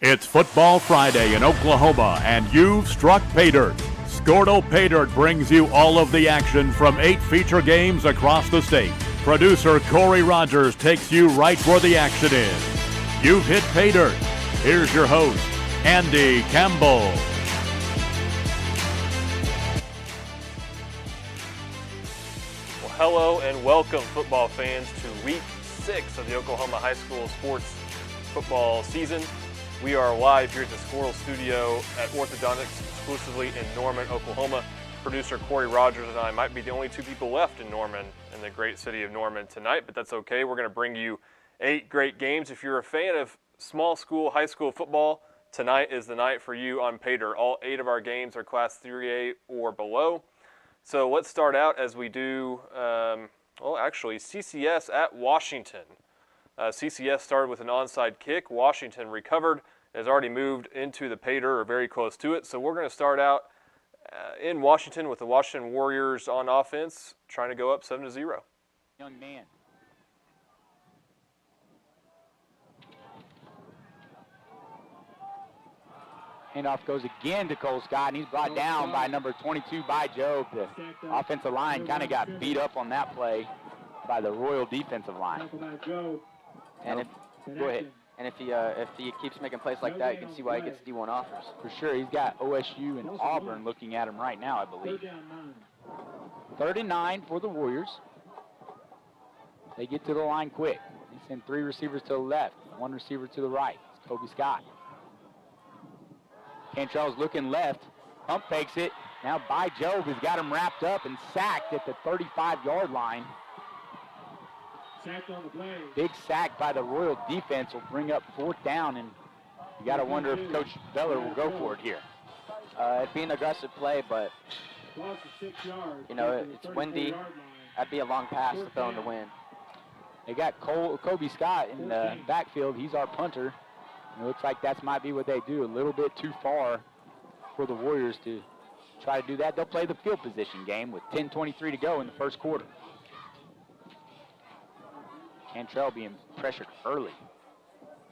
It's Football Friday in Oklahoma, and you've struck pay dirt. Skordle Pay Dirt brings you all of the action from 8 feature games across the state. Producer Corey Rogers takes you right where the action is. You've hit pay dirt. Here's your host, Andy Campbell. Well, hello and welcome, football fans, to Week 6 of the Oklahoma High School sports football season. We are live here at the Skordle studio at Orthodontics, exclusively in Norman, Oklahoma. Producer Corey Rogers and I might be the only 2 people left in Norman, in the great city of Norman tonight, but that's okay. We're going to bring you 8 great games. If you're a fan of small school, high school football, tonight is the night for you on pay dirt. All 8 of our games are Class 3A or below. So let's start out as we do, CCS at Washington. CCS started with an onside kick. Washington recovered, has already moved into the pay dirt or very close to it. So we're going to start out in Washington with the Washington Warriors on offense, trying to go up 7-0. Young man. Handoff goes again to Cole Scott, and he's brought down by number 22 by Job. The offensive line kind of got beat up on that play by the Royal defensive line. And go ahead. And if he keeps making plays like that, you can see why he gets D1 offers. For sure, he's got OSU and Auburn looking at him right now, I believe. 3rd and 9 for the Warriors. They get to the line quick. They send 3 receivers to the left, 1 receiver to the right. It's Kobe Scott. Cantrell's looking left, pump fakes it. Now by Job has got him wrapped up and sacked at the 35-yard line. Sacked on the play. Big sack by the Royal defense will bring up 4th down, and you got to wonder if Coach Beller will go for it here. It'd be an aggressive play, but you know it's windy. That'd be a long pass to throw in the wind. They got Kobe Scott in the backfield. He's our punter. And it looks like that might be what they do. A little bit too far for the Warriors to try to do that. They'll play the field position game with 10:23 to go in the first quarter. Cantrell being pressured early.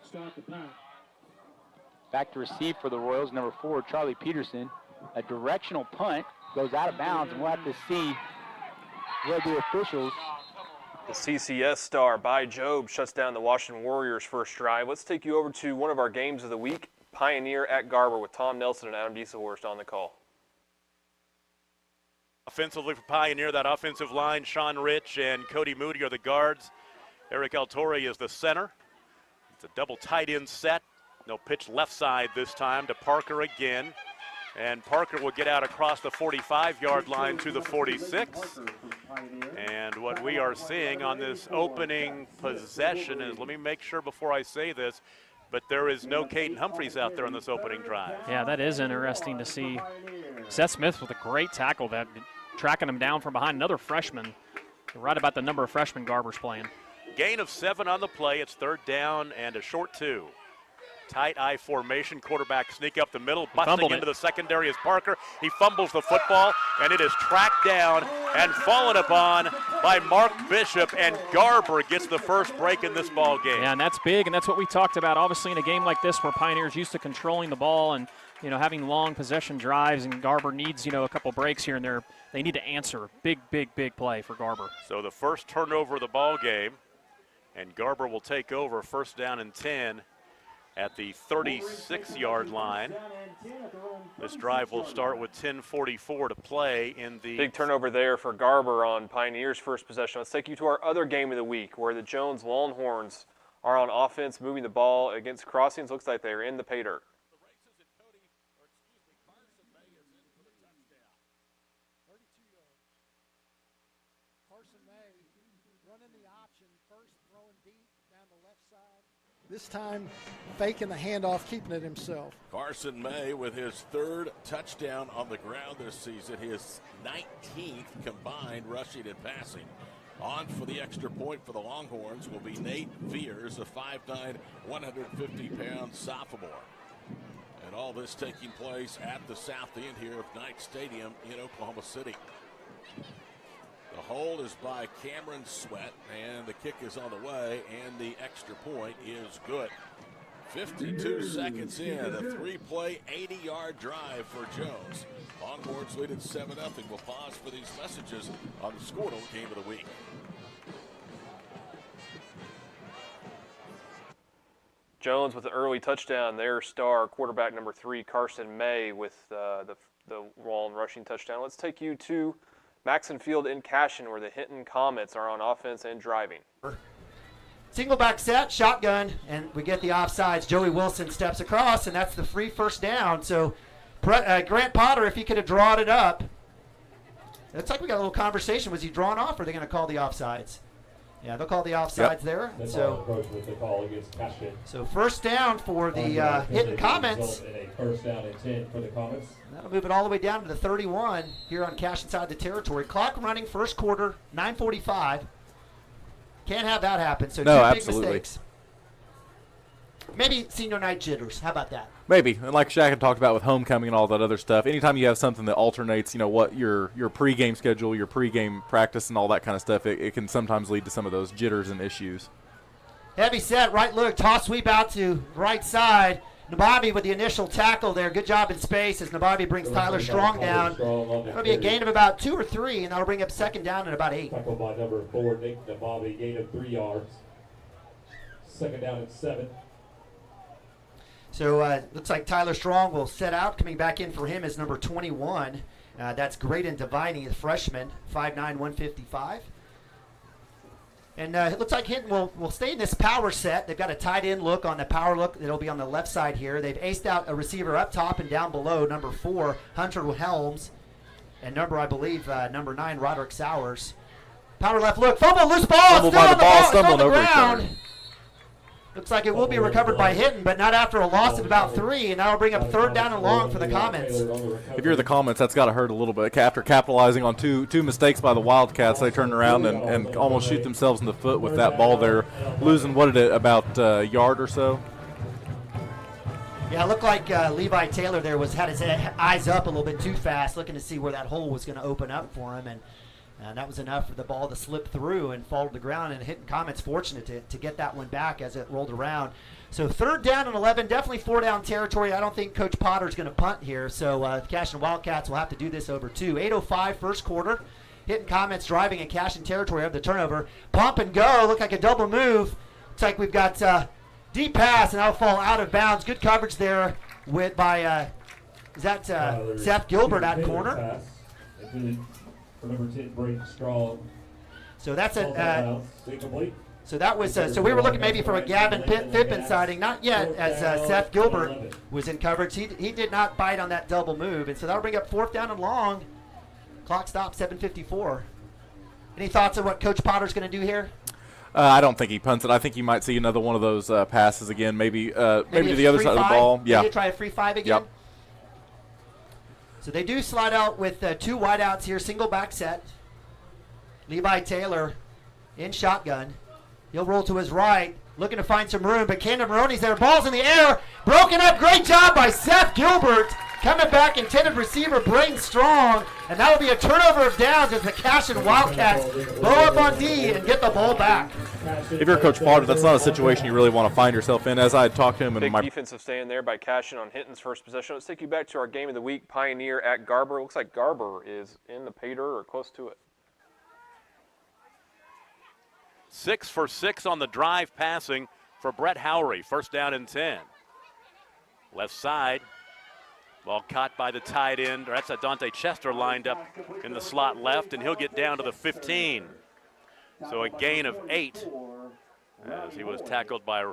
Stop the pass. Back to receive for the Royals, number 4, Charlie Peterson. A directional punt goes out of bounds, and we'll have to see where the officials. The CCS star by Job shuts down the Washington Warriors' first drive. Let's take you over to one of our games of the week, Pioneer at Garber, with Tom Nelson and Adam Dieselhorst on the call. Offensively for Pioneer, that offensive line, Sean Rich and Cody Moody are the guards. Eric Altori is the center. It's a double tight end set. They'll pitch left side this time to Parker again. And Parker will get out across the 45-yard line to the 46. And what we are seeing on this opening possession is, let me make sure before I say this, but there is no Caden Humphreys out there on this opening drive. Yeah, that is interesting to see. Seth Smith with a great tackle, that tracking him down from behind, another freshman. Right about the number of freshmen Garber's playing. Gain of 7 on the play. It's 3rd down and a short 2. Tight I formation, quarterback sneak up the middle, busting into the secondary is Parker. He fumbles the football, and it is tracked down and fallen upon by Mark Bishop, and Garber gets the first break in this ball game. Yeah, and that's big, and that's what we talked about. Obviously, in a game like this where Pioneer's used to controlling the ball and having long possession drives, and Garber needs a couple breaks here and there. They need to answer. Big play for Garber. So the first turnover of the ball game, and Garber will take over 1st down and 10. At the 36-yard line. This drive will start with 10:44 to play in the... Big turnover there for Garber on Pioneer's first possession. Let's take you to our other game of the week, where the Jones Longhorns are on offense, moving the ball against Crossings. Looks like they're in the pay dirt. This time, faking the handoff, keeping it himself. Carson May with his 3rd touchdown on the ground this season, his 19th combined rushing and passing. On for the extra point for the Longhorns will be Nate Veers, a 5'9", 150-pound sophomore. And all this taking place at the south end here of Knight Stadium in Oklahoma City. The hold is by Cameron Sweat, and the kick is on the way, and the extra point is good. 52 seconds in, a three-play, 80-yard drive for Jones. Longhorns lead at 7-0. We'll pause for these messages on the Skordle Game of the Week. Jones with an early touchdown. Their star quarterback number 3, Carson May, with the long rushing touchdown. Let's take you to Maxon Field in Cashion, where the Hinton Comets are on offense and driving. Single back set, shotgun, and we get the offsides. Joey Wilson steps across, and that's the free first down. So Grant Potter, if he could have drawn it up. Looks like we got a little conversation. Was he drawn off, or are they going to call the offsides? Yeah, they'll call the offsides there. So first down for the Hinton Comets. First down and 10 for the Comets. That'll move it all the way down to the 31 here on Cash inside the territory. Clock running, first quarter, 9:45. Can't have that happen. So no, two absolutely. big mistakes. Maybe senior night jitters. How about that? Maybe. And like Shaq had talked about with homecoming and all that other stuff, anytime you have something that alternates, what your pregame schedule, your pregame practice and all that kind of stuff, it can sometimes lead to some of those jitters and issues. Heavy set, right look, toss sweep out to right side. Nababi with the initial tackle there. Good job in space as Nababi brings Tyler Strong down. That'll be a gain of about 2 or 3, and that'll bring up second down at about 8. Tackled by number 4, Nick Nababi, gain of 3 yards. Second down and 7. So looks like Tyler Strong will set out. Coming back in for him is number 21. That's Graydon Deviney, the freshman, 5'9", 155. And it looks like Hinton will stay in this power set. They've got a tight end look on the power look. It'll be on the left side here. They've aced out a receiver up top and down below, number 4, Hunter Helms. And number 9, Roderick Sowers. Power left look. Fumble, loose ball. Fumbled by the ball, stumbling over each other. Looks like it will be recovered by Hinton, but not after a loss of about 3, and that'll bring up third down and long for the Comets. If you're the Comets, that's got to hurt a little bit. After capitalizing on two mistakes by the Wildcats, they turn around and almost shoot themselves in the foot with that ball there, losing, about a yard or so? Yeah, it looked like Levi Taylor there had his eyes up a little bit too fast, looking to see where that hole was going to open up for him, and that was enough for the ball to slip through and fall to the ground, and Hinton Comets fortunate to get that one back as it rolled around. So third down and 11, definitely 4-down territory. I don't think Coach Potter's going to punt here, so the Cashion Wildcats will have to do this over 2. 8:05 first quarter. Hinton Comets driving in Cashion territory of the turnover. Pump and go, look like a double move. Looks like we've got deep pass, and that'll fall out of bounds. Good coverage there by Seth Gilbert at corner. Number 10, Brayden Strong. So that's so that was so we were looking maybe for a Gavin Phippen sighting, not yet, as Seth Gilbert was in coverage. He did not bite on that double move, and so that'll bring up fourth down and long. Clock stops, 7:54. Any thoughts on what Coach Potter's going to do here? I don't think he punts it. I think you might see another one of those passes again, maybe to the other side of the ball. Yeah. Maybe try a free 5 again. Yep. So they do slide out with 2 wideouts here, single back set. Levi Taylor in shotgun. He'll roll to his right, looking to find some room, but Camden Maroney's there. Ball's in the air, broken up. Great job by Seth Gilbert. Coming back, intended receiver Brayden Strong, and that will be a turnover of downs as the Cashion Wildcats blow up on D and get the ball back. If you're Coach Potter, that's not a situation you really want to find yourself in. As I had talked to him in Big defensive stand there by Cashion on Hinton's first possession. Let's take you back to our game of the week, Pioneer at Garber. Looks like Garber is in the pay dirt or close to it. 6 for 6 on the drive passing for Brett Howry. First down and 10. Left side. Ball caught by the tight end. That's a Dante Chester lined up in the slot left, and he'll get down to the 15. So a gain of 8 as he was tackled by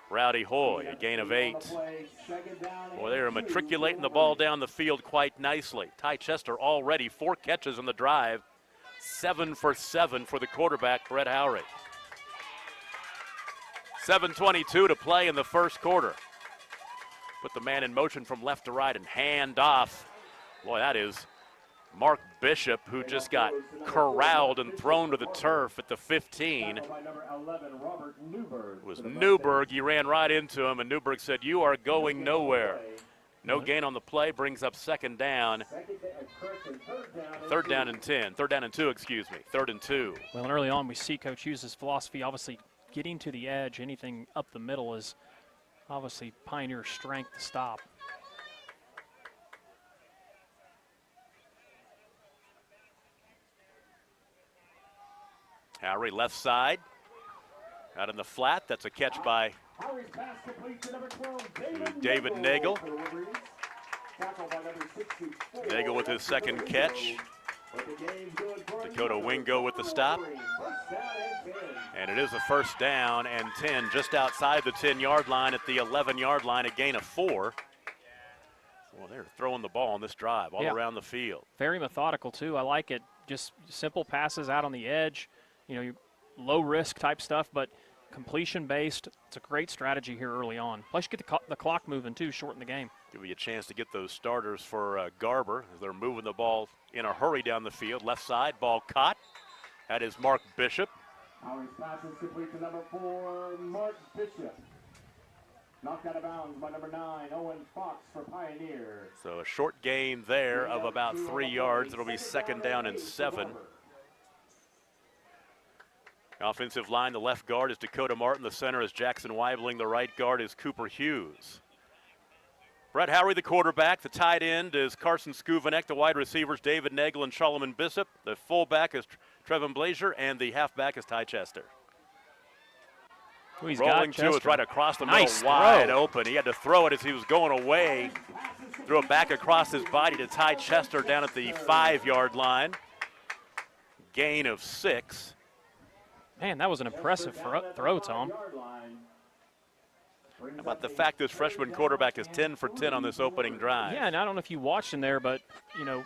Rowdy Hoy. A gain of 8. Boy, they are matriculating the ball down the field quite nicely. Ty Chester already 4 catches on the drive. 7 for 7 for the quarterback, Brett Howry. 7:22 to play in the first quarter. Put the man in motion from left to right and hand off. Boy, that is Mark Bishop, who just got corralled and thrown to the turf at the 15. It was Newberg. He ran right into him, and Newberg said, "You are going nowhere." No gain on the play, brings up second down. Third down and 10. Third down and 2, excuse me. 3rd and 2. Well, and early on we see Coach use his philosophy, obviously getting to the edge, anything up the middle is Obviously, Pioneer's strength to stop. Harry left side. Out in the flat. That's a catch by David Nagel. Nagel with his second catch. Dakota Wingo with the stop. And it is a first down and 10 just outside the 10-yard line at the 11-yard line, a gain of 4. Well, they're throwing the ball on this drive all around the field. Very methodical, too. I like it. Just simple passes out on the edge, low risk type stuff, but completion based. It's a great strategy here early on. Plus, you get the clock moving, too, shorten the game. Give you a chance to get those starters for Garber as they're moving the ball in a hurry down the field. Left side, ball caught. That is Mark Bishop. Howard's pass is complete to number 4, Mark Bishop. Knocked out of bounds by number 9, Owen Fox for Pioneer. So a short gain there of about 3 yards. It'll be second down and 7. Offensive line, the left guard is Dakota Martin. The center is Jackson Weibling. The right guard is Cooper Hughes. Brett Howery, the quarterback. The tight end is Carson Skuvanek. The wide receivers, David Nagel and Solomon Bishop. The fullback is Trevin Blazier, and the halfback is Ty Chester. He's rolling got to is right across the middle, nice wide throw. open. He had to throw it as he was going away. Threw it back across his body to Ty Chester down at the 5-yard line. Gain of 6. Man, that was an impressive throw, Tom. How about the fact this freshman quarterback is 10 for 10 on this opening drive? Yeah, and I don't know if you watched him there, but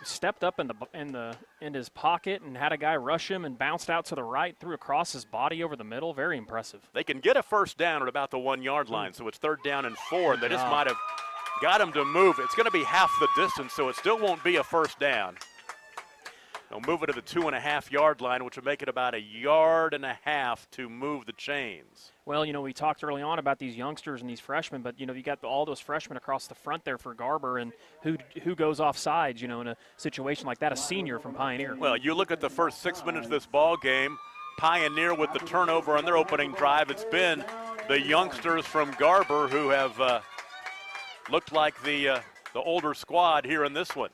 stepped up in his pocket and had a guy rush him and bounced out to the right, threw across his body over the middle. Very impressive. They can get a first down at about the 1-yard line, so it's 3rd down and 4. And they just might have got him to move. It's going to be half the distance, so it still won't be a first down. They'll move it to the 2.5-yard line, which will make it about 1.5 yards to move the chains. Well, we talked early on about these youngsters and these freshmen, but, you got all those freshmen across the front there for Garber, and who goes off sides, in a situation like that, a senior from Pioneer. Well, you look at the first 6 minutes of this ball game, Pioneer with the turnover on their opening drive. It's been the youngsters from Garber who have looked like the older squad here in this one.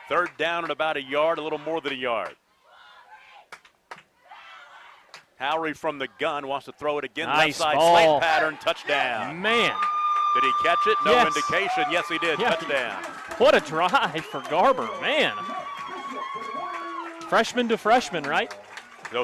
3rd down and about 1 yard, a little more than 1 yard. Howery from the gun wants to throw it again. Nice left side ball. slant pattern, touchdown. Man. Did he catch it? No Yes. indication. Yes, he did. Yeah. Touchdown. What a drive for Garber, man. Freshman to freshman, right?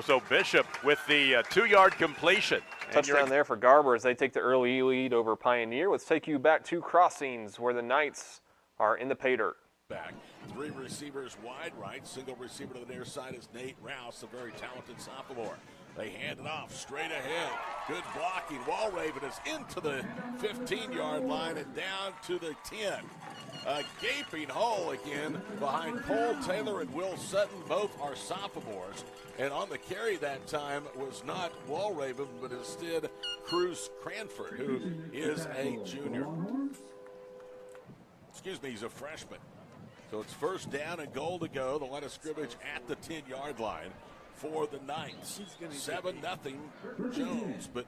So Bishop with the 2-yard completion. Touchdown there for Garber as they take the early lead over Pioneer. Let's take you back to Crossings where the Knights are in the pay dirt. Back. 3 receivers wide right. Single receiver to the near side is Nate Rouse, a very talented sophomore. They hand it off straight ahead. Good blocking. Walraven is into the 15-yard line and down to the 10. A gaping hole again behind Cole Taylor and Will Sutton. Both are sophomores. And on the carry that time was not Walraven, but instead Cruz Cranford, who is a junior. Excuse me, he's a freshman. So it's 1st down and goal to go. The line of scrimmage at the 10-yard line for the Knights. 7-0 Jones, but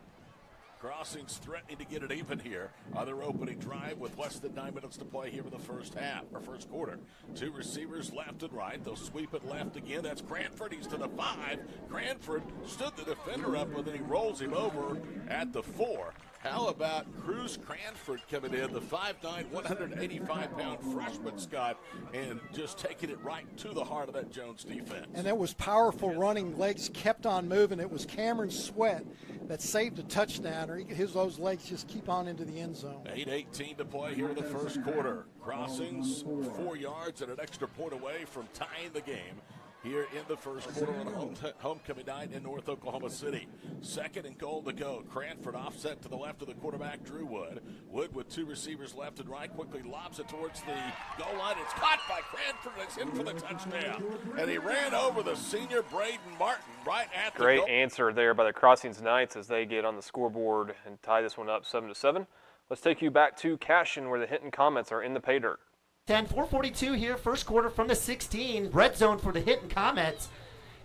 Crossings threatening to get it even here on their opening drive with less than 9 minutes to play here in the first quarter. 2 receivers left and right. They'll sweep it left again. That's Cranford. He's to the 5. Cranford stood the defender up, but then he rolls him over at the 4. How about Cruz Cranford coming in, the 5'9", 185-pound freshman, Scott, and just taking it right to the heart of that Jones defense. And it was powerful running. Legs kept on moving. It was Cameron Sweat that saved a touchdown. Those legs just keep on into the end zone. 8:18 to play here in the first quarter. Crossings 4 yards and an extra point away from tying the game here in the first quarter on homecoming night in North Oklahoma City. 2nd and goal to go. Cranford offset to the left of the quarterback, Drew Wood. Wood with 2 receivers left and right, quickly lobs it towards the goal line. It's caught by Cranford. It's in for the touchdown. And he ran over the senior Braden Martin right at the Great goal. answer there by the Crossings Knights as they get on the scoreboard and tie this one up 7-7. Let's take you back to Cashion where the Hinton Comets are in the pay dirt. 4:42 here, first quarter from the 16. Red zone for the Hinton Comets.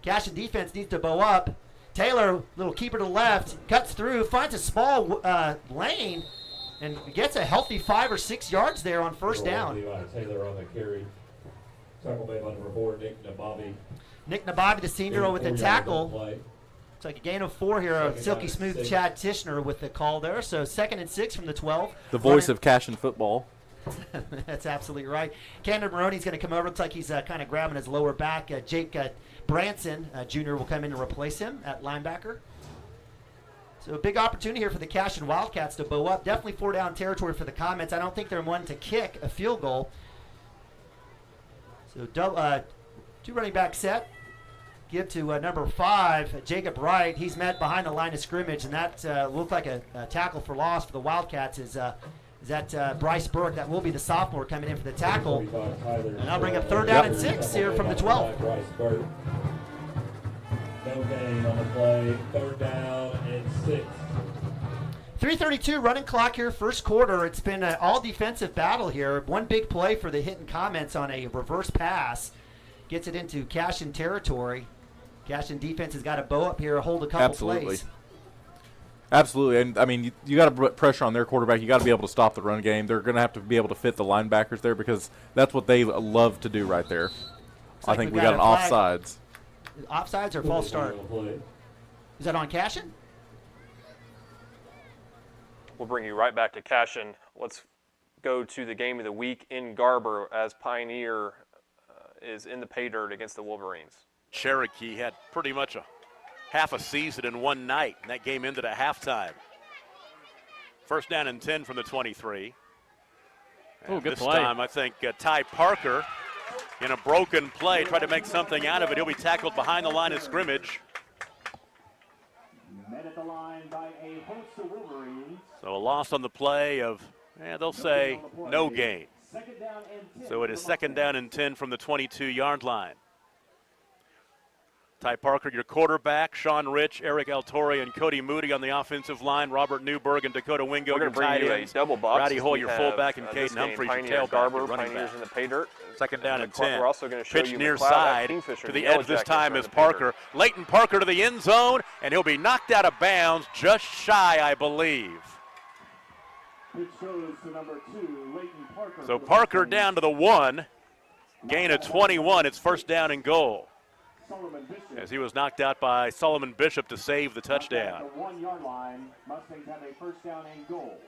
Cashion defense needs to bow up. Taylor, little keeper to the left, cuts through, finds a small lane, and gets a healthy 5 or 6 yards there on first down. Taylor on the carry. Tackle made by number 4, Nick Nababi. Nick Nababi, the senior, with the tackle. Looks like a gain of 4 here. A silky smooth Chad Tishner with the call there. So 2nd and 6 from the 12. The voice of cash and football. That's absolutely right. Camden Maroney's going to come over. Looks like he's kind of grabbing his lower back. Jake Branson, Jr. will come in and replace him at linebacker. So a big opportunity here for the Cash and Wildcats to bow up. Definitely 4-down territory for the Comets. I don't think they're one to kick a field goal. So 2 running back set. Give to number 5, Jacob Wright. He's met behind the line of scrimmage, and that looked like a tackle for loss for the Wildcats. Is that Bryce Burke? That will be the sophomore coming in for the tackle. And I'll bring up 3rd down and 6 here from the 12. No gain on the play. 3rd down and 6. 3:32 running clock here, first quarter. It's been an all defensive battle here. One big play for the Hinton Comets on a reverse pass. Gets it into Cashin territory. Cashin defense has got to bow up here, hold a couple plays. Absolutely. And, I mean, you got to put pressure on their quarterback. You got to be able to stop the run game. They're going to have to be able to fit the linebackers there because that's what they love to do right there. I think we got an offsides. Offsides or false start? Is that on Cashin? We'll bring you right back to Cashin. Let's go to the game of the week in Garber as Pioneer is in the pay dirt against the Wolverines. Cherokee had pretty much half a season in one night, and that game ended at halftime. 1st down and 10 from the 23. Oh, good this play. Time, I think Ty Parker, in a broken play, tried to make something out of it. He'll be tackled behind the line of scrimmage. Met at the line by a host of Wolverines. So a loss on the play of, they'll say no gain. So it is 2nd down and 10 from the 22-yard line. Ty Parker, your quarterback, Sean Rich, Eric Altori, and Cody Moody on the offensive line, Robert Newberg and Dakota Wingo, We're your going to tight bring you ends. a double box. Rowdy Hole, your fullback, and Caden Humphreys, your tailback, Garber, your running Pioneers back. in the pay dirt. 2nd down and 10. We're also going to show Pitch you near McLeod side Kingfisher, to the the Yellow edge this Jackets time are in is the pay dirt. Parker. Leighton Parker to the end zone, and he'll be knocked out of bounds just shy, I believe. Pitch goes to number 2, Leighton Parker. So Parker down to the 1. Gain of 21. It's 1st down and goal. As he was knocked out by Solomon Bishop to save the touchdown. The 1-yard line. Mustangs have a 1st down and goal.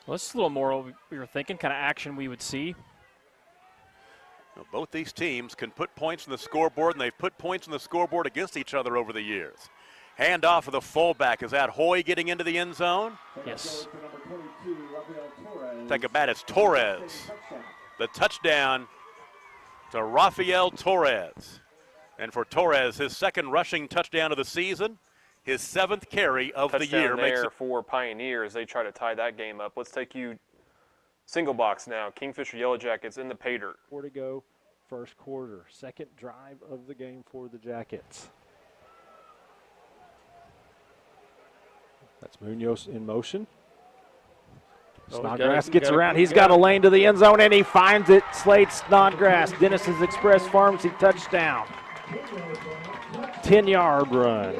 Well, this is a little more what we were thinking, kind of action we would see. Well, both these teams can put points on the scoreboard, and they've put points on the scoreboard against each other over the years. Hand off of the fullback. Is that Hoy getting into the end zone? Yes. Take a bat. It's Torres. The touchdown to Rafael Torres. And for Torres, his 2nd rushing touchdown of the season, his 7th carry of the year. Touchdown there for Pioneers. They try to tie that game up. Let's take you single box now. Kingfisher Yellow Jackets in the pay dirt. 4 to go, first quarter. 2nd drive of the game for the Jackets. That's Munoz in motion. Snodgrass gets around. He's got a lane to the end zone, and he finds it. Slade Snodgrass, Dennis's Express Pharmacy touchdown. 10-yard run.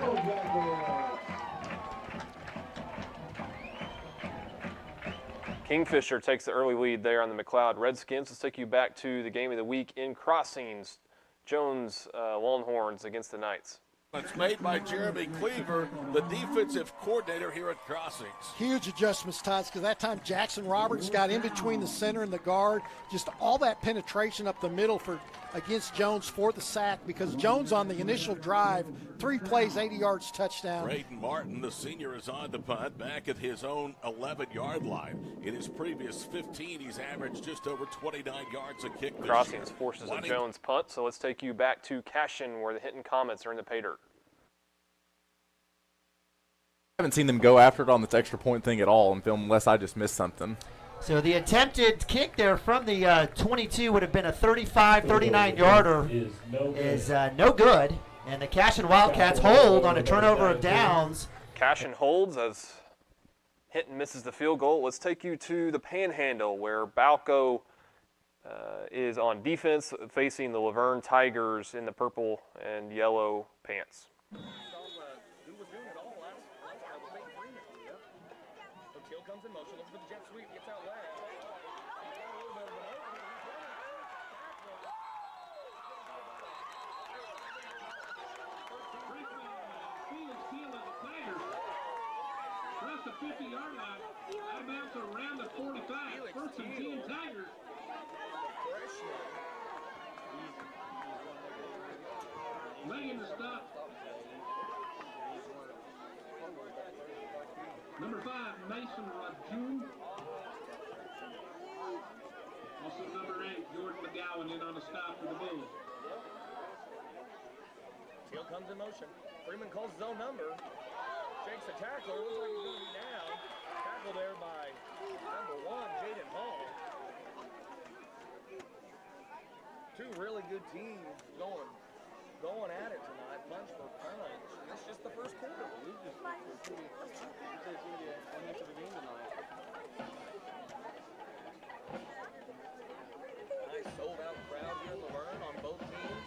Kingfisher takes the early lead there on the McLeod Redskins. Let's take you back to the game of the week in Crossings. Jones Longhorns against the Knights. It's made by Jeremy Cleaver, the defensive coordinator here at Crossings. Huge adjustments, Tots, because that time Jackson Roberts got in between the center and the guard. Just all that penetration up the middle against Jones for the sack, because Jones on the initial drive, 3 plays, 80 yards, touchdown. Braden Martin, the senior, is on the punt back at his own 11-yard line. In his previous 15, he's averaged just over 29 yards a kick this Crossings year. forces a Jones punt, so let's take you back to Cashin where the Hinton Comets are in the pay dirt. I haven't seen them go after it on this extra point thing at all in film unless I just missed something. So the attempted kick there from the 22 would have been a 35, 39-yarder. Is no good. And the Cashin Wildcats hold on a turnover of downs. Cashin holds as Hinton misses the field goal. Let's take you to the Panhandle where Balco is on defense facing the Laverne Tigers in the purple and yellow pants. comes in motion, looks for the jet sweep, gets out left. Across the 50-yard line, out of bounds around the 45. First and 10 Tigers. Making the stop. Number 5, Mason Rajun. Also number 8, Jordan McGowan in on the stop for the Bulls. Teal comes in motion. Freeman calls his own number. Shakes the tackler. Looks like he's going to be down. Tackled there by number 1, Jaden Hall. Two really good teams going at it tonight, punch for punch. And it's just the first quarter. Nice sold out crowd here in the Laverne on both teams.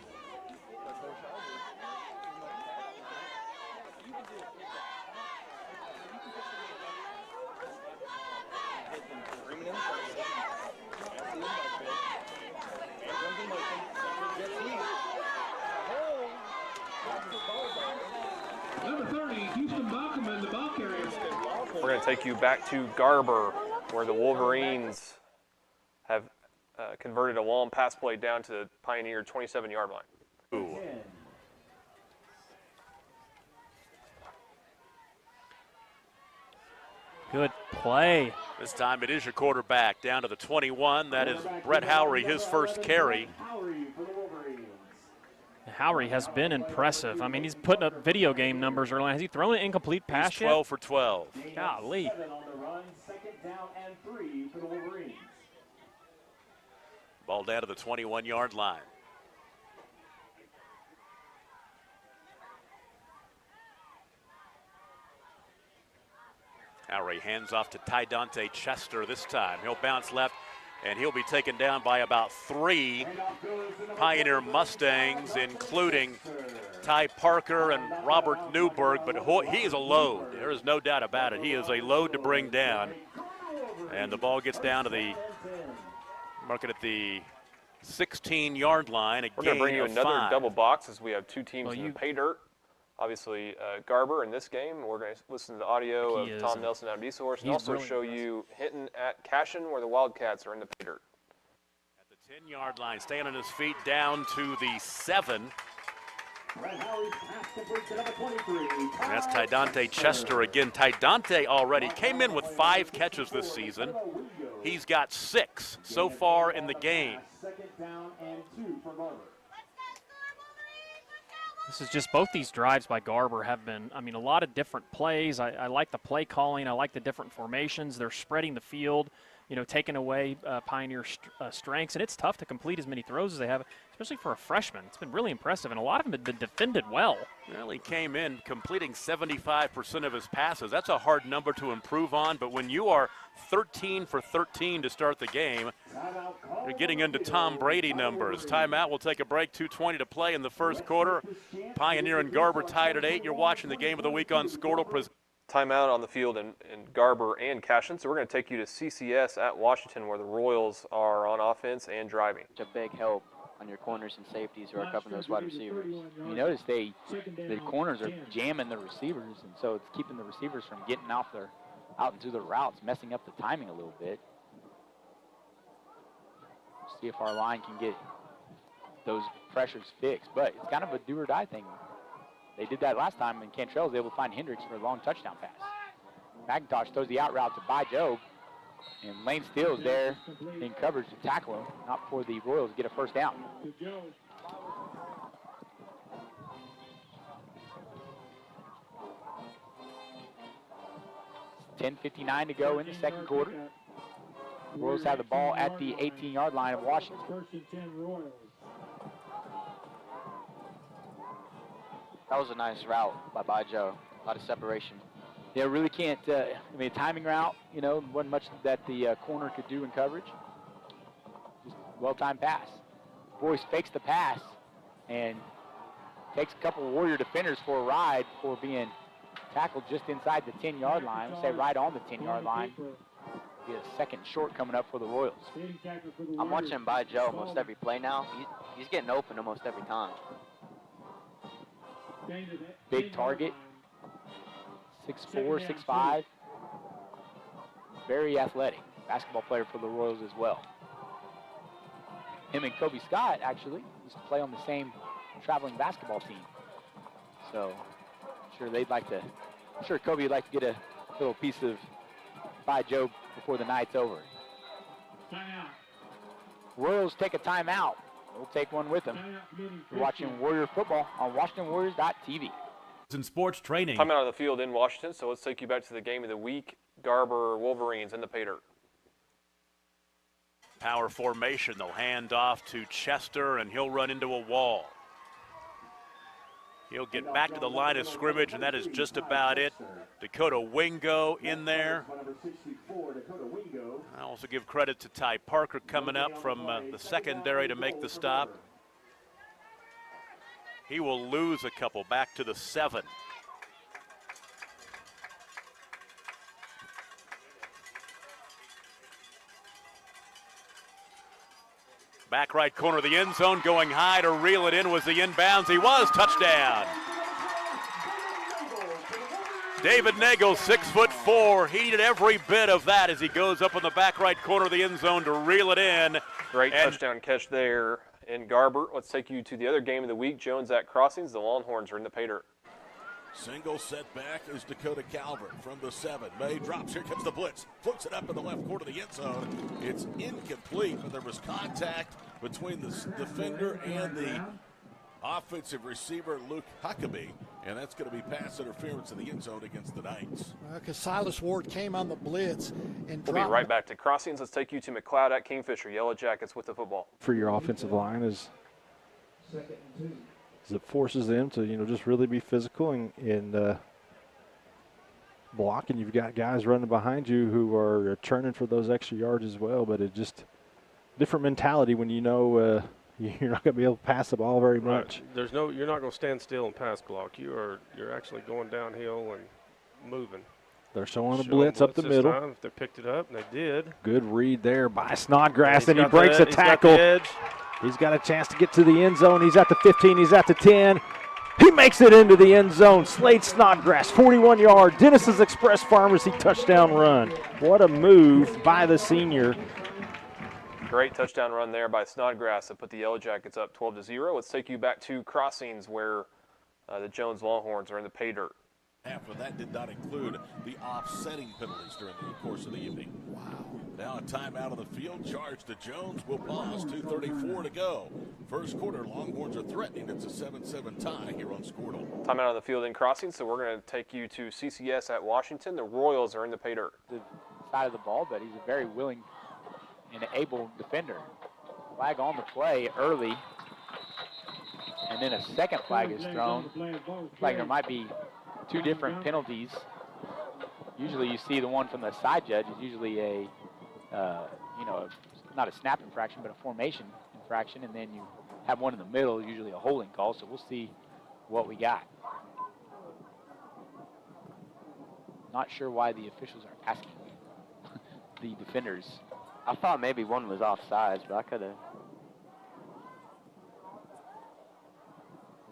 Number 30, Houston Bachman, the ball carrier. We're going to take you back to Garber, where the Wolverines have converted a long pass play down to the Pioneer 27-yard line. Ooh. Good play. This time it is your quarterback down to the 21. That is Brett Howery, his first carry. Howery has been impressive. I mean, he's putting up video game numbers early. Has he thrown an incomplete pass He's 12 for 12. Golly. On the run, 2nd down and 3 for the Wolverines. Ball down to the 21-yard line. Howery hands off to Tydante Chester this time. He'll bounce left, and he'll be taken down by about 3 Pioneer Mustangs, including Ty Parker and Robert Newberg, but he is a load. There is no doubt about it. He is a load to bring down. And the ball gets down to the, mark it at the 16-yard line. We're going to bring you another double box as we have two teams in the pay dirt. Obviously, Garber in this game. We're going to listen to the audio of Tom Nelson out of East and also show you Hinton at Cashin, where the Wildcats are in the pay dirt. At the 10-yard line, staying on his feet down to the 7. And that's Tydante Chester again. Tydante already came in with 5 catches this season. He's got 6 so far in the game. 2nd down and 2 for Garber. This is just both these drives by Garber have been, I mean, a lot of different plays. I like the play calling. I like the different formations. They're spreading the field, you know, taking away Pioneer strengths. And it's tough to complete as many throws as they have, especially for a freshman. It's been really impressive, and a lot of them have been defended well. Well, he came in completing 75% of his passes. That's a hard number to improve on, but when you are 13 for 13 to start the game, you're getting into Tom Brady numbers. Timeout. We'll take a break. 2:20 to play in the first quarter. Pioneer and Garber tied at 8. You're watching the game of the week on Skordle. Timeout on the field in Garber and Cashin. So we're going to take you to CCS at Washington, where the Royals are on offense and driving. It's a big help on your corners and safeties who are covering those wide receivers. You notice the corners are jamming the receivers, and so it's keeping the receivers from getting out into their routes, messing up the timing a little bit. See if our line can get those pressures fixed, but it's kind of a do or die thing. They did that last time, and Cantrell was able to find Hendricks for a long touchdown pass. McIntosh throws the out route to By Job, and Lane Steele's there in coverage to tackle him, not before the Royals get a first down. 10:59 to go in the second quarter. Royals have the ball at the 18-yard line of Washington. First and 10 Royals. That was a nice route by Joe. A lot of separation. Yeah, really can't, timing route, wasn't much that the corner could do in coverage. Just well-timed pass. Boyce fakes the pass and takes a couple of Warrior defenders for a ride before being tackle just inside the 10-yard line. We'll say right on the 10-yard line. Be a second short coming up for the Royals. I'm watching by Joe almost every play now. He's getting open almost every time. Big target, 6'4", 6'5". Very athletic basketball player for the Royals as well. Him and Kobe Scott actually used to play on the same traveling basketball team. So I'm sure Kobe would like to get a little piece of by Joe before the night's over. Royals take a timeout. We'll take one with them. You're watching Warrior football on WashingtonWarriors.tv. In sports training. Time out on the field in Washington, so let's take you back to the game of the week. Garber Wolverines in the pay dirt. Power formation. They'll hand off to Chester, and he'll run into a wall. He'll get back to the line of scrimmage, and that is just about it. Dakota Wingo in there. I also give credit to Ty Parker coming up from the secondary to make the stop. He will lose a couple back to the 7. Back right corner of the end zone, going high to reel it in was the inbounds. He was touchdown. David Nagel, 6'4". He needed every bit of that as he goes up in the back right corner of the end zone to reel it in. Great touchdown catch there in Garber. Let's take you to the other game of the week. Jones at Crossings. The Longhorns are in the pay dirt. Single set back is Dakota Calvert from the 7. May drops. Here comes the blitz. Floats it up in the left corner of the end zone. It's incomplete, but there was contact between the defender and the offensive receiver, Luke Huckabee, and that's going to be pass interference in the end zone against the Knights. Because Silas Ward came on the blitz and We'll be right back to Crossings. Let's take you to McLeod at Kingfisher. Yellow Jackets with the football. For your offensive line is it forces them to, just really be physical and block. And you've got guys running behind you who are churning for those extra yards as well. But it just different mentality when you're not going to be able to pass the ball very much. Right. You're not going to stand still and pass block. You're actually going downhill and moving. They're showing a blitz up the middle. Time. If they picked it up, and they did. Good read there by Snodgrass, and he breaks a tackle. He's got a chance to get to the end zone. He's at the 15. He's at the 10. He makes it into the end zone. Slade Snodgrass, 41-yard. Dennis's Express Pharmacy touchdown run. What a move by the senior. Great touchdown run there by Snodgrass that put the Yellow Jackets up 12-0. Let's take you back to Crossings where the Jones Longhorns are in the pay dirt. Half of that did not include the offsetting penalties during the course of the evening. Wow. Now a timeout on the field. Charge to Jones. Will pause. 2:34 to go. First quarter, Longhorns are threatening. It's a 7-7 tie here on Skordle. Timeout on the field in Crossings, so we're going to take you to CCS at Washington. The Royals are in the pay dirt. The side of the ball, but he's a very willing and able defender. Flag on the play early, and then a second flag is thrown. Looks like there might be two different penalties. Usually you see the one from the side judge is usually a, not a snap infraction, but a formation infraction, and then you have one in the middle, usually a holding call, so we'll see what we got. Not sure why the officials are asking the defenders. I thought maybe one was offsides, but I could have.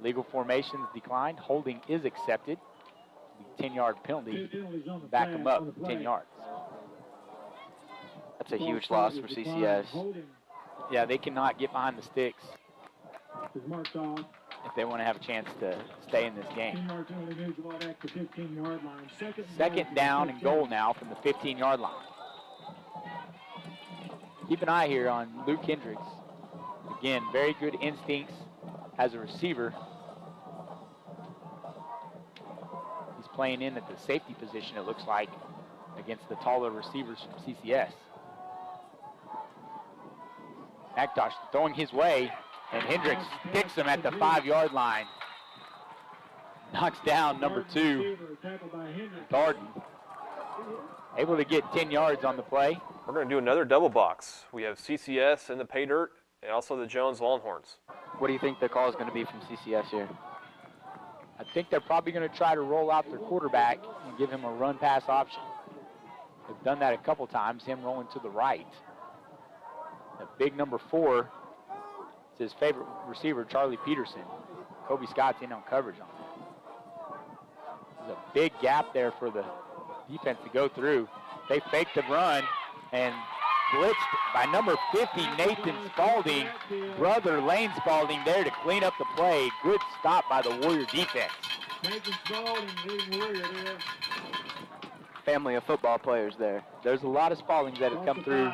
Legal formations declined. Holding is accepted. 10-yard penalty. Back them up 10 yards. That's a huge loss for CCS. Yeah, they cannot get behind the sticks if they want to have a chance to stay in this game. Second down and goal now from the 15-yard line. Keep an eye here on Luke Hendricks. Again, very good instincts as a receiver. He's playing in at the safety position, it looks like, against the taller receivers from CCS. McIntosh throwing his way, and Hendricks picks him at the 5-yard line. Knocks down number 2, Garden. Able to get 10 yards on the play. We're going to do another double box. We have CCS in the pay dirt and also the Jones Longhorns. What do you think the call is going to be from CCS here? I think they're probably going to try to roll out their quarterback and give him a run-pass option. They've done that a couple times, him rolling to the right. The big number 4 is his favorite receiver, Charlie Peterson. Kobe Scott's in on coverage on him. There's a big gap there for the defense to go through. They faked the run and blitzed by number 50, Nathan Spalding. Brother Lane Spalding there to clean up the play. Good stop by the Warrior defense. Nathan Spalding leading Warrior there. Family of football players there. There's a lot of Spaldings that have come through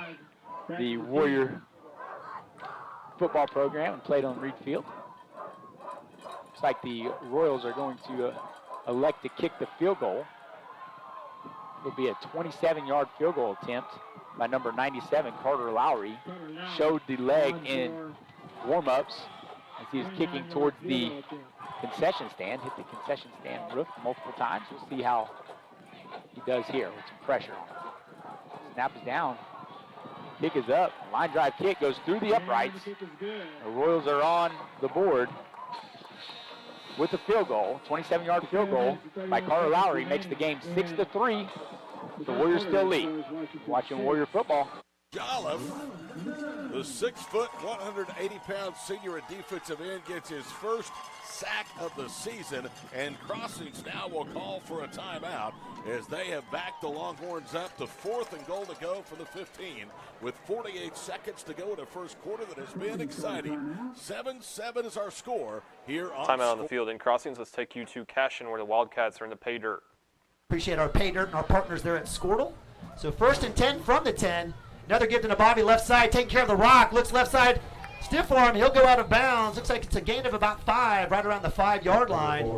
the Warrior football program and played on Reed Field. Looks like the Royals are going to elect to kick the field goal. It'll be a 27-yard field goal attempt by number 97, Carter Lowry. Showed the leg in warm-ups as he was kicking towards the concession stand. Hit the concession stand roof multiple times. We'll see how he does here with some pressure. Snap is down. Kick is up. Line drive kick goes through the uprights. The Royals are on the board with the field goal. 27-yard field goal by Carter Lowry makes the game 6-3. The Warriors still lead. Watching Warrior football. Jolliffe, the 6-foot, 180-pound senior at defensive end, gets his first sack of the season, and Crossings now will call for a timeout as they have backed the Longhorns up to 4th and goal to go for the 15 with 48 seconds to go in the first quarter that has been exciting. 7-7 is our score here on Timeout on the field in Crossings. Let's take you to Cashin where the Wildcats are in the pay dirt. Appreciate our pay dirt and our partners there at Skordle. So 1st and 10 from the 10. Another gift to Bobby left side, taking care of the rock. Looks left side, stiff arm. He'll go out of bounds. Looks like it's a gain of about 5, right around the 5-yard line.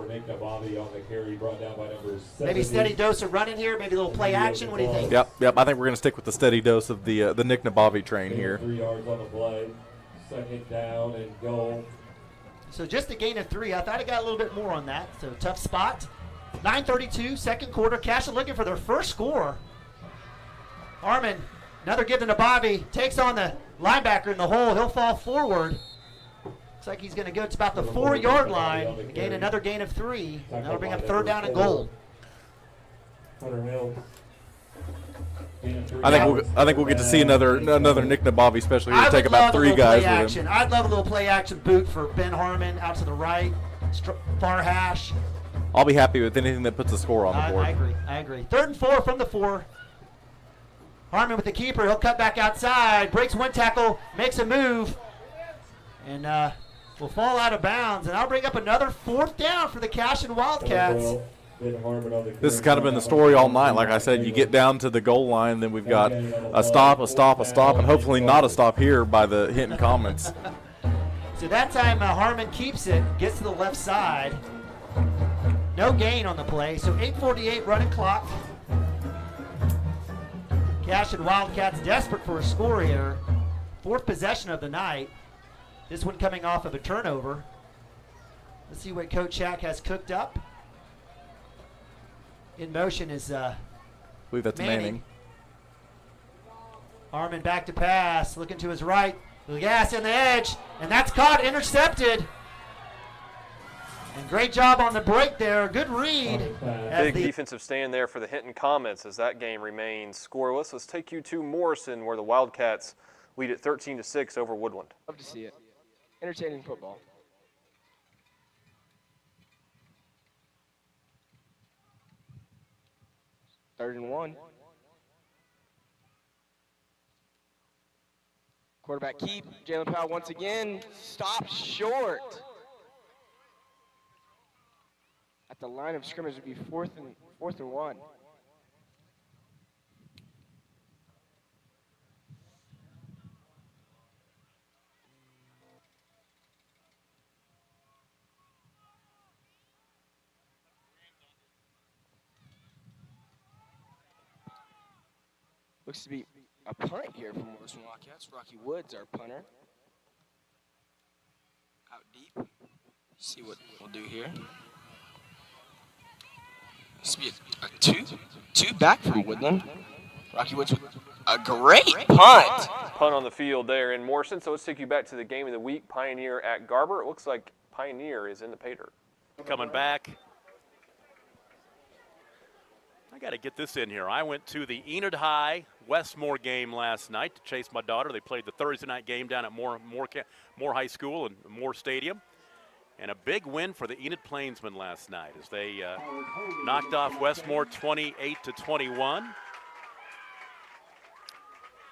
Maybe steady dose of running here. Maybe a little play action. What do you think? Yep. I think we're going to stick with the steady dose of the Nick Nabavi train here. 3 yards on the play. 2nd down and goal. So just a gain of 3. I thought it got a little bit more on that. So tough spot. 9:32, second quarter. Cashin looking for their first score. Harmon, another give to Bobby. Takes on the linebacker in the hole. He'll fall forward. Looks like he's going to go to about the 4-yard line. Gain another gain of 3. That'll bring up 3rd down and goal. I think we'll get to see another Nick Nabavi special here. Take about 3 guys with him. I'd love a little play action boot for Ben Harmon out to the right. Far hash. I'll be happy with anything that puts a score on the board. I agree. 3rd and 4 from the 4. Harmon with the keeper. He'll cut back outside. Breaks one tackle. Makes a move. And will fall out of bounds. And I'll bring up another 4th down for the Cashin Wildcats. This has kind of been the story all night. Like I said, you get down to the goal line, then we've got a stop, and hopefully not a stop here by the Hinton comments. So that time Harmon keeps it, gets to the left side. No gain on the play, so 8:48 running clock. Cashin Wildcats desperate for a score here. 4th possession of the night. This one coming off of a turnover. Let's see what Coach Shack has cooked up. In motion is I believe that's Manning. Harmon back to pass, looking to his right. The gas in the edge, and that's caught, intercepted. And great job on the break there. Good read. Big defensive stand there for the Hinton Comets as that game remains scoreless. Let's take you to Morrison where the Wildcats lead at 13-6 over Woodland. Love to see it. Entertaining football. Third and 1. Quarterback keep. Jalen Powell once again stops short. At the line of scrimmage would be 4th and 1. Looks to be a punt here from Morrison Wildcats. Rocky Woods, our punter. Out deep. See what we'll do here. This will be a two back from Woodland. Rocky Woods with a great punt. Punt on the field there in Morrison. So let's take you back to the game of the week, Pioneer at Garber. It looks like Pioneer is in the pay dirt. coming back. I got to get this in here. I went to the Enid High Westmore game last night to chase my daughter. They played the Thursday night game down at Moore High School and Moore Stadium. And a big win for the Enid Plainsmen last night as they knocked off Westmore 28-21.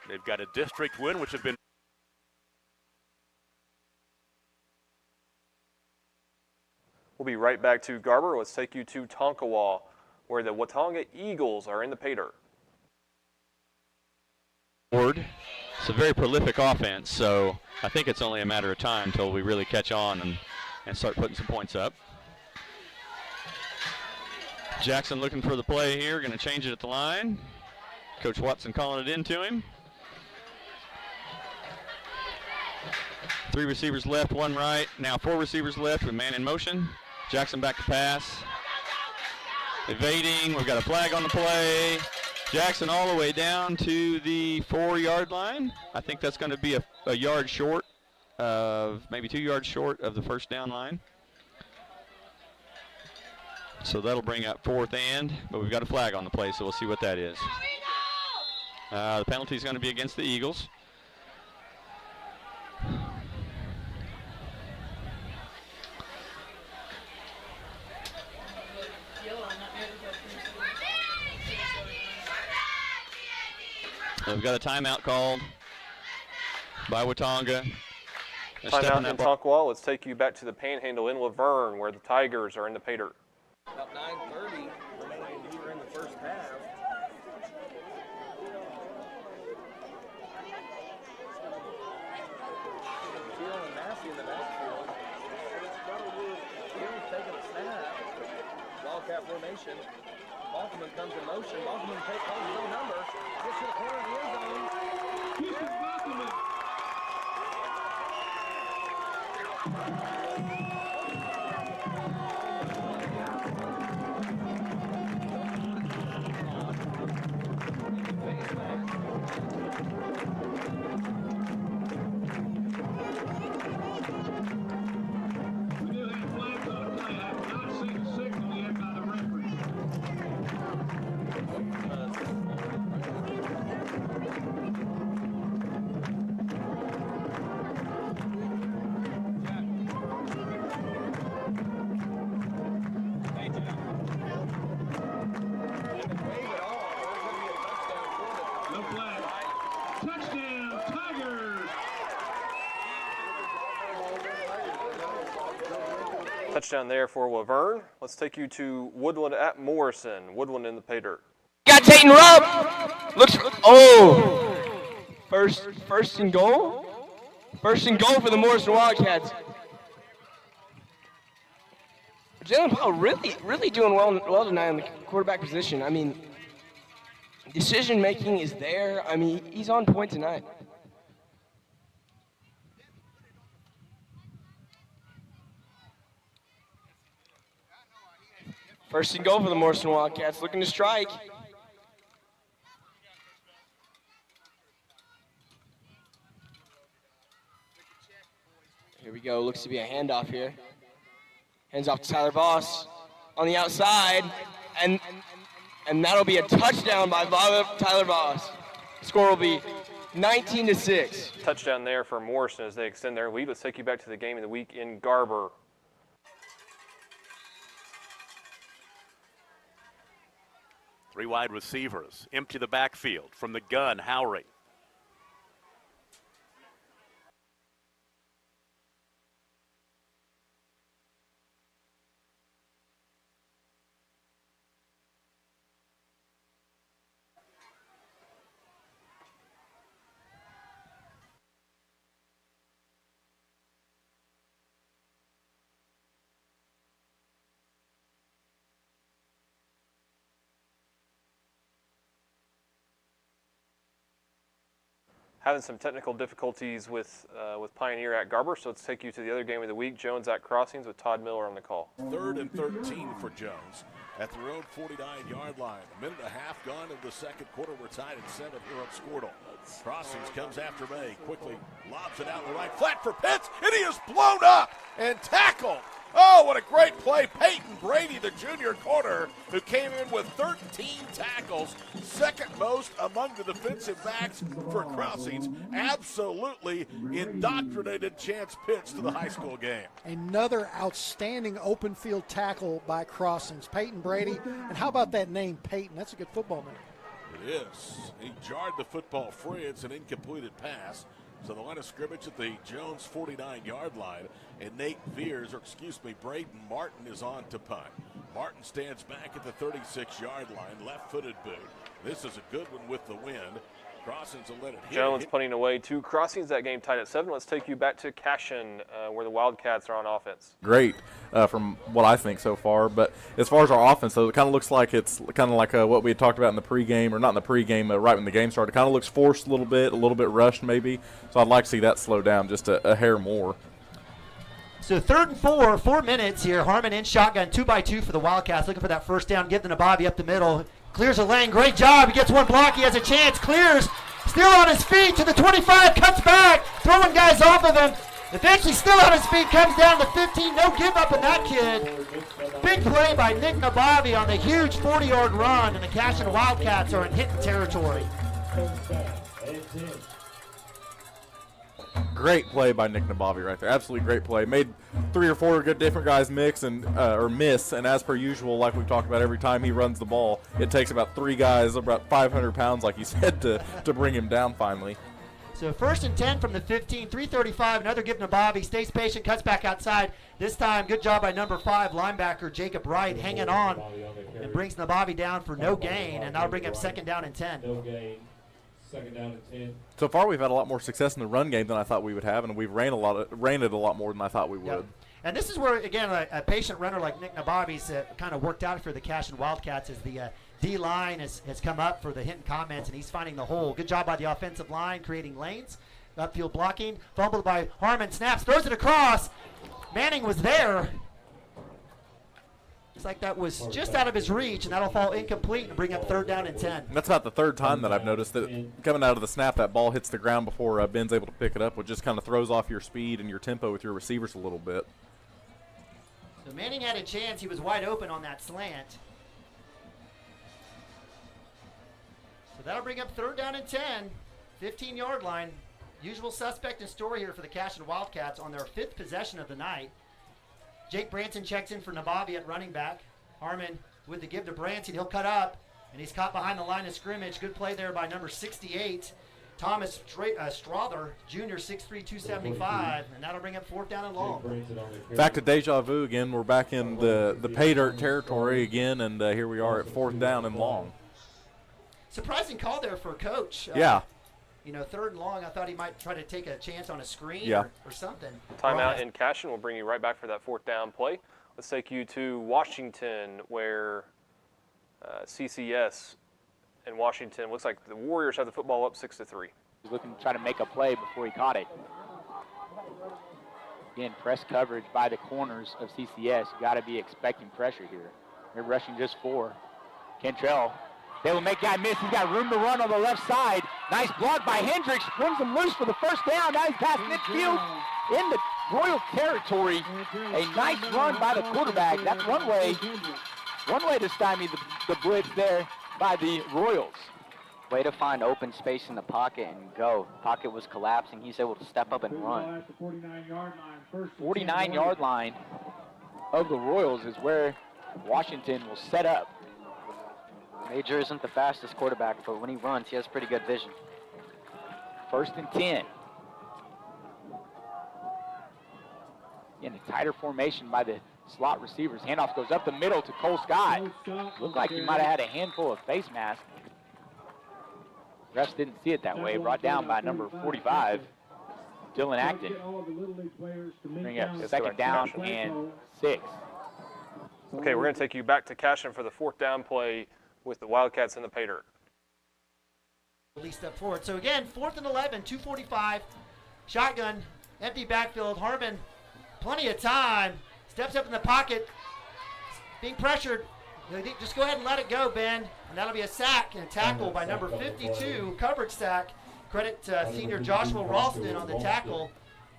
They've got a district win, which have been We'll be right back to Garber. Let's take you to Tonkawa, where the Watonga Eagles are in the pay dirt. It's a very prolific offense, so I think it's only a matter of time until we really catch on and start putting some points up. Jackson looking for the play here, going to change it at the line. Coach Watson calling it into him. 3 receivers left, 1 right. Now 4 receivers left with man in motion. Jackson back to pass. Evading, we've got a flag on the play. Jackson all the way down to the 4-yard line. I think that's going to be a yard short of, maybe 2 yards short of the first down line. So that'll bring up 4th and, but we've got a flag on the play, so we'll see what that is. The penalty is going to be against the Eagles. We've got a timeout called by Watonga. Timeout in Tonkawa. Let's take you back to the Panhandle in Laverne, where the Tigers are in the pay dirt. About 9:30 remaining here in the first half. Teal and Massey in the backfield. Teal's taking a snap. Wildcat formation. Balkman comes in motion. Balkman takes home his own number. Gets to the corner of the end zone. Houston Balkman. Touchdown there for Laverne. Let's take you to Woodland at Morrison. Woodland in the pay dirt. Got Tate and Rupp. Looks. Oh. First and goal. First and goal for the Morrison Wildcats. Jalen Powell really doing well tonight in the quarterback position. I mean, decision making is there. I mean, he's on point tonight. First and goal for the Morrison Wildcats, looking to strike. Here we go, looks to be a handoff here. Hands off to Tyler Voss on the outside, and that'll be a touchdown by Tyler Voss. Score will be 19-6. Touchdown there for Morrison as they extend their lead. Let's take you back to the game of the week in Garber. Three wide receivers, empty the backfield from the gun, Howry. Having some technical difficulties with Pioneer at Garber, so let's take you to the other game of the week, Jones at Crossings with Todd Miller on the call. 3rd and 13 for Jones at their own 49-yard line. A minute and a half gone in the second quarter. We're tied at 7 here on Skordle. Crossings comes after May, quickly lobs it out in the right flat for Pitts, and he is blown up and tackled Oh, what a great play. Peyton Brady, the junior corner, who came in with 13 tackles, second most among the defensive backs for Crossings. Absolutely indoctrinated Chance Pitts to the high school game. Another outstanding open field tackle by Crossings. Peyton Brady. And how about that name, Peyton? That's a good football name. It is. He jarred the football free. It's an incompleted pass. So the line of scrimmage at the Jones 49-yard line, and Braden Martin is on to punt. Martin stands back at the 36-yard line, left-footed boot. This is a good one with the wind. Crossings will let it hit. Jones punting away to Crossings. That game tied at 7. Let's take you back to Cashion, where the Wildcats are on offense. Great from what I think so far. But as far as our offense, though, it kind of looks like it's kind of like what we had talked about in the pregame, or not in the pregame, right when the game started. It kind of looks forced a little bit rushed maybe. So I'd like to see that slow down just a hair more. So 3rd and 4, 4 minutes here. Harmon in shotgun, 2x2 for the Wildcats, looking for that first down. Give them to Bobby up the middle. Clears a lane, great job. He gets one block, he has a chance, clears, still on his feet to the 25, cuts back, throwing guys off of him. Eventually still on his feet, comes down to 15, no give up in that kid. Big play by Nick Nabavi on the huge 40-yard run, and the Cashion Wildcats are in hitting territory. Great play by Nick Nabavi right there. Absolutely great play. Made 3 or 4 good different guys mix and or miss, and as per usual, like we've talked about every time he runs the ball, it takes about 3 guys, about 500 pounds, like he said, to bring him down finally. So 1st and 10 from the 15, 3:35, another give to Bobby, stays patient, cuts back outside. This time, good job by number 5 linebacker Jacob Wright, hanging on and brings Nabavi down for no gain, and that'll bring up 2nd down and 10. No gain. 2nd down and 10. So far, we've had a lot more success in the run game than I thought we would have, and we've ran it a lot more than I thought we would. Yep. And this is where, again, a patient runner like Nick Nabavi's kind of worked out for the Cashion Wildcats as the D-line has come up for the Hinton comments, and he's finding the hole. Good job by the offensive line, creating lanes. Upfield blocking. Fumbled by Harmon. Snaps, throws it across. Manning was there. Looks like that was just out of his reach, and that'll fall incomplete and bring up 3rd down and 10. That's about the 3rd time that I've noticed that coming out of the snap, that ball hits the ground before Ben's able to pick it up, which just kind of throws off your speed and your tempo with your receivers a little bit. So Manning had a chance. He was wide open on that slant. So that'll bring up 3rd down and 10, 15-yard line. Usual suspect in story here for the Cashion Wildcats on their 5th possession of the night. Jake Branson checks in for Nabavi at running back. Harmon with the give to Branson. He'll cut up, and he's caught behind the line of scrimmage. Good play there by number 68, Thomas Strother, junior, 6'3", 275, and that'll bring up 4th down and long. Back to deja vu again. We're back in the pay dirt territory again, and here we are at 4th down and long. Surprising call there for a coach. Yeah. 3rd and long, I thought he might try to take a chance on a screen or something. Timeout in Cashion. We'll bring you right back for that 4th down play. Let's take you to Washington, where CCS in Washington looks like the Warriors have the football up 6-3. He's looking to try to make a play before he caught it. Again, press coverage by the corners of CCS. You got to be expecting pressure here. They're rushing just 4. Cantrell. They will make guy miss. He's got room to run on the left side. Nice block by Hendricks. Brings him loose for the first down. Now he's past midfield in the Royal territory. A nice run by the quarterback. That's one way to stymie the blitz there by the Royals. Way to find open space in the pocket and go. Pocket was collapsing. He's able to step up and run. 49-yard line of the Royals is where Washington will set up. Major isn't the fastest quarterback, but when he runs, he has pretty good vision. 1st and 10. In a tighter formation by the slot receivers. Handoff goes up the middle to Cole Scott. Looked like he might have had a handful of face mask. Refs didn't see it that way. Brought down by number 45, Dylan Acton. Bring up 2nd down and 6. Okay, we're going to take you back to Cashion for the 4th down play with the Wildcats in the pay dirt. Released up forward. So again, 4th and 11, 2:45. Shotgun, empty backfield. Harmon, plenty of time. Steps up in the pocket. Being pressured. Just go ahead and let it go, Ben. And that'll be a sack and a tackle by number 52, coverage sack. Credit senior Joshua Ralston on the tackle.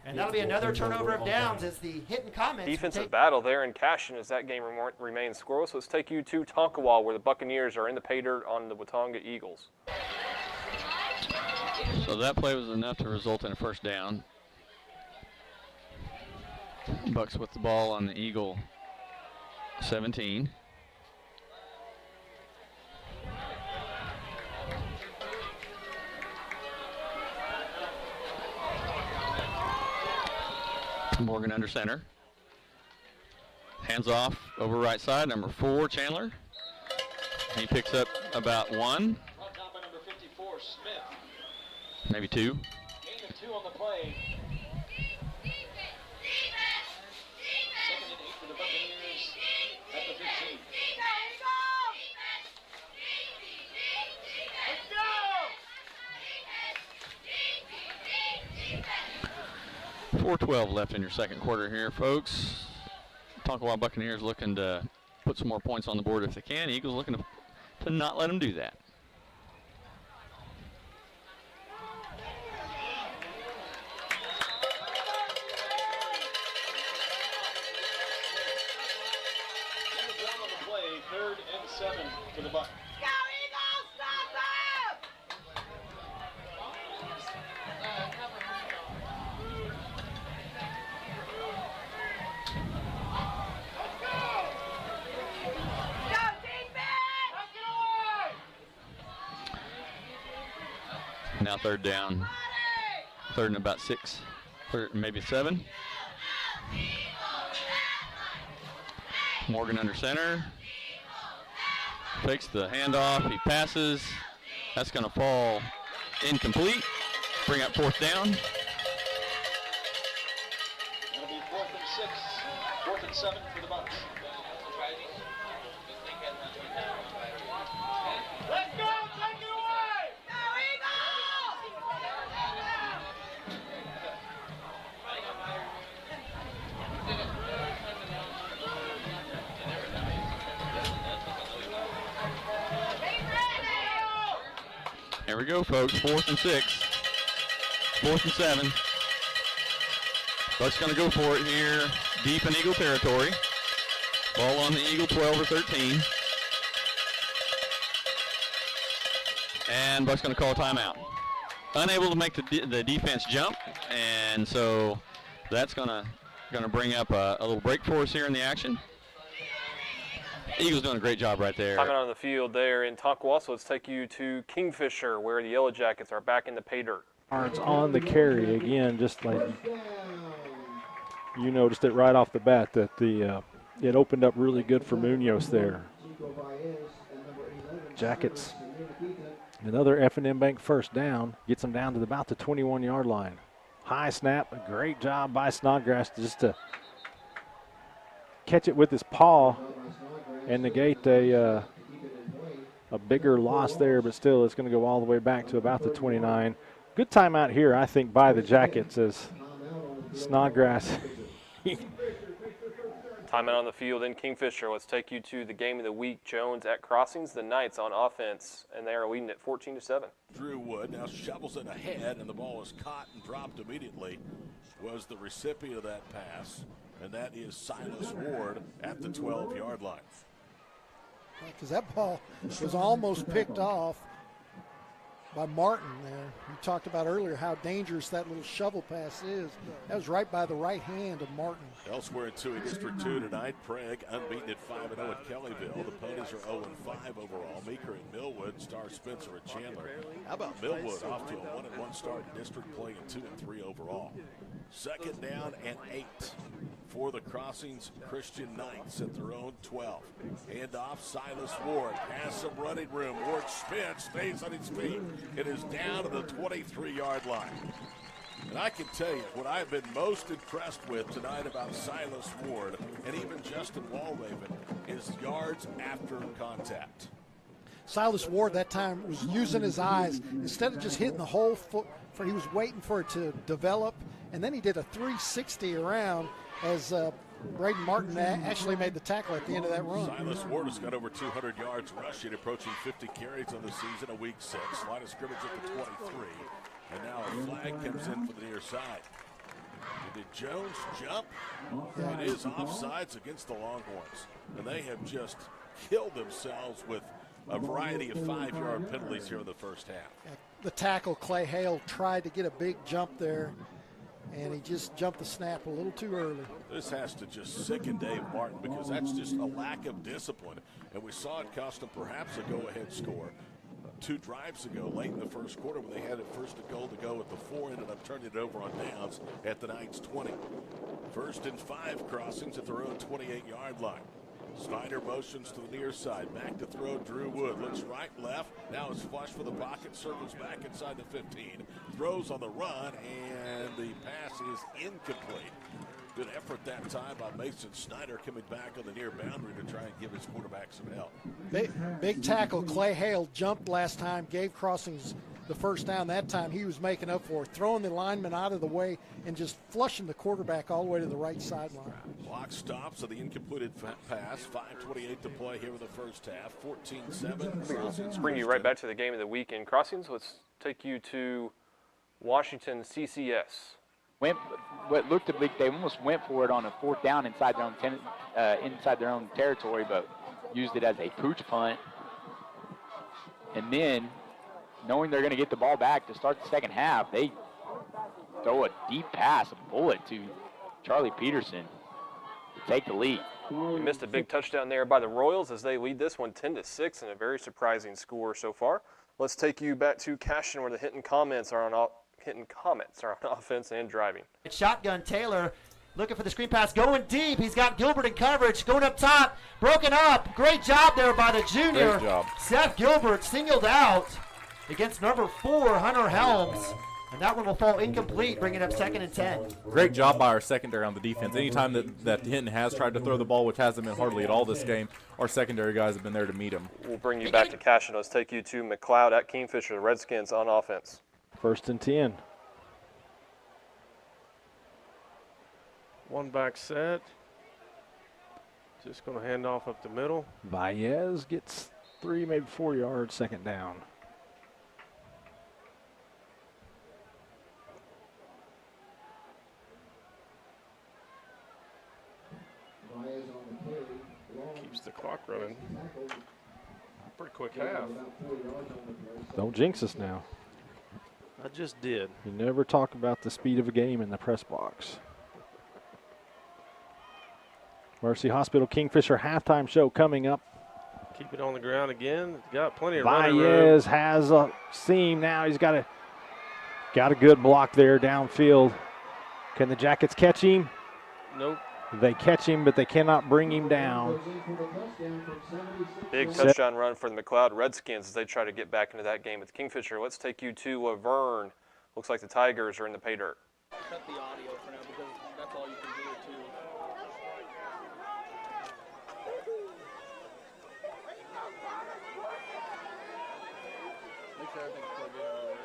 And that'll be another turnover of downs as the hit and comments. Defensive battle there in Cashion as that game remains scoreless. So let's take you to Tonkawa, where the Buccaneers are in the pay dirt on the Watonga Eagles. So that play was enough to result in a first down. Bucks with the ball on the Eagle 17. Morgan under center. Hands off over right side, number 4, Chandler. He picks up about 1. Maybe 2. Gain of 2 on the play. Second and 8 for the Buccaneers at the 15. Let's go! 4:12 left in your second quarter here, folks. Tonkawa Buccaneers looking to put some more points on the board if they can. Eagles looking to not let them do that. On the play, 3rd and 7 for the Bucs. Now 3rd down. 3rd and about 6, maybe 7. Morgan under center. Fakes the handoff. He passes. That's going to fall incomplete. Bring up 4th down. It'll be 4th and 6, 4th and 7 for the Bucs. Let's go! Take it away! Here we go, folks. 4th and 6. 4th and 7. Bucks going to go for it here, deep in Eagle territory. Ball on the Eagle 12 or 13. And Bucks going to call a timeout. Unable to make the defense jump, and so that's going to bring up a little break for us here in the action. Eagles doing a great job right there. Coming on the field there in Tonkawa, so let's take you to Kingfisher, where the Yellow Jackets are back in the pay dirt. Barnes on the carry again, just like you noticed it right off the bat that it opened up really good for Munoz there. Jackets, another F&M Bank first down, gets them down to about the 21-yard line. High snap, a great job by Snodgrass just to catch it with his paw and negate a bigger loss there, but still it's going to go all the way back to about the 29. Good timeout here, I think, by the Jackets as Snodgrass. Timeout on the field in Kingfisher. Let's take you to the game of the week. Jones at Crossings. The Knights on offense, and they are leading at 14-7. Drew Wood now shovels it ahead, and the ball is caught and dropped immediately. Was the recipient of that pass, and that is Silas Ward at the 12-yard line. Because that ball was almost picked off by Martin there. We talked about earlier how dangerous that little shovel pass is. That was right by the right hand of Martin. Elsewhere in 2A District 2 tonight, Prague unbeaten at 5-0 at Kellyville. The Ponies are 0-5 overall. Meeker at Millwood, Star Spencer at Chandler. How about Millwood off to a 1-1 start in district play and 2-3 overall. 2nd down and 8 for the Crossings Christian Knights at their own 12. Hand off Silas Ward. Has some running room. Ward spins, stays on his feet. It is down to the 23-yard line. And I can tell you what I've been most impressed with tonight about Silas Ward and even Justin Walraven is yards after contact. Silas Ward that time was using his eyes. Instead of just hitting the whole foot, he was waiting for it to develop, and then he did a 360 around as Braden Martin actually made the tackle at the end of that run. Silas Ward has got over 200 yards rushing, approaching 50 carries on the season, a week 6. Line of scrimmage at the 23. And now a flag comes in for the near side. Did Jones jump? Yeah. It is offsides against the Longhorns. And they have just killed themselves with a variety of 5-yard penalties here in the first half. The tackle, Clay Hale, tried to get a big jump there, and he just jumped the snap a little too early. This has to just sicken Dave Martin because that's just a lack of discipline. And we saw it cost them perhaps a go-ahead score 2 drives ago, late in the first quarter, when they had it first and goal to go at the 4, ended up turning it over on downs at the Knights' 20. 1st and 5 crossings at their own 28-yard line. Snyder motions to the near side. Back to throw, Drew Wood. Looks right, left. Now is flush for the pocket. Circles back inside the 15. Throws on the run, and the pass is incomplete. Good effort that time by Mason Snyder coming back on the near boundary to try and give his quarterback some help. Big tackle, Clay Hale jumped last time, gave Crossings the first down. That time he was making up for it, throwing the lineman out of the way and just flushing the quarterback all the way to the right sideline. Clock stops on the incompleted pass. 5:28 to play here in the first half. 14-7. Let's bring you right back to the game of the week in Crossings. Let's take you to Washington CCS. What looked to be, they almost went for it on a 4th down inside their own territory, but used it as a pooch punt. And then, knowing they're going to get the ball back to start the second half, they throw a deep pass, a bullet to Charlie Peterson to take the lead. We missed a big touchdown there by the Royals as they lead this one 10-6 in a very surprising score so far. Let's take you back to Cashion where the hitting comments are on offense and driving. It's shotgun Taylor looking for the screen pass, going deep. He's got Gilbert in coverage, going up top, broken up. Great job there by the junior. Great job. Seth Gilbert singled out against number 4, Hunter Helms. And that one will fall incomplete, bringing up 2nd and 10. Great job by our secondary on the defense. Anytime that Hinton has tried to throw the ball, which hasn't been hardly at all this game, our secondary guys have been there to meet him. We'll bring you back to Cashion. Let's take you to McLeod at Kingfisher, the Redskins on offense. 1st and 10. One back set. Just going to hand off up the middle. Baez gets 3, maybe 4 yards, 2nd down. Keeps the clock running. Pretty quick half. Don't jinx us now. I just did. You never talk about the speed of a game in the press box. Mercy Hospital Kingfisher halftime show coming up. Keep it on the ground again. Got plenty of running room. Baez has a seam now. He's got a good block there downfield. Can the Jackets catch him? Nope. They catch him, but they cannot bring him down. Big touchdown run for the McLeod Redskins as they try to get back into that game with Kingfisher. Let's take you to Laverne. Looks like the Tigers are in the pay dirt. Cut the audio for now because that's all you can do too. Make sure everything's plugged in over there.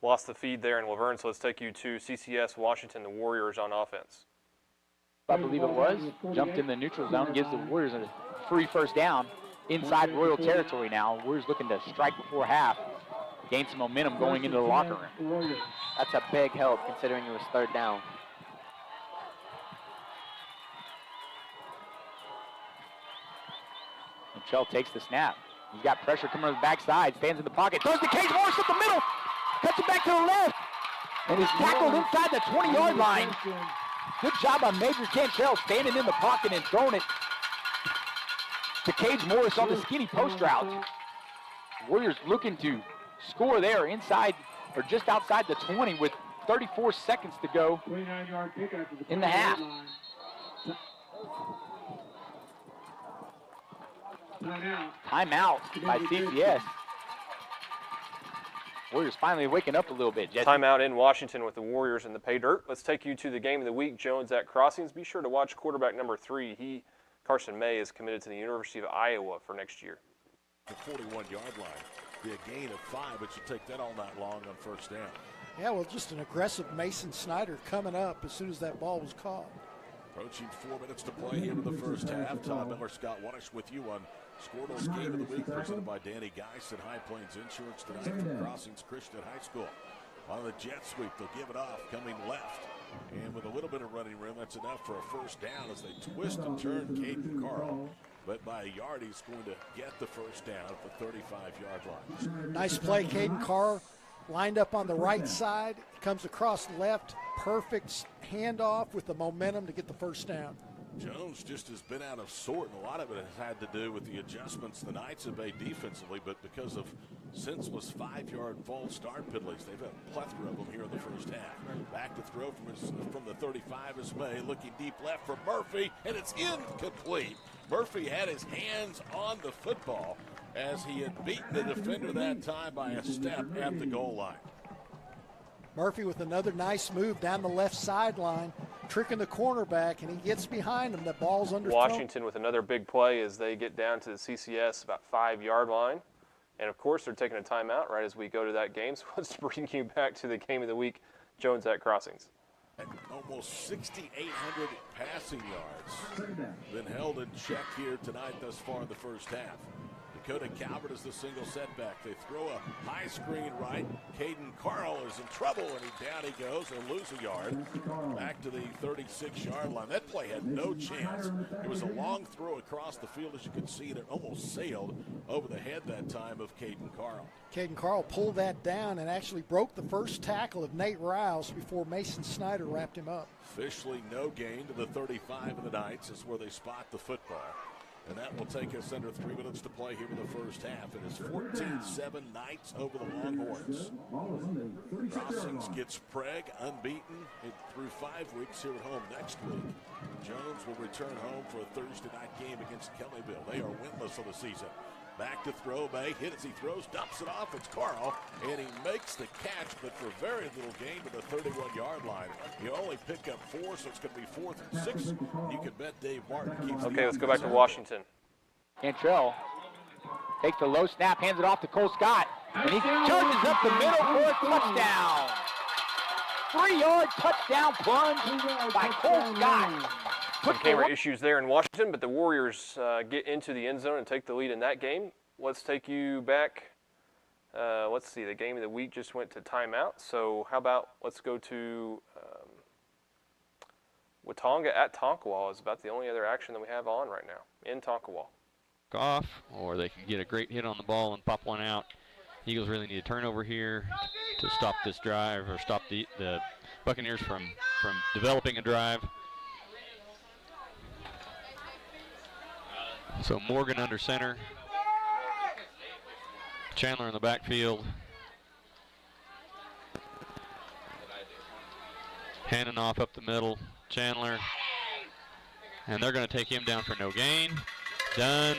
Lost the feed there in Laverne, so let's take you to CCS Washington, the Warriors on offense. I believe it was. Jumped in the neutral zone, gives the Warriors a free 1st down inside Royal territory now. Warriors looking to strike before half, gain some momentum going into the locker room. That's a big help considering it was 3rd down. Michelle takes the snap. He's got pressure coming on the backside, stands in the pocket, throws to Cage Morris up the middle, cuts it back to the left, and is tackled inside the 20-yard line. Good job by Major Cantrell standing in the pocket and throwing it to Cage Morris on the skinny post route. Warriors looking to score there inside or just outside the 20 with 34 seconds to go in the half. Timeout by CCS. Warriors finally waking up a little bit, Jesse. Timeout in Washington with the Warriors in the pay dirt. Let's take you to the game of the week, Jones at Crossings. Be sure to watch quarterback number 3. Carson May, is committed to the University of Iowa for next year. The 41-yard line. Be a gain of 5, but you take that all night long on 1st down. Yeah, well, just an aggressive Mason Snyder coming up as soon as that ball was caught. Approaching 4 minutes to play here in the first half. Todd Miller, Scott Wanish with you on Skordle's Game of the Week, presented by Danny Geis at High Plains Insurance tonight from Crossings Christian High School. On the jet sweep, they'll give it off, coming left. And with a little bit of running room, that's enough for a first down as they twist and turn Caden Carl. But by a yard, he's going to get the first down at the 35-yard line. Nice play, Caden Carr lined up on the right side, comes across left, perfect handoff with the momentum to get the first down. Jones just has been out of sort, and a lot of it has had to do with the adjustments the Knights have made defensively, but because of senseless 5-yard false start penalties, they've had a plethora of them here in the first half. Back to throw from the 35 is May, looking deep left for Murphy, and it's incomplete. Murphy had his hands on the football as he had beaten the defender that time by a step at the goal line. Murphy with another nice move down the left sideline, tricking the cornerback, and he gets behind him. The ball's underthrown. Washington with another big play as they get down to the CCS about 5-yard line. And, of course, they're taking a timeout right as we go to that game. So let's bring you back to the game of the week, Jones at Crossings. Almost 6,800 passing yards been held in check here tonight thus far in the first half. Dakota Calvert is the single setback. They throw a high screen right. Caden Carl is in trouble, and down he goes and lose a yard. Back to the 36-yard line. That play had no chance. It was a long throw across the field, as you can see, and it almost sailed over the head that time of Caden Carl. Caden Carl pulled that down and actually broke the first tackle of Nate Rouse before Mason Snyder wrapped him up. Officially no gain to the 35 of the Knights is where they spot the football. And that will take us under 3 minutes to play here in the first half. It is 14-7 Knights over the Longhorns. Crossings gets Prague unbeaten through 5 weeks here at home next week. Jones will return home for a Thursday night game against Kellyville. They are winless for the season. Back to throw, May hit as he throws, dumps it off. It's Carl, and he makes the catch, but for very little gain to the 31-yard line. You only pick up 4, so it's going to be 4th and 6. You can bet Dave Martin keeps. Okay, let's go back to Washington. Cantrell takes the low snap, hands it off to Cole Scott, and he charges up the middle for a touchdown. 3-yard touchdown plunge by Cole Scott. Some camera issues there in Washington, but the Warriors get into the end zone and take the lead in that game. Let's take you back. Let's see, the game of the week just went to timeout. So how about let's go to Watonga at Tonkawa is about the only other action that we have on right now in Tonkawa. Off, or they can get a great hit on the ball and pop one out. Eagles really need a turnover here to stop this drive or stop the Buccaneers from developing a drive. So Morgan under center. Chandler in the backfield. Handing off up the middle. Chandler. And they're going to take him down for no gain. Done.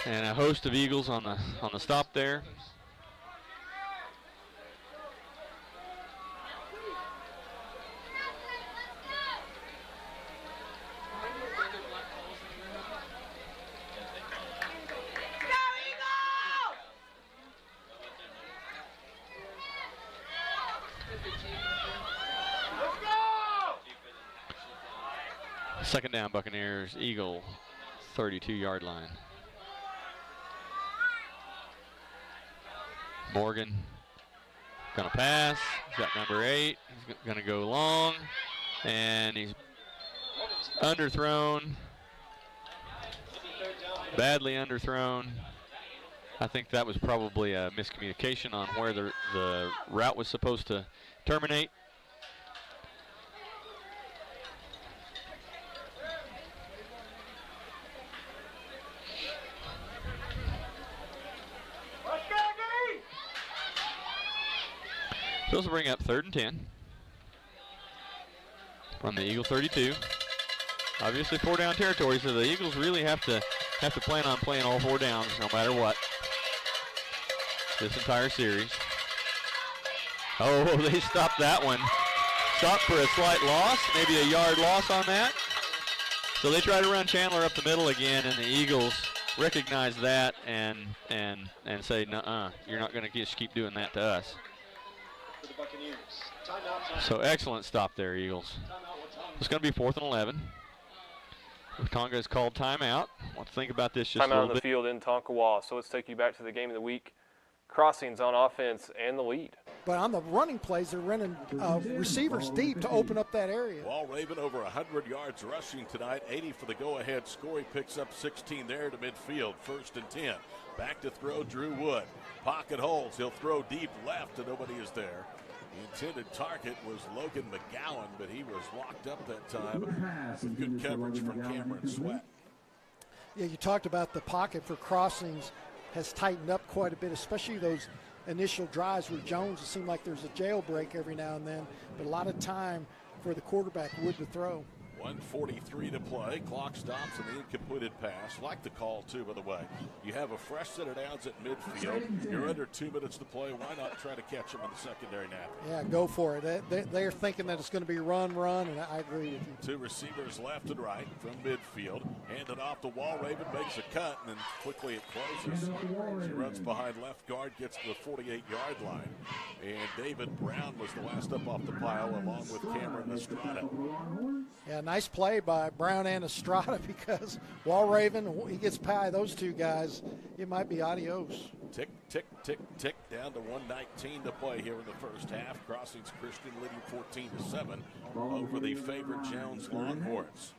And a host of Eagles on the stop there. Second down, Buccaneers, Eagle, 32-yard line. Morgan gonna pass. He's got number 8. He's gonna go long, and he's underthrown. Badly underthrown. I think that was probably a miscommunication on where the route was supposed to terminate. So this will bring up 3rd and 10 from the Eagle 32. Obviously 4-down territory, so the Eagles really have to plan on playing all 4 downs no matter what this entire series. Oh, they stopped that one. Stopped for a slight loss, maybe a yard loss on that. So they try to run Chandler up the middle again, and the Eagles recognize that and say, nuh-uh, you're not going to just keep doing that to us. So excellent stop there, Eagles. It's going to be 4th and 11. Tonka has called timeout. Want to think about this just a little bit. Timeout on the bit. field in Tonkawa. So let's take you back to the game of the week. Crossings on offense and the lead. But on the running plays, they're running receivers deep to open up that area. Wall Raven over 100 yards rushing tonight, 80 for the go-ahead score. He picks up 16 there to midfield, 1st and 10. Back to throw, Drew Wood. Pocket holds, he'll throw deep left and nobody is there. The intended target was Logan McGowan, but he was locked up that time with good coverage from Cameron Sweat. Yeah, you talked about the pocket for Crossings has tightened up quite a bit, especially those initial drives where Jones, it seemed like there's a jailbreak every now and then, but a lot of time for the quarterback Wood to throw. 1:43 to play. Clock stops and the incompleted pass. Like the call, too, by the way. You have a fresh set of downs at midfield. You're under 2 minutes to play. Why not try to catch them in the secondary now? Yeah, go for it. They're thinking that it's going to be run, and I agree with you. 2 receivers left and right from midfield. Handed off to Wall Raven, makes a cut, and then quickly it closes. She runs behind left guard, gets to the 48-yard line. And David Brown was the last up off the pile, along with Cameron Estrada. Yeah, nice play by Brown and Estrada because Wall Raven, he gets by those two guys, it might be adios. Tick, tick, tick, tick, down to 1:19 to play here in the first half. Crossings Christian leading 14-7 over the favored Jones Longhorns.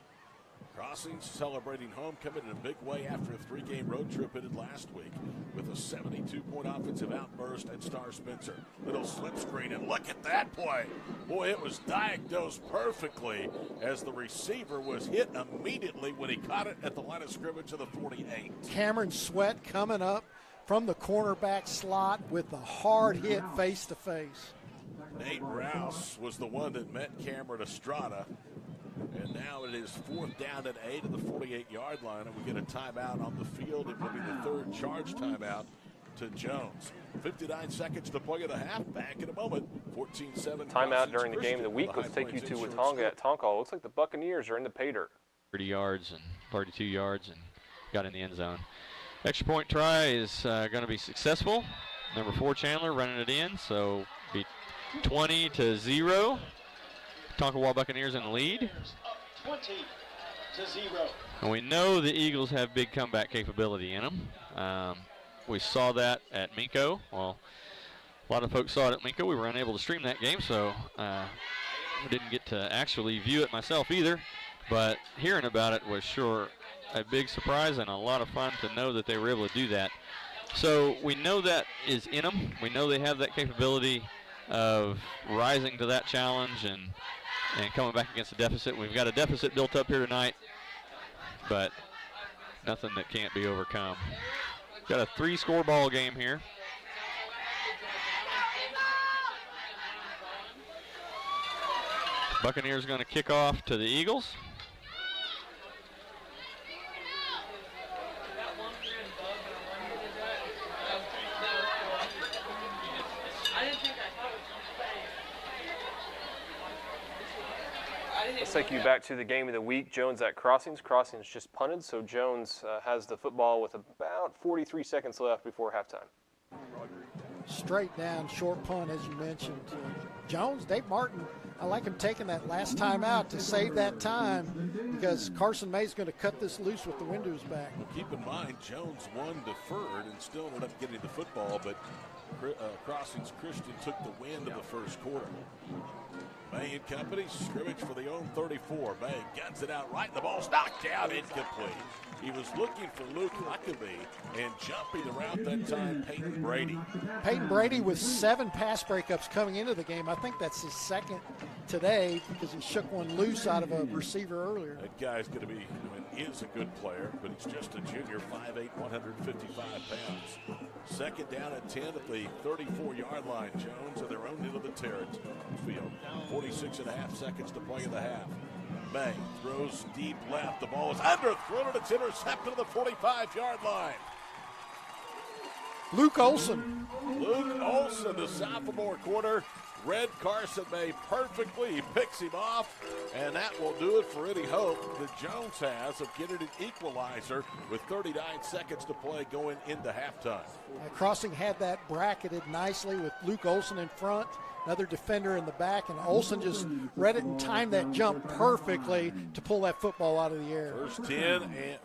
Crossings celebrating homecoming in a big way after a 3-game road trip ended last week with a 72-point offensive outburst at Star Spencer. Little slip screen, and look at that play. Boy, it was diagnosed perfectly as the receiver was hit immediately when he caught it at the line of scrimmage of the 48. Cameron Sweat coming up from the cornerback slot with a hard hit face-to-face. Nate Rouse was the one that met Cameron Estrada. And now it is 4th down and 8 at the 48-yard line, and we get a timeout on the field. It will be the 3rd charge timeout to Jones. 59 seconds to play in the half. Back in a moment. 14-7. Timeout during the game of the week. Let's take you to Watonga at Tonka. Looks like the Buccaneers are in the pay dirt. 30 yards and 32 yards and got in the end zone. Extra point try is going to be successful. Number 4 Chandler running it in, so be 20-0. Tonkawa Buccaneers in the lead. 20-0. And we know the Eagles have big comeback capability in them. We saw that at Minko. Well, a lot of folks saw it at Minko. We were unable to stream that game, so I didn't get to actually view it myself either. But hearing about it was sure a big surprise and a lot of fun to know that they were able to do that. So we know that is in them. We know they have that capability of rising to that challenge and coming back against a deficit. We've got a deficit built up here tonight, but nothing that can't be overcome. Got a 3-score ball game here. Buccaneers going to kick off to the Eagles. Let's take you back to the game of the week. Jones at Crossings. Crossings just punted, so Jones has the football with about 43 seconds left before halftime. Straight down, short punt, as you mentioned. Jones, Dave Martin, I like him taking that last time out to save that time because Carson May's going to cut this loose with the windows back. Well, keep in mind, Jones won deferred and still ended up getting the football, but Crossings Christian took the win in the first quarter. May and company scrimmage for the own 34. May guns it out right. The ball's knocked down, incomplete. He was looking for Luke Huckabee and jumping around that time, Peyton Brady. Peyton Brady with 7 pass breakups coming into the game. I think that's his second today because he shook one loose out of a receiver earlier. That guy's going to be, is a good player, but he's just a junior, 5'8", 155 pounds. Second down at 10 at the 34-yard line. Jones at their own end of the field. 46.5 seconds to play in the half. May throws deep left. The ball is underthrown and it's intercepted at the 45-yard line. Luke Olson. Luke Olson, the sophomore quarter, read Carson May perfectly. He picks him off, and that will do it for any hope that Jones has of getting an equalizer with 39 seconds to play going into halftime. Crossing had that bracketed nicely with Luke Olson in front, another defender in the back, and Olson just read it and timed that jump perfectly to pull that football out of the air.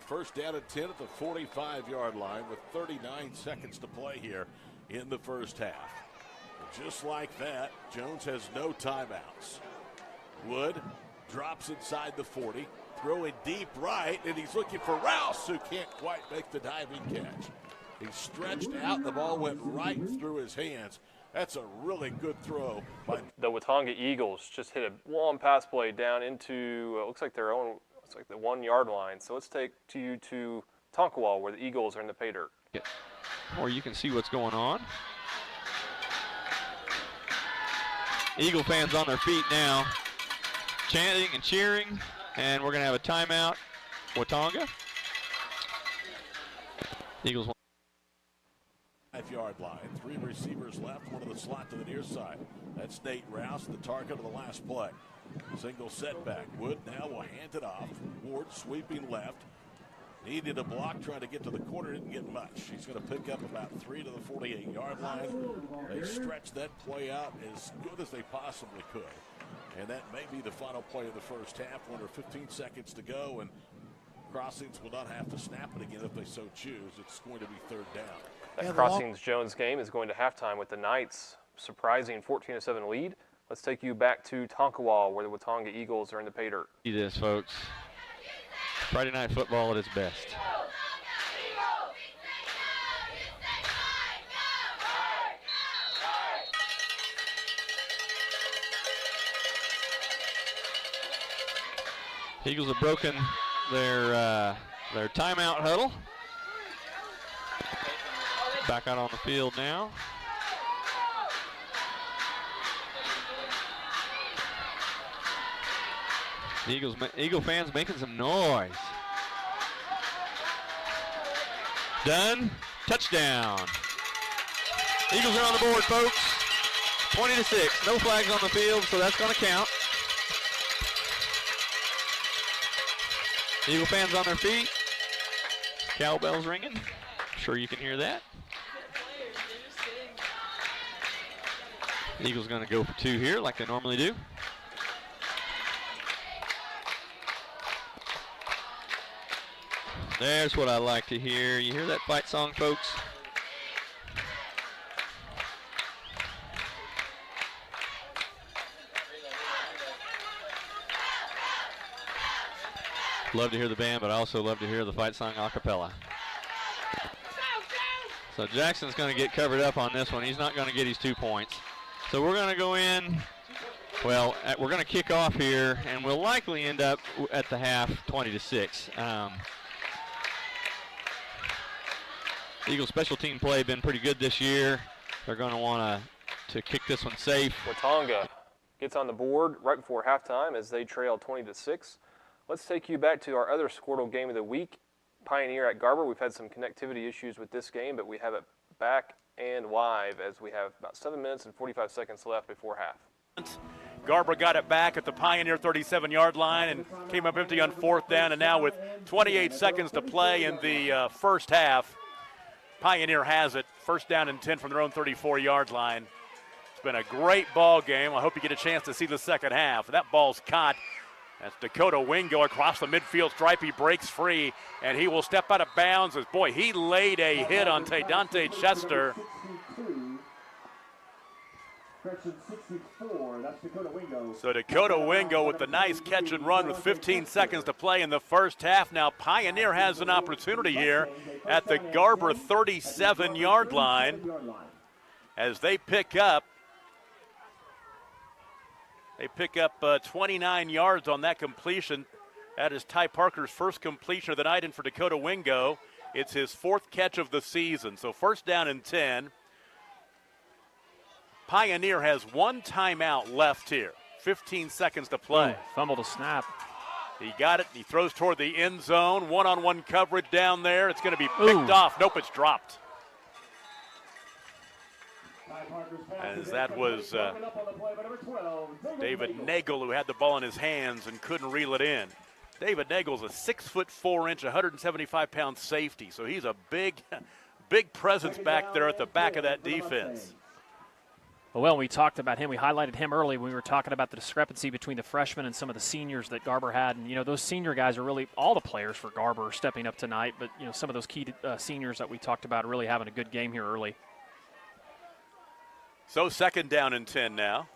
First down and 10 at the 45-yard line with 39 seconds to play here in the first half. Just like that, Jones has no timeouts. Wood drops inside the 40, throwing deep right, and he's looking for Rouse, who can't quite make the diving catch. He stretched out, the ball went right through his hands. That's a really good throw by the Watonga Eagles. Just hit a long pass play down into looks like their own, looks like the 1 yard line. So let's take you to Tonkawa, where the Eagles are in the pay dirt. Yeah. Or you can see what's going on. Eagle fans on their feet now, chanting and cheering, and we're going to have a timeout. Watonga. Eagles. 5-yard line. 3 receivers left, one in the slot to the near side. That's Nate Rouse, the target of the last play. Single setback. Wood now will hand it off. Ward sweeping left. Needed a block, trying to get to the corner, didn't get much. He's going to pick up about 3 to the 48-yard line. They stretched that play out as good as they possibly could. And that may be the final play of the first half. Under 15 seconds to go, and Crossings will not have to snap it again if they so choose. It's going to be 3rd down. That Crossings-Jones game is going to halftime with the Knights surprising 14-7 lead. Let's take you back to Tonkawa, where the Watonga Eagles are in the pay dirt. See this, folks. Friday night football at its best. Eagles have broken their timeout huddle. Back out on the field now. Eagle fans making some noise. Done. Touchdown. Eagles are on the board, folks. 20-6. No flags on the field, so that's going to count. Eagle fans on their feet. Cowbells ringing. I'm sure you can hear that. Eagles going to go for 2 here like they normally do. There's what I like to hear. You hear that fight song, folks? Love to hear the band, but I also love to hear the fight song a cappella. So Jackson's going to get covered up on this one. He's not going to get his 2 points. So we're going to go in. Well, we're going to kick off here, and we'll likely end up at the half 20-6. Eagles special team play been pretty good this year. They're going to want to kick this one safe. Watonga gets on the board right before halftime as they trail 20-6. Let's take you back to our other Skordle game of the week, Pioneer at Garber. We've had some connectivity issues with this game, but we have it back and live as we have about 7 minutes and 45 seconds left before half. Garber got it back at the Pioneer 37-yard line and came up empty on 4th down, and now with 28 seconds to play in the first half, Pioneer has it. 1st down and 10 from their own 34-yard line. It's been a great ball game. I hope you get a chance to see the second half. That ball's caught. That's Dakota Wingo across the midfield stripe. He breaks free, and he will step out of bounds. As boy, he laid a hit on Dante Chester. So Dakota Wingo with the nice catch and run with 15 seconds to play in the first half. Now Pioneer has an opportunity here at the Garber 37-yard line as they pick up 29 yards on that completion. That is Ty Parker's first completion of the night, and for Dakota Wingo, it's his 4th catch of the season. So 1st down and 10. Pioneer has 1 timeout left here. 15 seconds to play. Fumble to snap. He got it. He throws toward the end zone. One-on-one coverage down there. It's going to be picked off. Nope, it's dropped. as that was David Nagel, who had the ball in his hands and couldn't reel it in. David Nagel's a 6'4", 175-pound safety, so he's a big presence back there at the back of that defense. Well, we talked about him. We highlighted him early when we were talking about the discrepancy between the freshmen and some of the seniors that Garber had. And, those senior guys are really all the players for Garber are stepping up tonight. But, some of those key seniors that we talked about are really having a good game here early. So 2nd down and 10 now.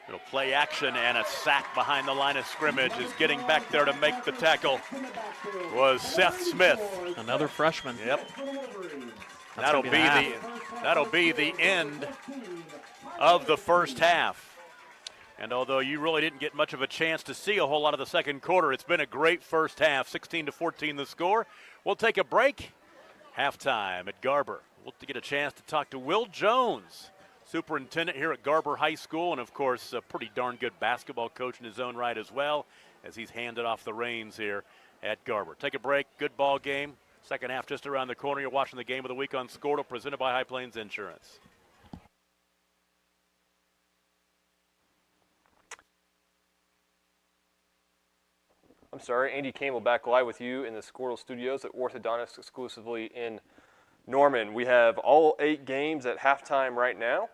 Little play action and a sack behind the line of scrimmage. Is getting back there to make the tackle was Seth Smith. Another freshman. Yep. That'll be the end of the first half. And although you really didn't get much of a chance to see a whole lot of the second quarter, it's been a great first half. 16-14 the score. We'll take a break. Halftime at Garber. We'll get a chance to talk to Will Jones, superintendent here at Garber High School, and of course a pretty darn good basketball coach in his own right as well, as he's handed off the reins here at Garber. Take a break. Good ball game. Second half just around the corner. You're watching the Game of the Week on Skordle, presented by High Plains Insurance. I'm sorry, Andy Campbell back live with you in the Skordle Studios at Orthodontist exclusively in Norman. We have all 8 games at halftime right now,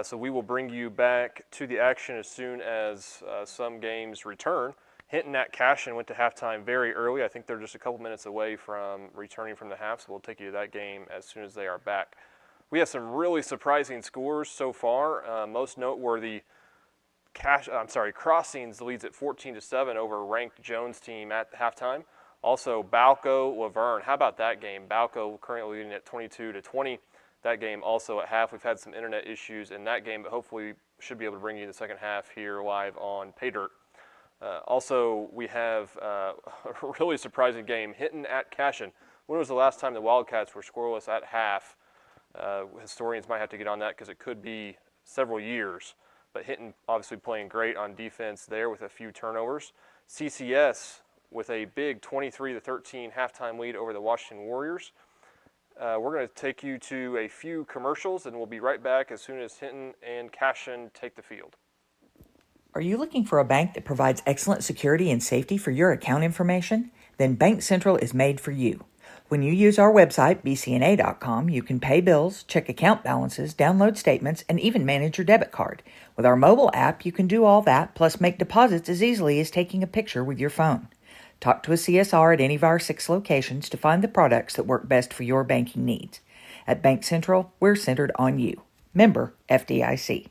so we will bring you back to the action as soon as some games return. Hinton at Cashion went to halftime very early. I think they're just a couple minutes away from returning from the half, so we'll take you to that game as soon as they are back. We have some really surprising scores so far. Most noteworthy, Crossings leads at 14-7 over ranked Jones team at halftime. Also, Balco, Laverne. How about that game? Balco currently leading at 22-20. That game also at half. We've had some internet issues in that game, but hopefully should be able to bring you the second half here live on Pay Dirt. Also, we have a really surprising game, Hinton at Cashion. When was the last time the Wildcats were scoreless at half? Historians might have to get on that because it could be several years. But Hinton obviously playing great on defense there with a few turnovers. CCS with a big 23-13 halftime lead over the Washington Warriors. We're going to take you to a few commercials, and we'll be right back as soon as Hinton and Cashion take the field. Are you looking for a bank that provides excellent security and safety for your account information? Then Bank Central is made for you. When you use our website, bcna.com, you can pay bills, check account balances, download statements, and even manage your debit card. With our mobile app, you can do all that, plus make deposits as easily as taking a picture with your phone. Talk to a CSR at any of our 6 locations to find the products that work best for your banking needs. At Bank Central, we're centered on you. Member FDIC.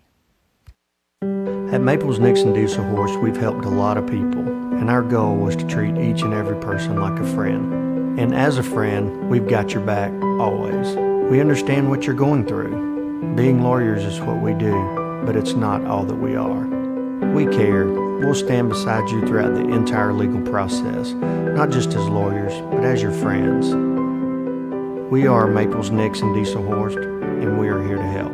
At Maples Nixon Diesel Horse, we've helped a lot of people, and our goal was to treat each and every person like a friend. And as a friend, we've got your back, always. We understand what you're going through. Being lawyers is what we do, but it's not all that we are. We care. We'll stand beside you throughout the entire legal process, not just as lawyers, but as your friends. We are Maples Nixon Diesel Horse, and we are here to help.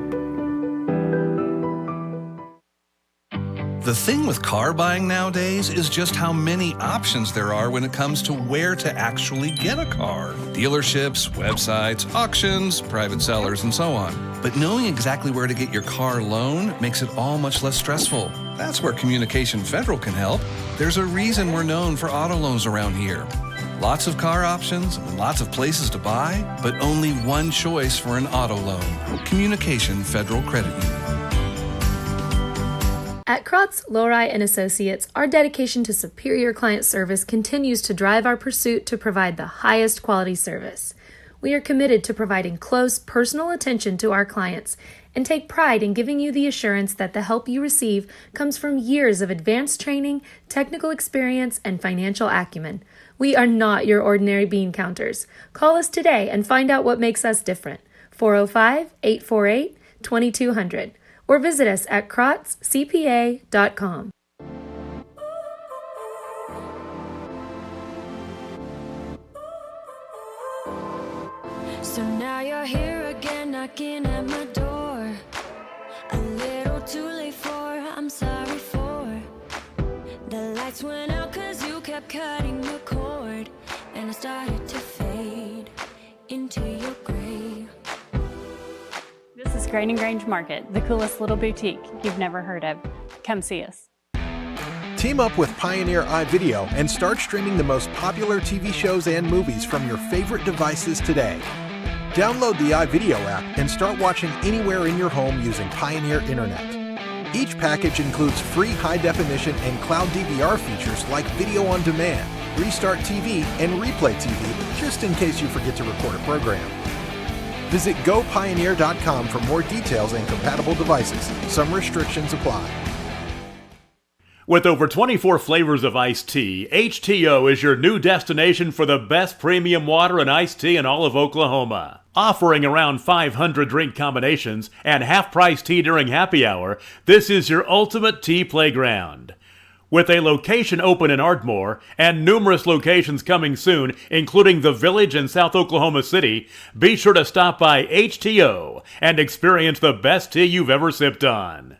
The thing with car buying nowadays is just how many options there are when it comes to where to actually get a car. Dealerships, websites, auctions, private sellers, and so on. But knowing exactly where to get your car loan makes it all much less stressful. That's where Communication Federal can help. There's a reason we're known for auto loans around here. Lots of car options, lots of places to buy, but only one choice for an auto loan. Communication Federal Credit Union. At Krotz, Lowry & Associates, our dedication to superior client service continues to drive our pursuit to provide the highest quality service. We are committed to providing close, personal attention to our clients and take pride in giving you the assurance that the help you receive comes from years of advanced training, technical experience, and financial acumen. We are not your ordinary bean counters. Call us today and find out what makes us different. 405-848-2200. Or visit us at krotzcpa.com. So now you're here again, knocking at my door. A little too late for, I'm sorry for. The lights went out 'cause you kept cutting the cord. and I started to fade into your grave. This is Grain and Grange Market, the coolest little boutique you've never heard of. Come see us. Team up with Pioneer iVideo and start streaming the most popular TV shows and movies from your favorite devices today. Download the iVideo app and start watching anywhere in your home using Pioneer Internet. Each package includes free high-definition and cloud DVR features like video on demand, Restart TV, and Replay TV, just in case you forget to record a program. Visit gopioneer.com for more details and compatible devices. Some restrictions apply. With over 24 flavors of iced tea, HTO is your new destination for the best premium water and iced tea in all of Oklahoma. Offering around 500 drink combinations and half-price tea during happy hour, this is your ultimate tea playground. With a location open in Ardmore and numerous locations coming soon, including the Village in South Oklahoma City, be sure to stop by HTO and experience the best tea you've ever sipped on.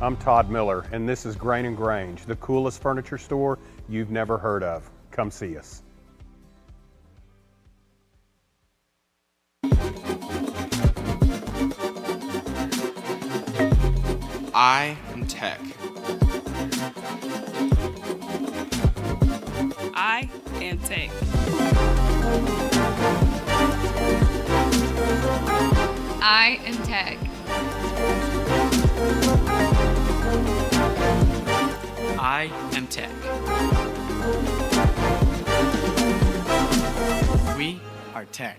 I'm Todd Miller, and this is Grain and Grange, the coolest furniture store you've never heard of. Come see us. I am tech. I am tech. I am tech. I am tech. We are tech.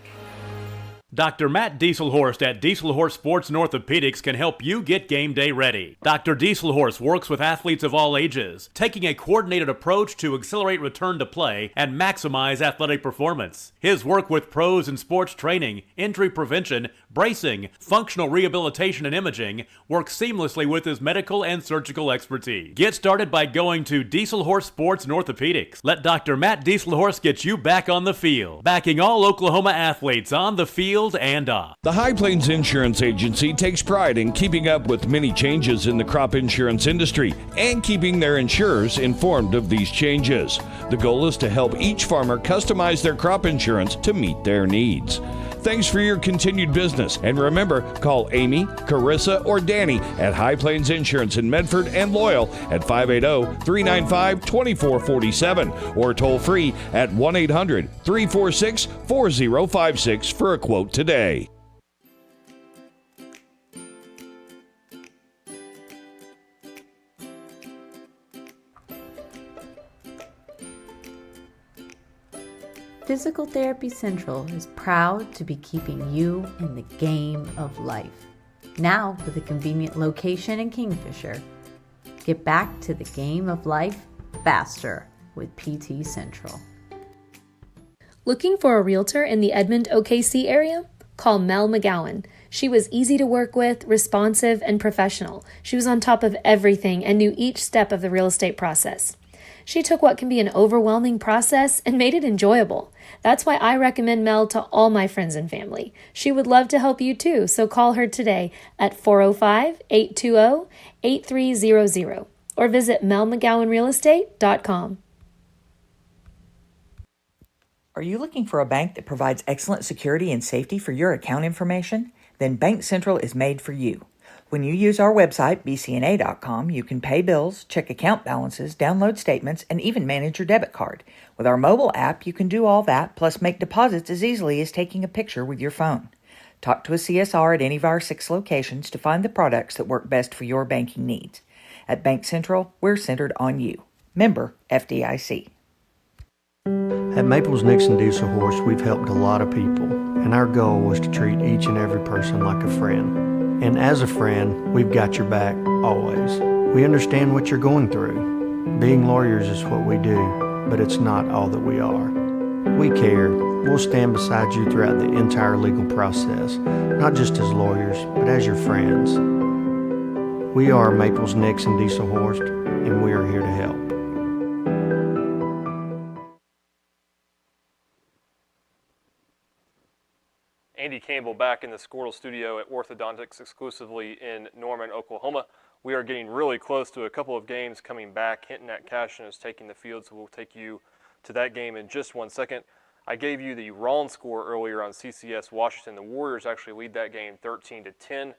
Dr. Matt Dieselhorst at Dieselhorst Sports and Orthopedics can help you get game day ready. Dr. Dieselhorst works with athletes of all ages, taking a coordinated approach to accelerate return to play and maximize athletic performance. His work with pros in sports training, injury prevention, bracing, functional rehabilitation, and imaging works seamlessly with his medical and surgical expertise. Get started by going to Dieselhorst Sports and Orthopedics. Let Dr. Matt Dieselhorst get you back on the field, backing all Oklahoma athletes on the field and off. The High Plains Insurance Agency takes pride in keeping up with many changes in the crop insurance industry and keeping their insurers informed of these changes. The goal is to help each farmer customize their crop insurance to meet their needs. Thanks for your continued business, and remember, call Amy, Carissa, or Danny at High Plains Insurance in Medford and Loyal at 580-395-2447 or toll free at 1-800-346-4056 for a quote today. Physical Therapy Central is proud to be keeping you in the game of life. Now with a convenient location in Kingfisher. Get back to the game of life faster with PT Central. Looking for a realtor in the Edmond, OKC area? Call Mel McGowan. She was easy to work with, responsive, and professional. She was on top of everything and knew each step of the real estate process. She took what can be an overwhelming process and made it enjoyable. That's why I recommend Mel to all my friends and family. She would love to help you too, so call her today at 405-820-8300 or visit melmcgowanrealestate.com. Are you looking for a bank that provides excellent security and safety for your account information? Then Bank Central is made for you. When you use our website, bcna.com, you can pay bills, check account balances, download statements, and even manage your debit card. With our mobile app, you can do all that, plus make deposits as easily as taking a picture with your phone. Talk to a CSR at any of our 6 locations to find the products that work best for your banking needs. At Bank Central, we're centered on you. Member FDIC. At Maples Nixon Diesel Horse, we've helped a lot of people, and our goal was to treat each and every person like a friend. And as a friend, we've got your back, always. We understand what you're going through. Being lawyers is what we do, but it's not all that we are. We care. We'll stand beside you throughout the entire legal process, not just as lawyers, but as your friends. We are Maples, Nixon, Diesel Horst, and we are here to help. Andy Campbell back in the Skordle studio at Orthodontics exclusively in Norman, Oklahoma. We are getting really close to a couple of games coming back. Hinton at Cashion is taking the field, so we'll take you to that game in just 1 second. I gave you the Rollins score earlier on CCS Washington. The Warriors actually lead that game 13-10.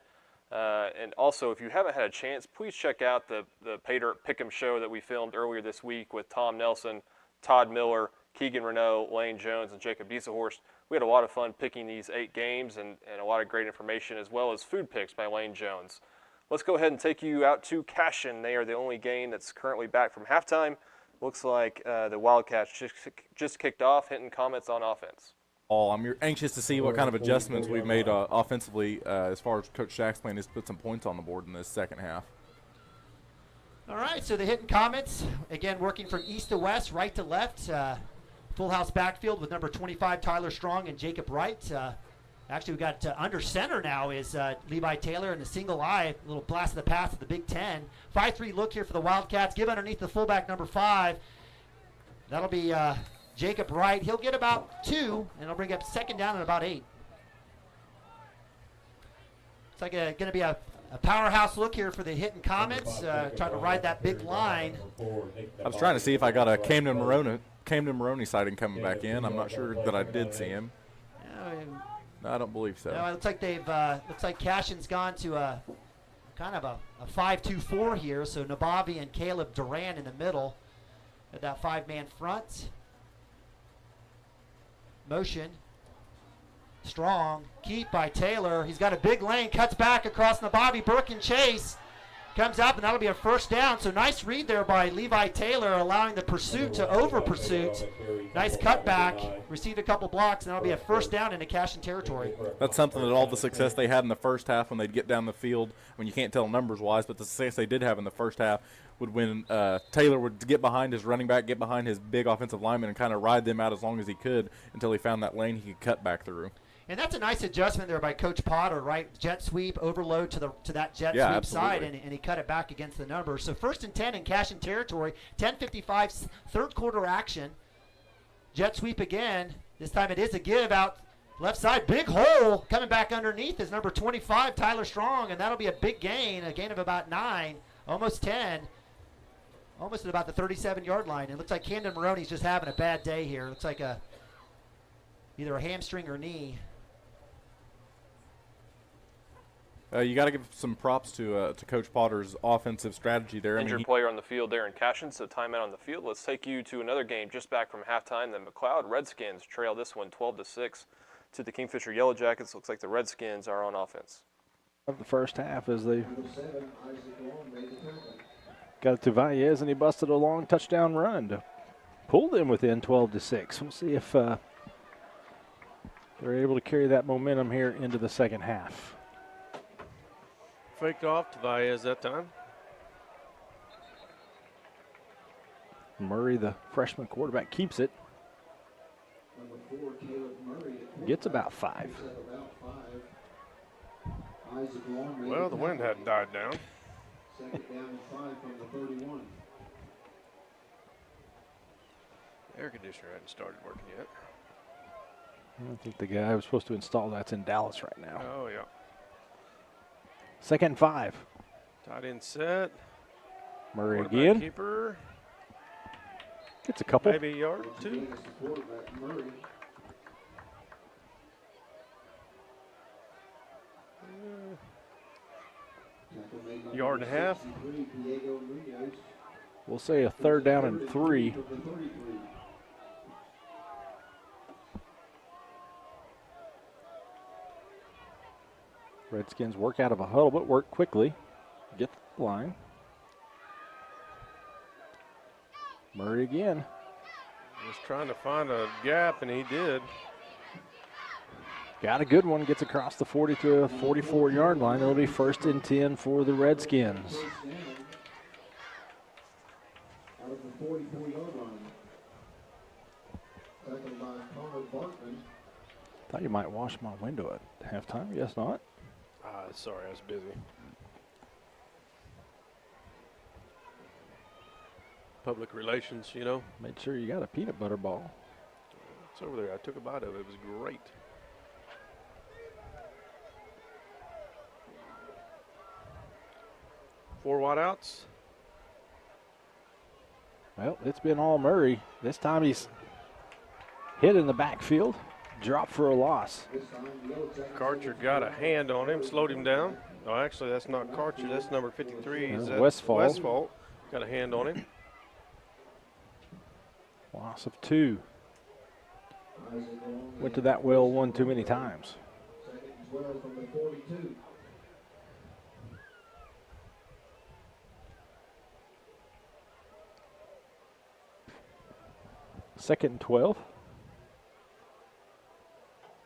And also, if you haven't had a chance, please check out the Pay Dirt Pick'em show that we filmed earlier this week with Tom Nelson, Todd Miller, Keegan Renault, Lane Jones, and Jacob Dieselhorst. We had a lot of fun picking these 8 games and a lot of great information, as well as food picks by Lane Jones. Let's go ahead and take you out to Cashion. They are the only game that's currently back from halftime. Looks like the Wildcats just kicked off. Hinton, comments on offense. I'm anxious to see what kind of adjustments we've made offensively as far as Coach Shack's plan is to put some points on the board in this second half. All right, so the Hinton Comets, again, working from east to west, right to left. Full house backfield with number 25, Tyler Strong, and Jacob Wright. Actually, we got under center now is Levi Taylor in the single eye, a little blast of the pass at the Big Ten. 5-3 look here for the Wildcats. Give underneath the fullback, number 5. That'll be Jacob Wright. He'll get about 2, and it'll bring up second down and about 8. It's like going to be a powerhouse look here for the Hinton Comets, trying to ride that big line. I was trying to see if I got a Camden Maroney sighting coming back in. I'm not sure that I did see him. No, I don't believe so. No, it looks like looks like Cashion's gone to a kind of a 5-2-4 here. So Nabavi and Caleb Duran in the middle at that 5-man front. Motion. Strong. Keep by Taylor. He's got a big lane. Cuts back across Nabavi. Burke and Chase. Comes up, and that'll be a first down. So nice read there by Levi Taylor, allowing the pursuit to over pursuit. Nice cutback. Received a couple blocks, and that'll be a first down into Cashion territory. That's something that all the success they had in the first half when they'd get down the field, when you can't tell numbers-wise, but the success they did have in the first half would when Taylor would get behind his running back, get behind his big offensive lineman, and kind of ride them out as long as he could until he found that lane he could cut back through. And that's a nice adjustment there by Coach Potter, right? Jet sweep, overload to that jet sweep absolutely. side, and he cut it back against the numbers. So 1st and 10 in Cashion territory, 10:55, third quarter action. Jet sweep again. This time it is a give out left side. Big hole coming back underneath is number 25, Tyler Strong, and that'll be a big gain, a gain of about 9, almost 10. Almost at about the 37-yard line. It looks like Camden Maroney's just having a bad day here. It looks like either a hamstring or knee. You got to give some props to Coach Potter's offensive strategy there. Injured player on the field there in Cashion, so timeout on the field. Let's take you to another game just back from halftime. The McLeod Redskins trail this one 12-6 to the Kingfisher Yellow Jackets. Looks like the Redskins are on offense. Of the first half as they got it to Valles, and he busted a long touchdown run to pull them within 12-6. We'll see if they're able to carry that momentum here into the second half. Faked off to Valles that time. Murray, the freshman quarterback, keeps it. Gets about 5. Well, the wind hadn't died down. Air conditioner hadn't started working yet. I think the guy who was supposed to install that's in Dallas right now. Oh, yeah. 2nd and 5. Tight end set. Murray again. Keeper. Gets a couple. Maybe a yard or 2. Yard and a half. We'll say a 3rd down and 3. Redskins work out of a huddle, but work quickly. Get the line. Murray again. Just trying to find a gap, and he did. Got a good one. Gets across the 40 to a 44-yard line. It'll be 1st and 10 for the Redskins. Out of the 44-yard line. Second by Connor Bartman. Thought you might wash my window at halftime. Guess not. Sorry, I was busy. public relations, you know. Made sure you got a peanut butter ball. It's over there. I took a bite of it. It was great. Four wideouts. Well, it's been all Murray. This time he's hit in the backfield, dropped for a loss. Karcher got a hand on him, slowed him down. Oh, actually, that's not Karcher. That's number 53. Is that Westfall. Westfall got a hand on him. Loss of 2. Went to that well one too many times. Second and 12.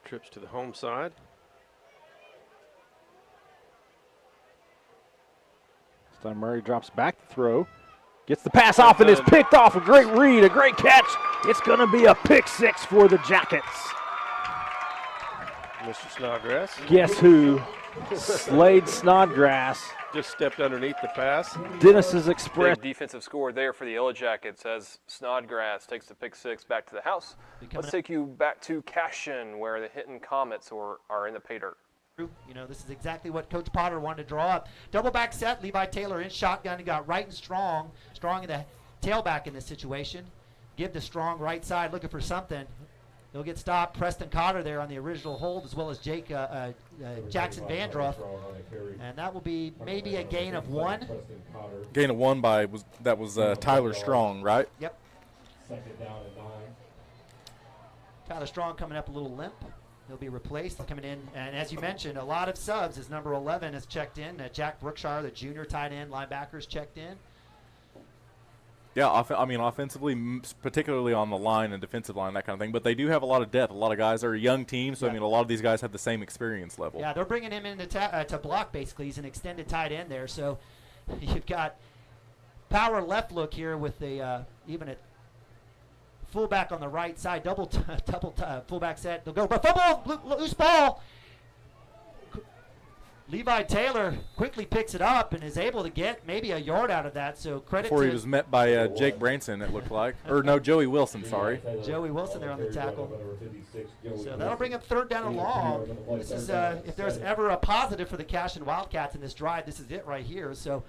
Trips to the home side. This time Murray drops back to throw. Gets the pass off and is picked off. A great read, a great catch. It's going to be a pick 6 for the Jackets. Mr. Snodgrass. Guess who? Slade Snodgrass. Just stepped underneath the pass. Dennis's Express. Big defensive score there for the Yellow Jackets as Snodgrass takes the pick 6 back to the house. Let's take you back to Cashion, where the Hinton Comets are in the pay dirt. You know, this is exactly what Coach Potter wanted to draw up. Double back set, Levi Taylor in shotgun. He got right and strong in the tailback in this situation. Give the strong right side, looking for something. He'll get stopped. Preston Cotter there on the original hold, as well as Jackson Vandruff. And that will be maybe a gain of 1. Gain of 1 by Tyler Strong, right? Yep. Tyler Strong coming up a little limp. He'll be replaced, coming in. And as you mentioned, a lot of subs as number 11 has checked in. Jack Brookshire, the junior tight end linebacker, has checked in. Yeah, offensively, particularly on the line and defensive line, that kind of thing. But they do have a lot of depth. A lot of guys are a young team, so, a lot of these guys have the same experience level. Yeah, they're bringing him in to block, basically. He's an extended tight end there. So you've got power left look here with the even a fullback on the right side, double fullback set. They'll go, but fumble, loose ball. Levi Taylor quickly picks it up and is able to get maybe a yard out of that. So credit before to he was met by Jake Branson, it looked like, or no, Joey Wilson. Sorry, Joey Wilson there on the tackle. So that'll bring up 3rd down and long. This is if there's ever a positive for the Cashion Wildcats in this drive, this is it right here. So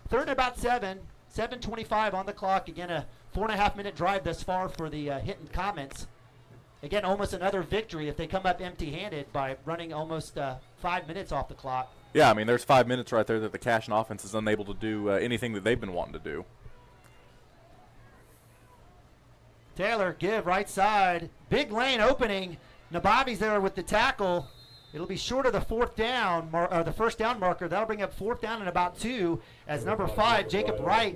3rd and about 7:25 on the clock. Again, a 4.5-minute drive thus far for the Hinton Comets. Again, almost another victory if they come up empty-handed by running almost 5 minutes off the clock. Yeah, there's 5 minutes right there that the Cashion offense is unable to do anything that they've been wanting to do. Taylor, give right side. Big lane opening. Nabavi's there with the tackle. It'll be short of the 4th down, or the 1st down marker. That'll bring up 4th down and about 2 as number 5, Jacob Wright,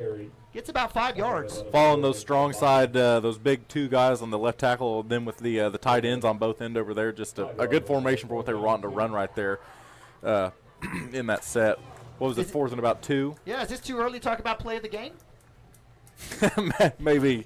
gets about 5 yards. Following those strong side, those big 2 guys on the left tackle, then with the tight ends on both ends over there, just a good formation for what they were wanting to run right there in that set. What was it, 4th and about 2? Yeah, is this too early to talk about play of the game? Maybe.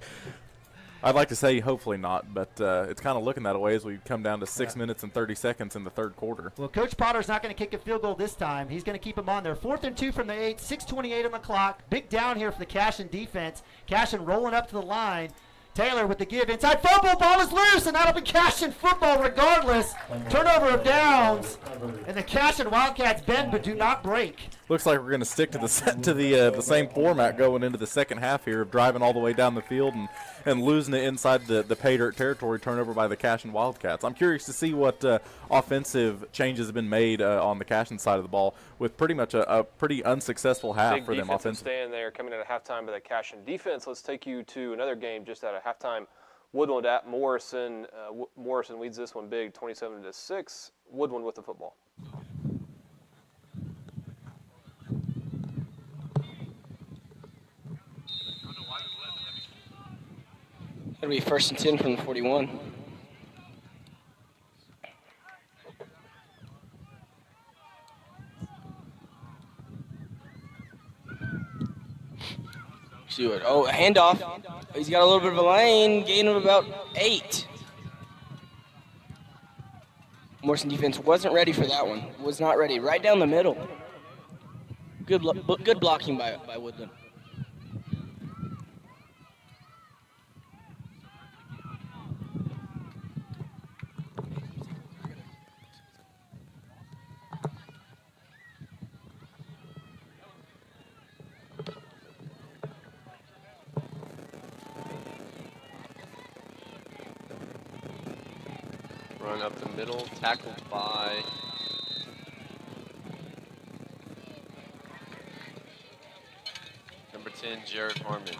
I'd like to say hopefully not, but it's kind of looking that way as we come down to 6 minutes and 30 seconds in the 3rd quarter. Well, Coach Potter's not going to kick a field goal this time. He's going to keep them on there. 4th and 2 from the 8, 6:28 on the clock. Big down here for the Cashion defense. Cashion rolling up to the line. Taylor with the give inside. Fumble, ball is loose, and that'll be Cashion football regardless. Turnover of downs. And the Cashion Wildcats bend but do not break. Looks like we're going to stick to the same format going into the second half here of driving all the way down the field and losing it inside the pay dirt territory, turnover by the Cashion Wildcats. I'm curious to see what offensive changes have been made on the Cashion side of the ball with pretty much a pretty unsuccessful half for them offensively. Stand there coming in at halftime by the Cashion defense. Let's take you to another game just out of halftime. Woodland at Morrison. Morrison leads this one big, 27-6. Woodland with the football. It'll be 1st and 10 from the 41. Stewart. Oh, a handoff. He's got a little bit of a lane, gain of about 8. Morrison defense wasn't ready for that one. Was not ready. Right down the middle. Good blocking by Woodland. Run up the middle, tackled by number 10, Jared Harmon.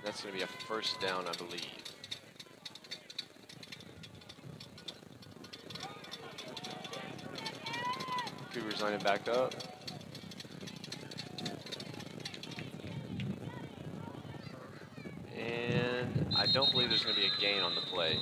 That's going to be a first down, I believe. Cougars line it back up. And I don't believe there's going to be a gain on the play.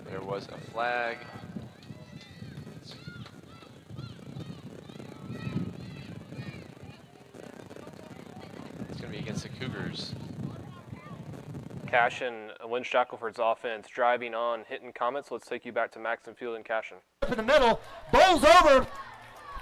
There was a flag. It's going to be against the Cougars. Cashin, Lynn Shackelford's offense driving on, hitting Comets. Let's take you back to Maxton Field and Cashin. Up in the middle, bowls over.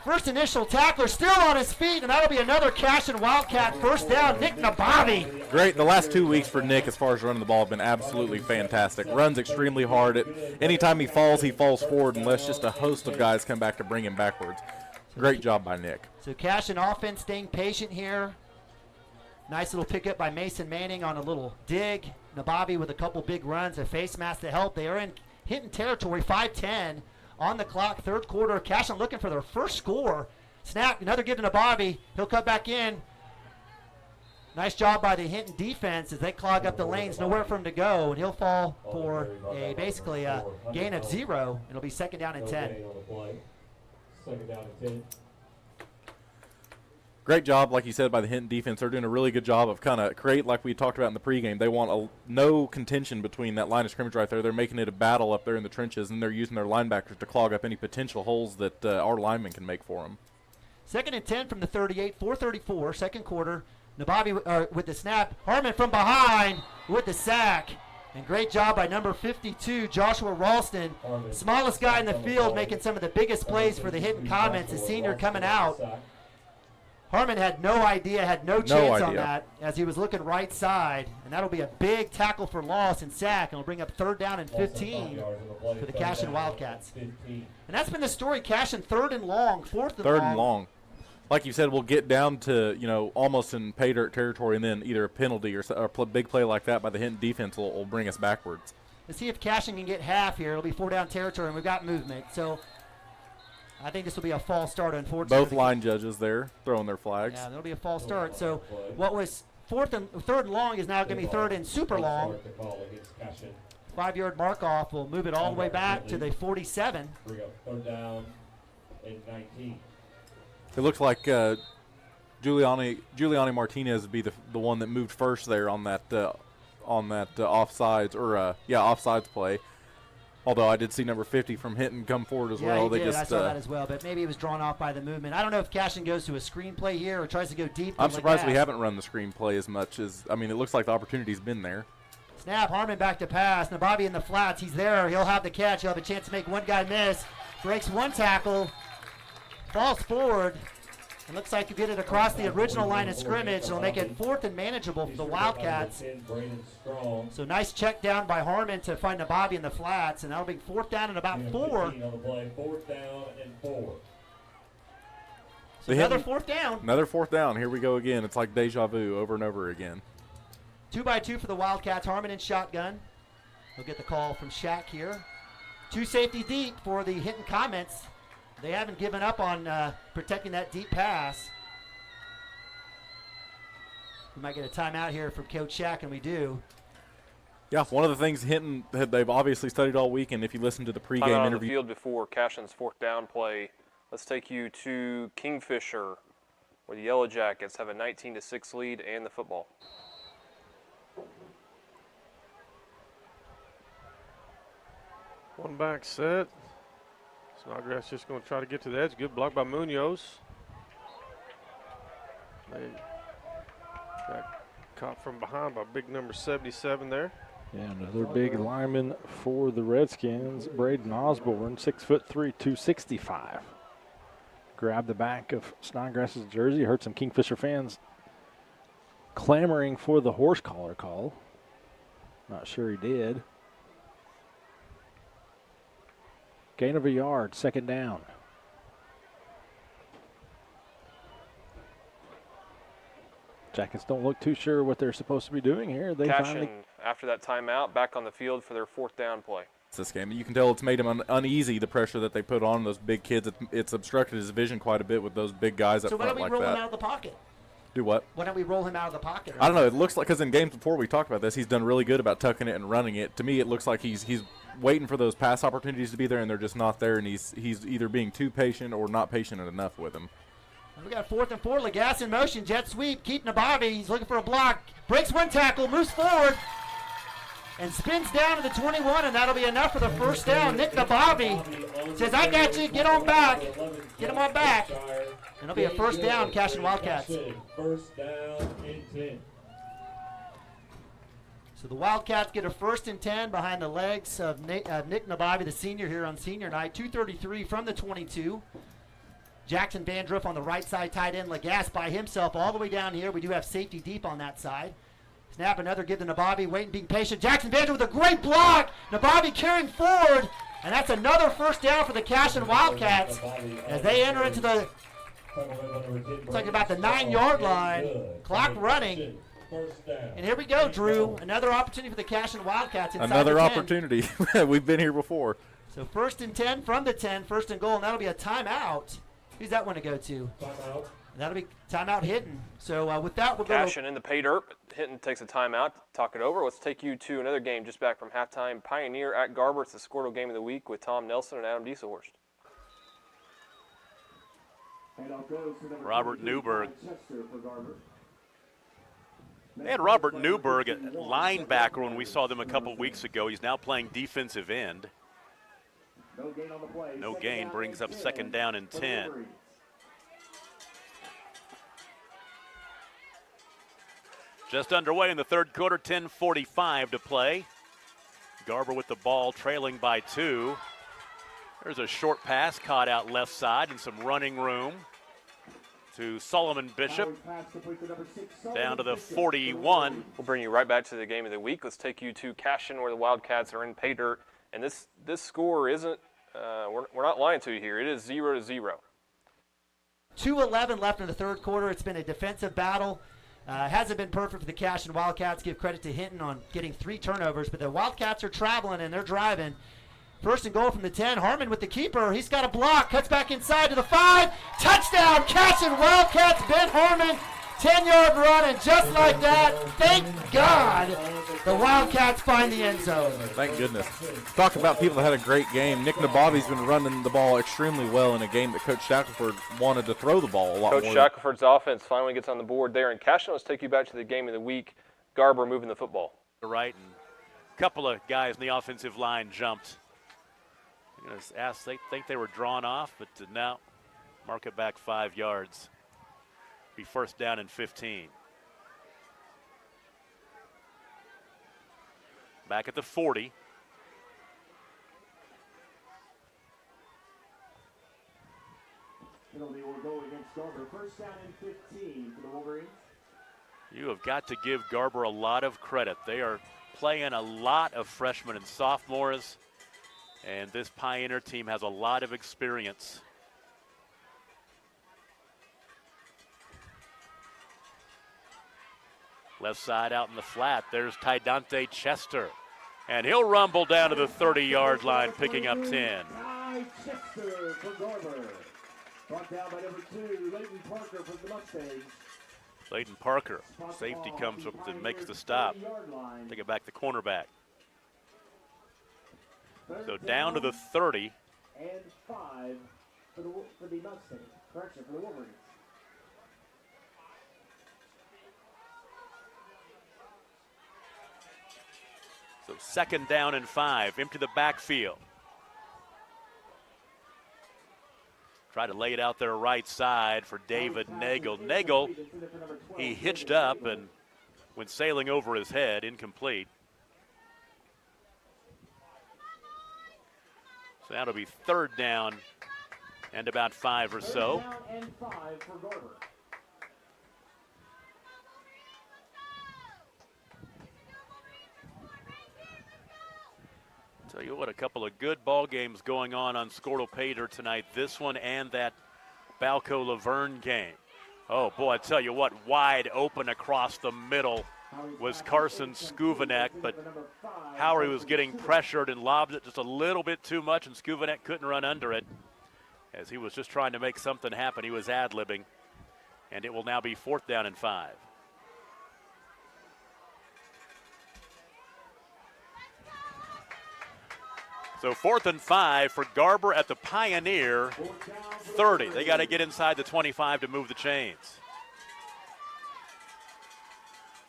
First initial tackler still on his feet, and that'll be another Cashin Wildcat first down. Nick Nabavi. Great. The last 2 weeks for Nick as far as running the ball have been absolutely fantastic. Runs extremely hard. Anytime he falls forward, unless just a host of guys come back to bring him backwards. Great job by Nick. So Cashin offense staying patient here. Nice little pickup by Mason Manning on a little dig. Nabavi with a couple big runs, a face mask to help. They are in hitting territory, 5-10 on the clock, third quarter. Cashin looking for their first score. Snap, another give to Nabavi. He'll cut back in. Nice job by the Hinton defense as they clog up the lanes, nowhere for him to go, and he'll fall for basically a gain of 0. It'll be second down and 10. Second down and 10. Great job, like you said, by the Hinton defense. They're doing a really good job of kind of create, like we talked about in the pregame. They want no contention between that line of scrimmage right there. They're making it a battle up there in the trenches, and they're using their linebackers to clog up any potential holes that our linemen can make for them. Second and 10 from the 38, 4:34, second quarter. Nabavi with the snap. Harmon from behind with the sack. And great job by number 52, Joshua Ralston. Smallest guy in the field, making some of the biggest plays for the Hinton Comets, a senior coming out. Harmon had no idea, had no chance on that as he was looking right side. And that'll be a big tackle for loss and sack. And it'll bring up third down and 15 for the Cashin Wildcats. And that's been the story. Cashin third and long, fourth and long. Third and long. Like you said, we'll get down to, almost in pay dirt territory, and then either a penalty or a big play like that by the Hinton defense will bring us backwards. Let's see if Cashin can get half here. It'll be 4-down territory, and we've got movement. So I think this will be a false start, unfortunately. Both line judges there throwing their flags. Yeah, that'll be a false start. So what was third and long is now going to be third and super long. 5-yard mark off. We'll move it all the way back to the 47. Third down and 19. It looks like Giuliani Martinez would be the one that moved first there on that offsides offsides play. Although I did see number 50 from Hinton come forward as well. I saw that as well, but maybe it was drawn off by the movement. I don't know if Cashin goes to a screenplay here or tries to go deep. I'm surprised we haven't run the screenplay as much as, it looks like the opportunity's been there. Snap, Harmon back to pass. Nabavi in the flats. He's there. He'll have the catch. He'll have a chance to make one guy miss. Breaks one tackle. Falls forward. It looks like you get it across the original line of scrimmage. It'll make it fourth and manageable for the Wildcats. So nice check down by Harmon to find Nabavi in the flats, and that'll be fourth down and about 4. Fourth down and 4. So another fourth down. Another fourth down. Here we go again. It's like deja vu over and over again. 2-by-2 for the Wildcats. Harmon in shotgun. He'll get the call from Shaq here. 2 safety deep for the Hinton Comets. They haven't given up on protecting that deep pass. We might get a timeout here from Coach Shaq, and we do. Yeah, one of the things Hinton they've obviously studied all week, and if you listen to the pregame interview. On the field before Cashin's fourth down play, let's take you to Kingfisher, where the Yellow Jackets have a 19-6 lead and the football. One back set. Snodgrass just going to try to get to the edge. Good block by Munoz. They got caught from behind by big number 77 there. Yeah, another big lineman for the Redskins, Braden Osborne, 6'3", 265. Grabbed the back of Snodgrass's jersey. Heard some Kingfisher fans clamoring for the horse collar call. Not sure he did. Gain of a yard, 2nd down. Jackets don't look too sure what they're supposed to be doing here. They Cashin, after that timeout, back on the field for their 4th down play. This game, you can tell it's made him uneasy, the pressure that they put on those big kids. It's obstructed his vision quite a bit with those big guys up So why front don't we like roll that. him out of the pocket? Do what? Why don't we roll him out of the pocket? I don't know. It looks like, because in games before we talked about this, he's done really good about tucking it and running it. To me, it looks like he's waiting for those pass opportunities to be there, and they're just not there, and he's either being too patient or not patient enough with them. We got 4th and 4. Lagasse in motion. Jet sweep. Keaton Abavi. He's looking for a block. Breaks one tackle. Moves forward. And spins down to the 21, and that'll be enough for the 1st down. Nick Nabavi says, I got you. Get on back. Get him on back. And it'll be a 1st down, Cashin Wildcats. 1st down and 10. So the Wildcats get a 1st and 10 behind the legs of Nick Nabavi, the senior here on senior night. 2:33 from the 22. Jackson Vandruff on the right side, tight end. Lagasse by himself all the way down here. We do have safety deep on that side. Snap, another give to Nabavi, waiting, being patient. Jackson Vandruff with a great block. Nabavi carrying forward, and that's another 1st down for the Cashin Wildcats as they enter into the, looks like about the 9-yard line. Clock running. And here we go, Drew. Another opportunity for the Cashin Wildcats inside Another the 10. opportunity. We've been here before. So 1st and 10 from the 10, 1st and goal, and that'll be a timeout. Who's that one to go to? Timeout. That'll be timeout Hinton. So with that, we'll go. Cashin in the pay dirt. Hinton takes a timeout to talk it over. Let's take you to another game just back from halftime. Pioneer at Garber. It's the Skordle game of the week with Tom Nelson and Adam Dieselhorst. Robert Newberg. They had Robert Newberg at linebacker when we saw them a couple weeks ago. He's now playing defensive end. No gain brings up 2nd down and 10. Just underway in the 3rd quarter, 10:45 to play. Garber with the ball, trailing by 2. There's a short pass caught out left side and some running room to Solomon Bishop down to the 41. We'll bring you right back to the game of the week. Let's take you to Cashin where the Wildcats are in pay dirt. And this score isn't, we're not lying to you here. It is 0-0. 2:11 left in the 3rd quarter. It's been a defensive battle. Hasn't been perfect for the Cashin Wildcats. Give credit to Hinton on getting 3 turnovers, but the Wildcats are traveling and they're driving. 1st and goal from the 10. Harmon with the keeper. He's got a block. Cuts back inside to the 5. Touchdown, Cashin Wildcats. Ben Harmon, 10-yard run, and just like that, thank God, the Wildcats find the end zone. Thank goodness. Talk about people that had a great game. Nick Nabavi's been running the ball extremely well in a game that Coach Shackelford wanted to throw the ball a lot more. Coach Shackelford's offense finally gets on the board there. And Cashin, let's take you back to the game of the week. Garber moving the football. Right, and a couple of guys in the offensive line jumped. I'm going to ask, they think they were drawn off, but now mark it back 5 yards. Be 1st down and 15. Back at the 40. Penalty will go against Garber. 1st down and 15 for the Wolverines. You have got to give Garber a lot of credit. They are playing a lot of freshmen and sophomores, and this Pioneer team has a lot of experience. Left side out in the flat. There's Tydante Chester. And he'll rumble down to the 30-yard line, picking up 10. Chester for Garber. Brought down by number 2, Leighton Parker from the Mustangs. Leighton Parker. Safety comes up and makes the stop. Take it back the cornerback. So down to the 30. And 5 for the Mustangs. Correction, for the Wolverines. So 2nd down and 5. Empty the backfield. Try to lay it out there right side for David Nagel. Nagel, he hitched up and went sailing over his head, incomplete. So that'll be 3rd down and about 5 or so. 3rd down and 5 for Garber. Tell you what, a couple of good ball games going on Skordle Pater tonight. This one and that Balco Laverne game. Oh boy, I tell you what, wide open across the middle was Carson Skuvanek, but Howery was getting pressured and lobbed it just a little bit too much, and Skuvanek couldn't run under it as he was just trying to make something happen. He was ad-libbing, and it will now be 4th down and 5. So 4th and 5 for Garber at the Pioneer 30. They got to get inside the 25 to move the chains.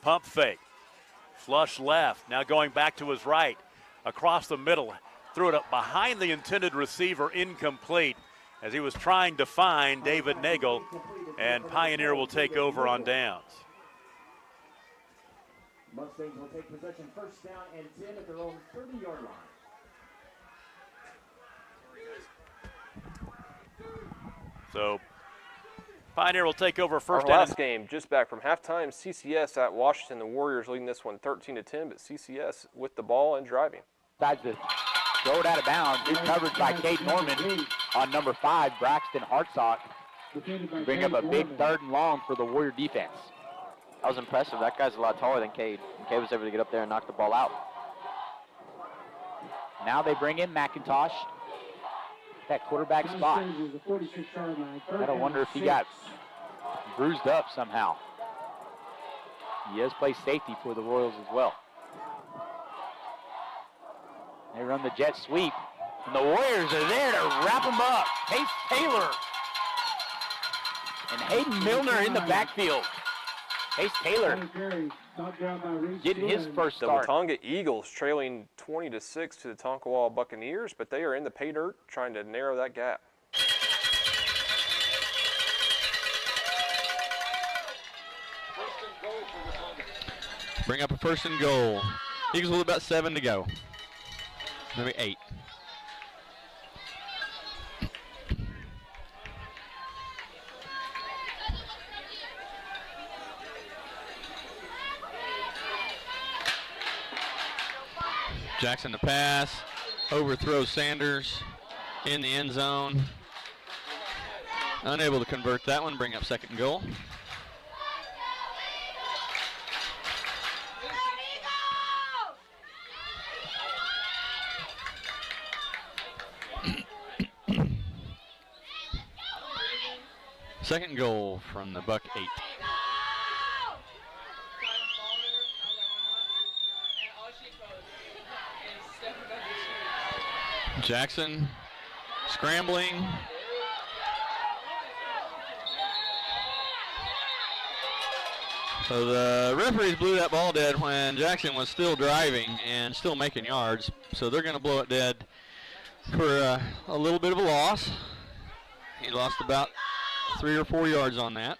Pump fake. Flush left. Now going back to his right. Across the middle. Threw it up behind the intended receiver. Incomplete as he was trying to find David Nagel. And Pioneer will take over on downs. Mustangs will take possession 1st down and 10 at their own 30-yard line. So Pioneer will take over first Our down. last game, just back from halftime, CCS at Washington. The Warriors leading this one 13-10, but CCS with the ball and driving. Decides to throw it out of bounds. Good coverage by Cade Norman on number 5, Braxton Hartsock. Bring up a big 3rd and long for the Warrior defense. That was impressive. That guy's a lot taller than Cade. Cade was able to get up there and knock the ball out. Now they bring in McIntosh. That quarterback spot. Gotta wonder if he got bruised up somehow. He does play safety for the Royals as well. They run the jet sweep, and the Warriors are there to wrap them up. Pace Taylor and Hayden Milner in the backfield. Pace Taylor getting his first start. The Watonga Eagles trailing 20-6 to the Tonkawa Buccaneers, but they are in the pay dirt trying to narrow that gap. Bring up a 1st and goal. Eagles with about 7 to go. Maybe 8. Jackson to pass, overthrows Sanders in the end zone. Unable to convert that one, bring up 2nd and goal. Second goal from the Buck 8. Jackson scrambling. So the referees blew that ball dead when Jackson was still driving and still making yards. So they're going to blow it dead for a little bit of a loss. He lost about 3 or 4 yards on that.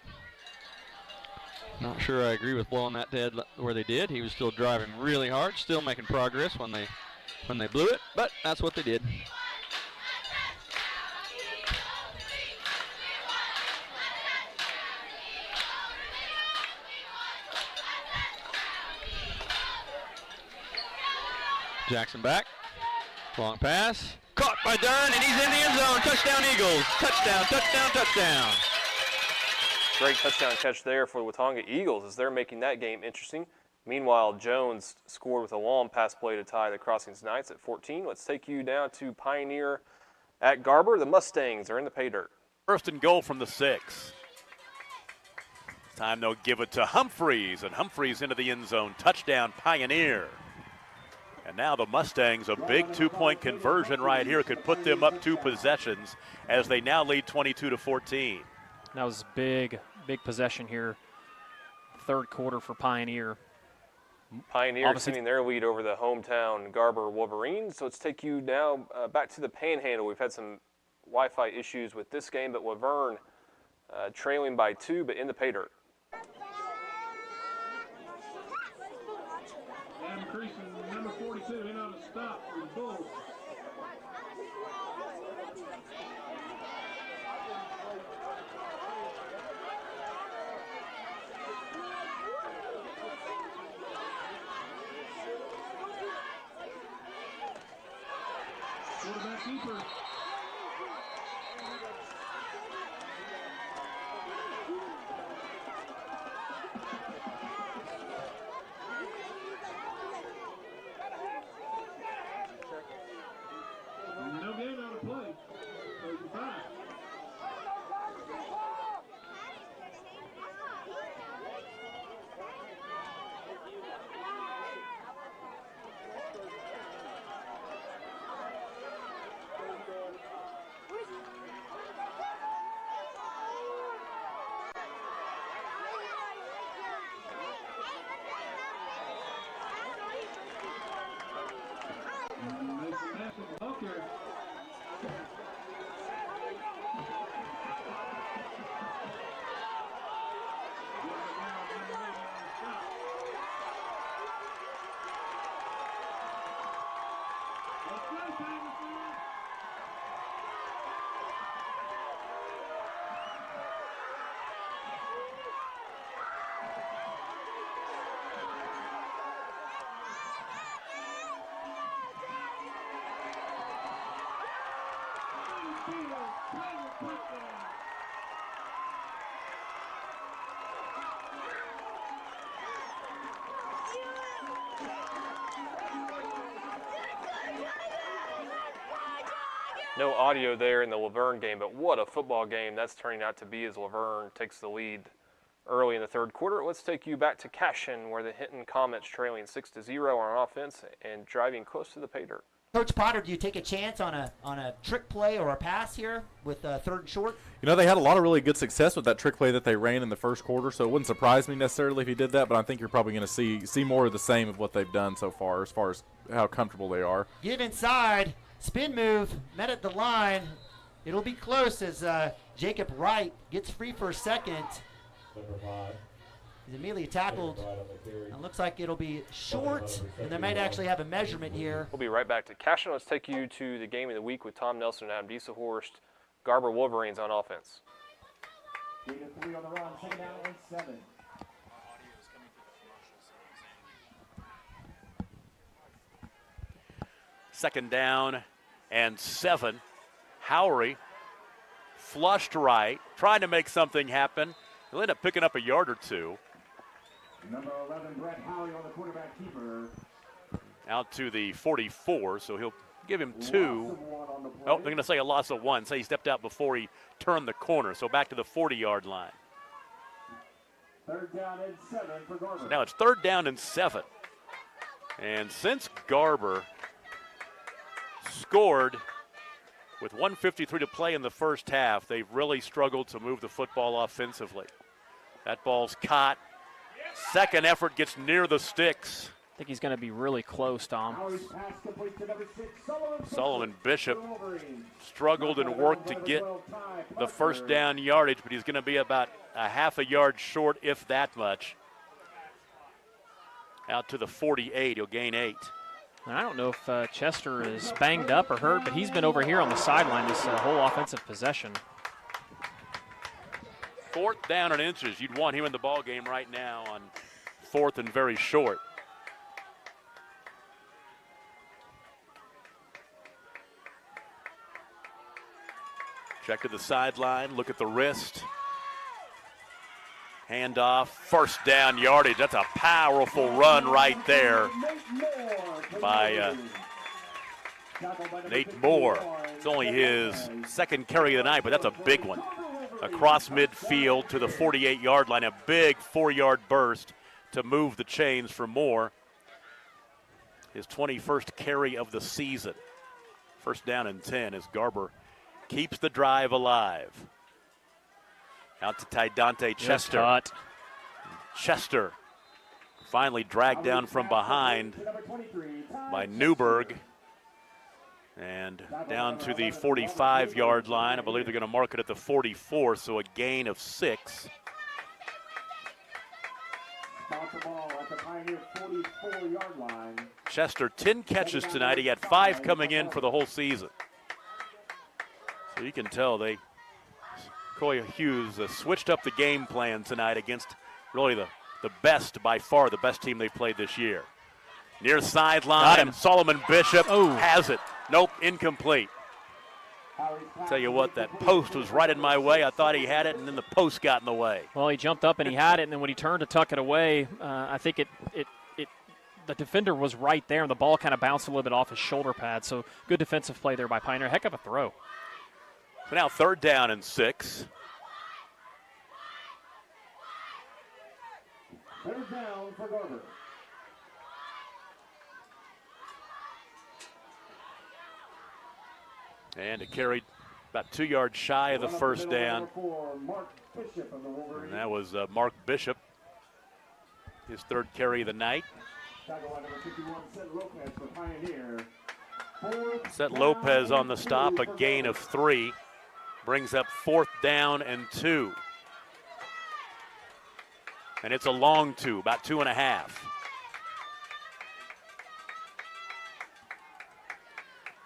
Not sure I agree with blowing that dead where they did. He was still driving really hard, still making progress when they blew it, but that's what they did. Jackson back. Long pass. Caught by Dunn, and he's in the end zone. Touchdown Eagles. Touchdown, touchdown, touchdown. Great touchdown catch there for the Watonga Eagles as they're making that game interesting. Meanwhile, Jones scored with a long pass play to tie the Crossings Knights at 14. Let's take you down to Pioneer at Garber. The Mustangs are in the pay dirt. 1st and goal from the 6. This time they'll give it to Humphreys, and Humphreys into the end zone. Touchdown Pioneer. And now the Mustangs, a big 2-point conversion right here could put them up 2 possessions as they now lead 22-14. That was big possession here. 3rd quarter for Pioneer. Pioneer extending their lead over the hometown Garber Wolverines. So let's take you now back to the Panhandle. We've had some Wi-Fi issues with this game, but Laverne trailing by 2, but in the pay dirt. Adam Creason, number 42, in on a stop for the Bulls. keeper. No gain on the play. 35. Hooker. No audio there in the Laverne game, but what a football game that's turning out to be as Laverne takes the lead early in the third quarter. Let's take you back to Cashion, where the Hinton Comets trailing 6-0 on offense and driving close to the pay dirt. Coach Potter, do you take a chance on a trick play or a pass here with third and short? You know, they had a lot of really good success with that trick play that they ran in the first quarter, so it wouldn't surprise me necessarily if he did that, but I think you're probably going to see more of the same of what they've done so far as how comfortable they are. Give inside. Spin move, met at the line. It'll be close as Jacob Wright gets free for a second. He's immediately tackled. It looks like it'll be short, and they might actually have a measurement here. We'll be right back to Cashion. Let's take you to the game of the week with Tom Nelson and Adam Dieselhorst. Garber Wolverines on offense. 3 on the run, 2nd down and 7. Second down and 7. Howery flushed right, trying to make something happen. He'll end up picking up a yard or two. Number 11, Brett Howie on the quarterback keeper. Out to the 44, so he'll give him 2. Oh, they're going to say a loss of 1. Say he stepped out before he turned the corner, so back to the 40-yard line. 3rd down and 7 for Garber. So now it's 3rd down and 7. And since Garber scored with 1:53 to play in the first half, they've really struggled to move the football offensively. That ball's caught. Second effort gets near the sticks. I think he's going to be really close, Tom. Solomon Bishop struggled and worked to get the first down yardage, but he's going to be about a half a yard short, if that much. Out to the 48, he'll gain 8. I don't know if Chester is banged up or hurt, but he's been over here on the sideline this whole offensive possession. 4th down and inches. You'd want him in the ball game right now on 4th and very short. Check to the sideline, look at the wrist. Handoff, 1st down yardage. That's a powerful run right there by Nate Moore. It's only his 2nd carry of the night, but that's a big one. Across midfield to the 48-yard line, a big 4-yard burst to move the chains for Moore. His 21st carry of the season. 1st down and 10 as Garber keeps the drive alive. Out to Tydante Chester. Yes, Chester finally dragged down from behind by Newberg. And down to the 45-yard line. I believe they're going to mark it at the 44, so a gain of 6. Chester, 10 catches tonight. He had 5 coming in for the whole season. So you can tell Coy Hughes switched up the game plan tonight against really the best, by far the best team they've played this year. Near sideline, Solomon Bishop has it. Nope, incomplete. Tell you what, that post was right in my way. I thought he had it, and then the post got in the way. Well, he jumped up and he had it, and then when he turned to tuck it away, I think the defender was right there, and the ball kind of bounced a little bit off his shoulder pad. So good defensive play there by Pioneer. Heck of a throw. So now 3rd down and 6. 3rd down for Garber. And it carried about 2 yards shy of the 1st down. And that was Mark Bishop, his 3rd carry of the night. Set Lopez on the stop, a gain of 3. Brings up 4th down and 2. And it's a long 2, about 2.5.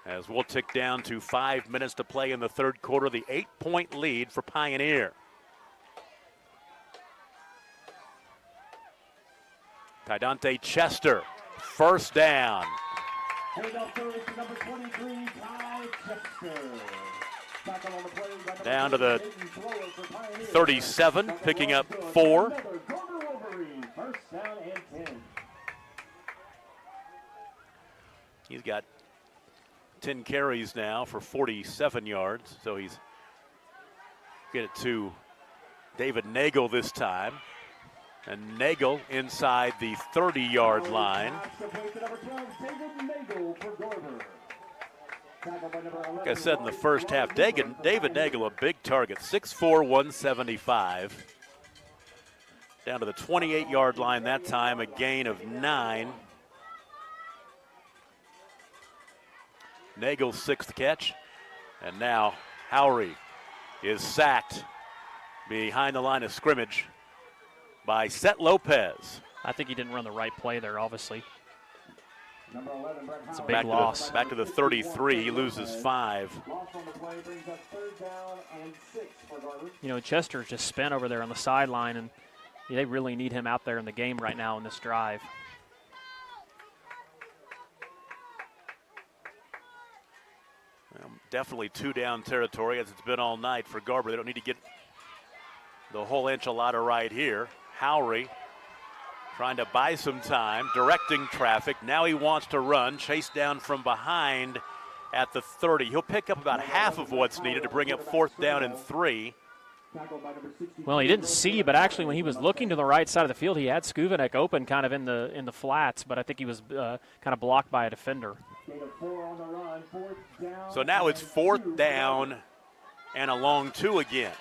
As we'll tick down to 5 minutes to play in the 3rd quarter, the 8-point lead for Pioneer. Tidante Chester, 1st down. Down to the 37, picking up 4. He's got 10 carries now for 47 yards, so he's get it to David Nagel this time. And Nagel inside the 30-yard line. Like I said in the first half, David Nagel, a big target, 6'4", 175. Down to the 28-yard line that time, a gain of 9. Nagel's 6th catch. And now Howry is sacked behind the line of scrimmage by Set Lopez. I think he didn't run the right play there, obviously. It's a big back loss. Back to the 33, he loses 5. You know, Chester's just spent over there on the sideline, and they really need him out there in the game right now in this drive. Definitely 2-down territory, as it's been all night for Garber. They don't need to get the whole enchilada right here. Howry trying to buy some time, directing traffic. Now he wants to run, chase down from behind at the 30. He'll pick up about half of what's needed to bring up 4th down and 3. Well, he didn't see, but actually when he was looking to the right side of the field, he had Skuvanek open kind of in the flats, but I think he was kind of blocked by a defender. So now it's 4th down and a long 2 again.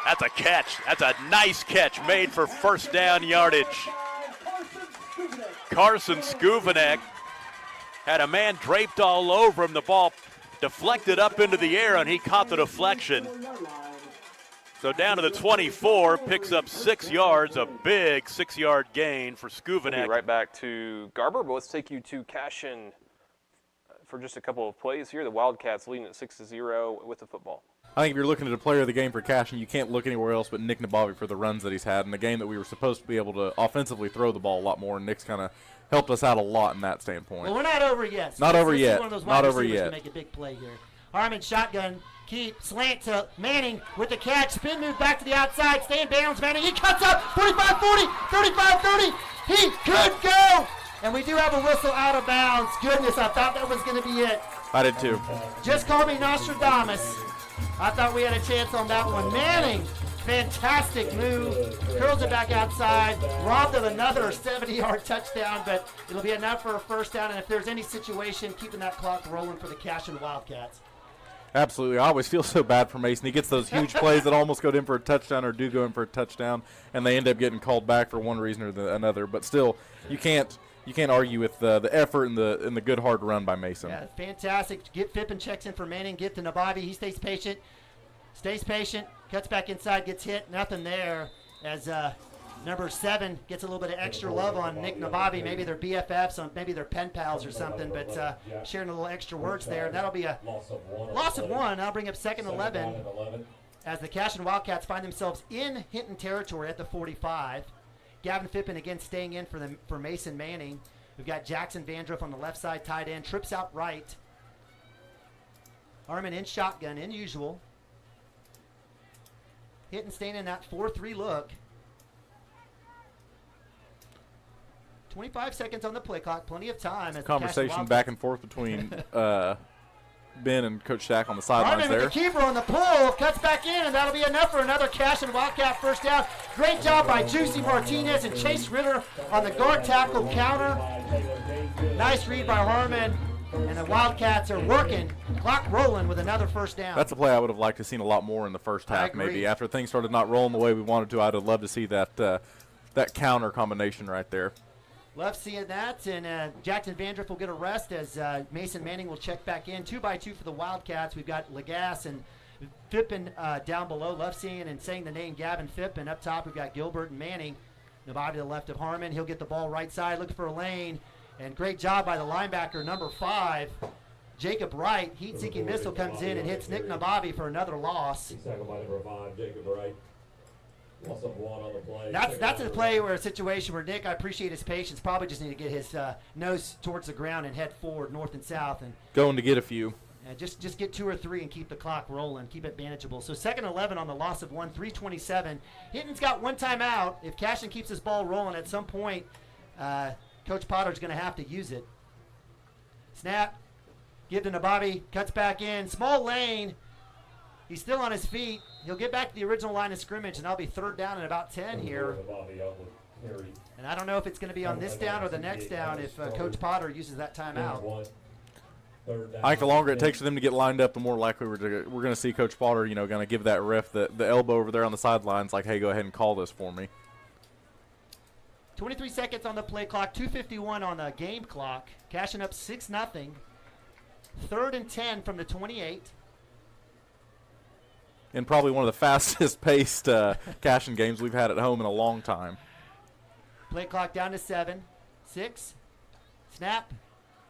That's a catch. That's a nice catch made for 1st down yardage. Carson Skuvanek had a man draped all over him. The ball deflected up into the air, and he caught the deflection. So down to the 24, picks up 6 yards, a big 6-yard gain for Skuvanek. We'll be right back to Garber, but let's take you to Cashin for just a couple of plays here. The Wildcats leading at 6-0 with the football. I think if you're looking at a player of the game for Cashin, you can't look anywhere else but Nick Nabavi for the runs that he's had in the game that we were supposed to be able to offensively throw the ball a lot more, and Nick's kind of helped us out a lot in that standpoint. Well, we're not over yet. Not over yet. One of those not wide over receivers yet. can make a big play here. Harmon shotgun, keep, slant to Manning with the catch, spin move back to the outside, stay in bounds, Manning, he cuts up, 45-40, 35-30, he could go! And we do have a whistle out of bounds. Goodness, I thought that was going to be it. I did too. Just call me Nostradamus. I thought we had a chance on that one. Manning, fantastic move, curls it back outside, robbed of another 70-yard touchdown, but it'll be enough for a 1st down, and if there's any situation, keeping that clock rolling for the Cashin Wildcats. Absolutely. I always feel so bad for Mason. He gets those huge plays that almost go in for a touchdown or do go in for a touchdown, and they end up getting called back for one reason or another. But still, you can't argue with the effort and the good hard run by Mason. Yeah, fantastic. Fippen checks in for Manning, get to Nabavi. He stays patient, cuts back inside, gets hit. Nothing there as Number 7 gets a little bit of extra love on Nick Nabavi. Maybe they're BFFs, maybe they're pen pals or something, but sharing a little extra words there. That'll be a loss of 1. I'll bring up 2nd and 11 as the Cashion Wildcats find themselves in Hinton territory at the 45. Gavin Phippen again staying in for Mason Manning. We've got Jackson Vandruff on the left side, tight end, trips out right. Harmon in shotgun, in usual. Hinton staying in that 4-3 look. 25 seconds on the play clock, plenty of time. As conversation back and forth between Ben and Coach Stack on the sidelines there. With the keeper on the pull, cuts back in, and that'll be enough for another Cashion Wildcat first down. Great job by Juicy Martinez and Chase Ritter on the guard tackle counter. Nice read by Harmon, and the Wildcats are working, clock rolling with another first down. That's a play I would have liked to have seen a lot more in the first half, maybe. After things started not rolling the way we wanted to, I'd have loved to see that that counter combination right there. Love seeing that, and Jackson Vandruff will get a rest as Mason Manning will check back in. 2-by-2 for the Wildcats. We've got Lagasse and Phippen down below. Love seeing and saying the name Gavin Phippen. Up top, we've got Gilbert and Manning. Nabavi to the left of Harmon. He'll get the ball right side, looking for a lane. And great job by the linebacker, number 5, Jacob Wright. Heat-seeking missile comes in and hits Nick Nabavi for another loss. Tackled by number 5, Jacob Wright. Loss of 1 on the play. That's a play where a situation where Nick, I appreciate his patience, probably just need to get his nose towards the ground and head forward north and south. And going to get a few. Just get 2 or 3 and keep the clock rolling, keep it manageable. So 2nd and 11 on the loss of 1, 3:27. Hinton's got 1 timeout. If Cashion keeps this ball rolling at some point, Coach Potter's going to have to use it. Snap, give to Nabavi, cuts back in, small lane. He's still on his feet. He'll get back to the original line of scrimmage, and that'll be 3rd down and about 10 here. And I don't know if it's going to be on this down or the next down if Coach Potter uses that timeout. I think the longer it takes for them to get lined up, the more likely we're going to see Coach Potter, going to give that ref the elbow over there on the sidelines, like, hey, go ahead and call this for me. 23 seconds on the play clock, 2:51 on the game clock. Cashion up 6-0. 3rd and 10 from the 28. And probably one of the fastest-paced Cashion games we've had at home in a long time. Play clock down to 7. 6. Snap.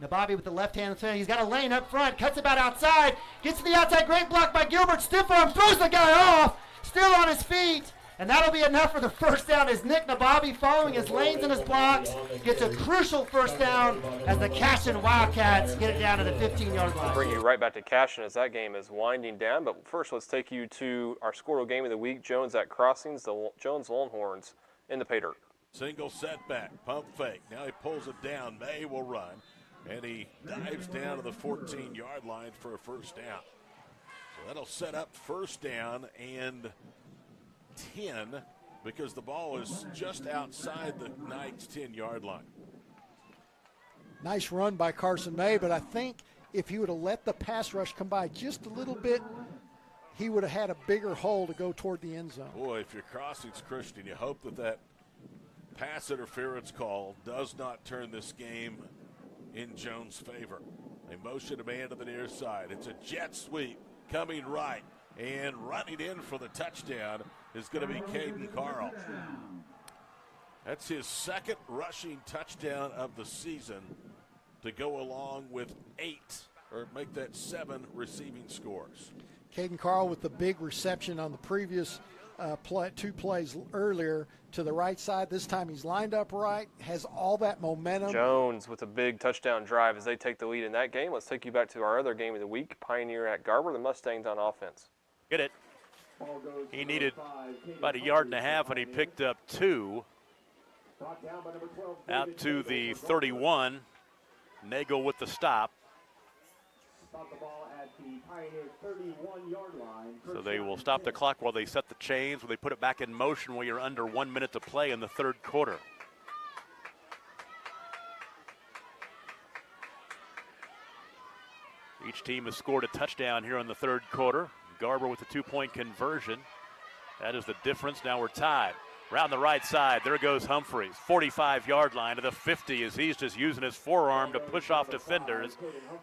Nabavi with the left hand. He's got a lane up front. Cuts about outside. Gets to the outside. Great block by Gilbert. Stiff arm. Throws the guy off. Still on his feet. And that'll be enough for the first down as Nick Nabavi, following his lanes and his blocks, gets a crucial first down as the Cashion Wildcats get it down to the 15-yard line. We'll bring you right back to Cashion as that game is winding down. But first, let's take you to our Skordle game of the week. Jones at Crossings, the Jones Longhorns in the pay dirt. Single setback, pump fake. Now he pulls it down. May will run. And he dives down to the 14-yard line for a first down. So that'll set up first down and 10 because the ball is just outside the Knights' 10-yard line. Nice run by Carson May, but I think if he would have let the pass rush come by just a little bit, he would have had a bigger hole to go toward the end zone. Boy, if you're Crossings Christian, you hope that pass interference call does not turn this game in Jones' favor. They motion a man to the near side. It's a jet sweep coming right, and running in for the touchdown is going to be Caden Carl. That's his 2nd rushing touchdown of the season to go along with 8, or make that 7 receiving scores. Caden Carl with the big reception on the previous 2 plays earlier to the right side. This time he's lined up right, has all that momentum. Jones with a big touchdown drive as they take the lead in that game. Let's take you back to our other game of the week, Pioneer at Garber, the Mustangs on offense. Get it. He needed about 1.5 yards, and he picked up 2. Out to the 31. Nagel with the stop. So they will stop the clock while they set the chains, when they put it back in motion when you're under 1 minute to play in the 3rd quarter. Each team has scored a touchdown here in the 3rd quarter. Garber with the 2-point conversion. That is the difference. Now we're tied. Around the right side, there goes Humphreys. 45-yard line to the 50 as he's just using his forearm to push off defenders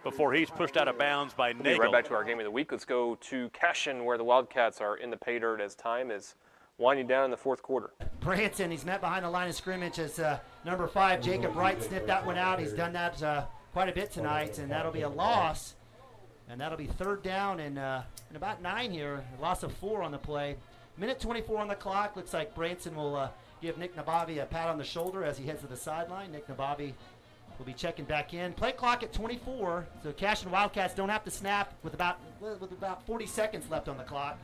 before he's pushed out of bounds by Nagel. Right back to our game of the week. Let's go to Cashion, where the Wildcats are in the pay dirt as time is winding down in the 4th quarter. Branson, he's met behind the line of scrimmage as number 5, Jacob Wright, sniffed that one out. He's done that quite a bit tonight, and that'll be a loss. And that'll be 3rd down and about 9 here. A loss of 4 on the play. Minute 24 on the clock. Looks like Branson will give Nick Nabavi a pat on the shoulder as he heads to the sideline. Nick Nabavi will be checking back in. Play clock at 24, so Cash and Wildcats don't have to snap with about 40 seconds left on the clock.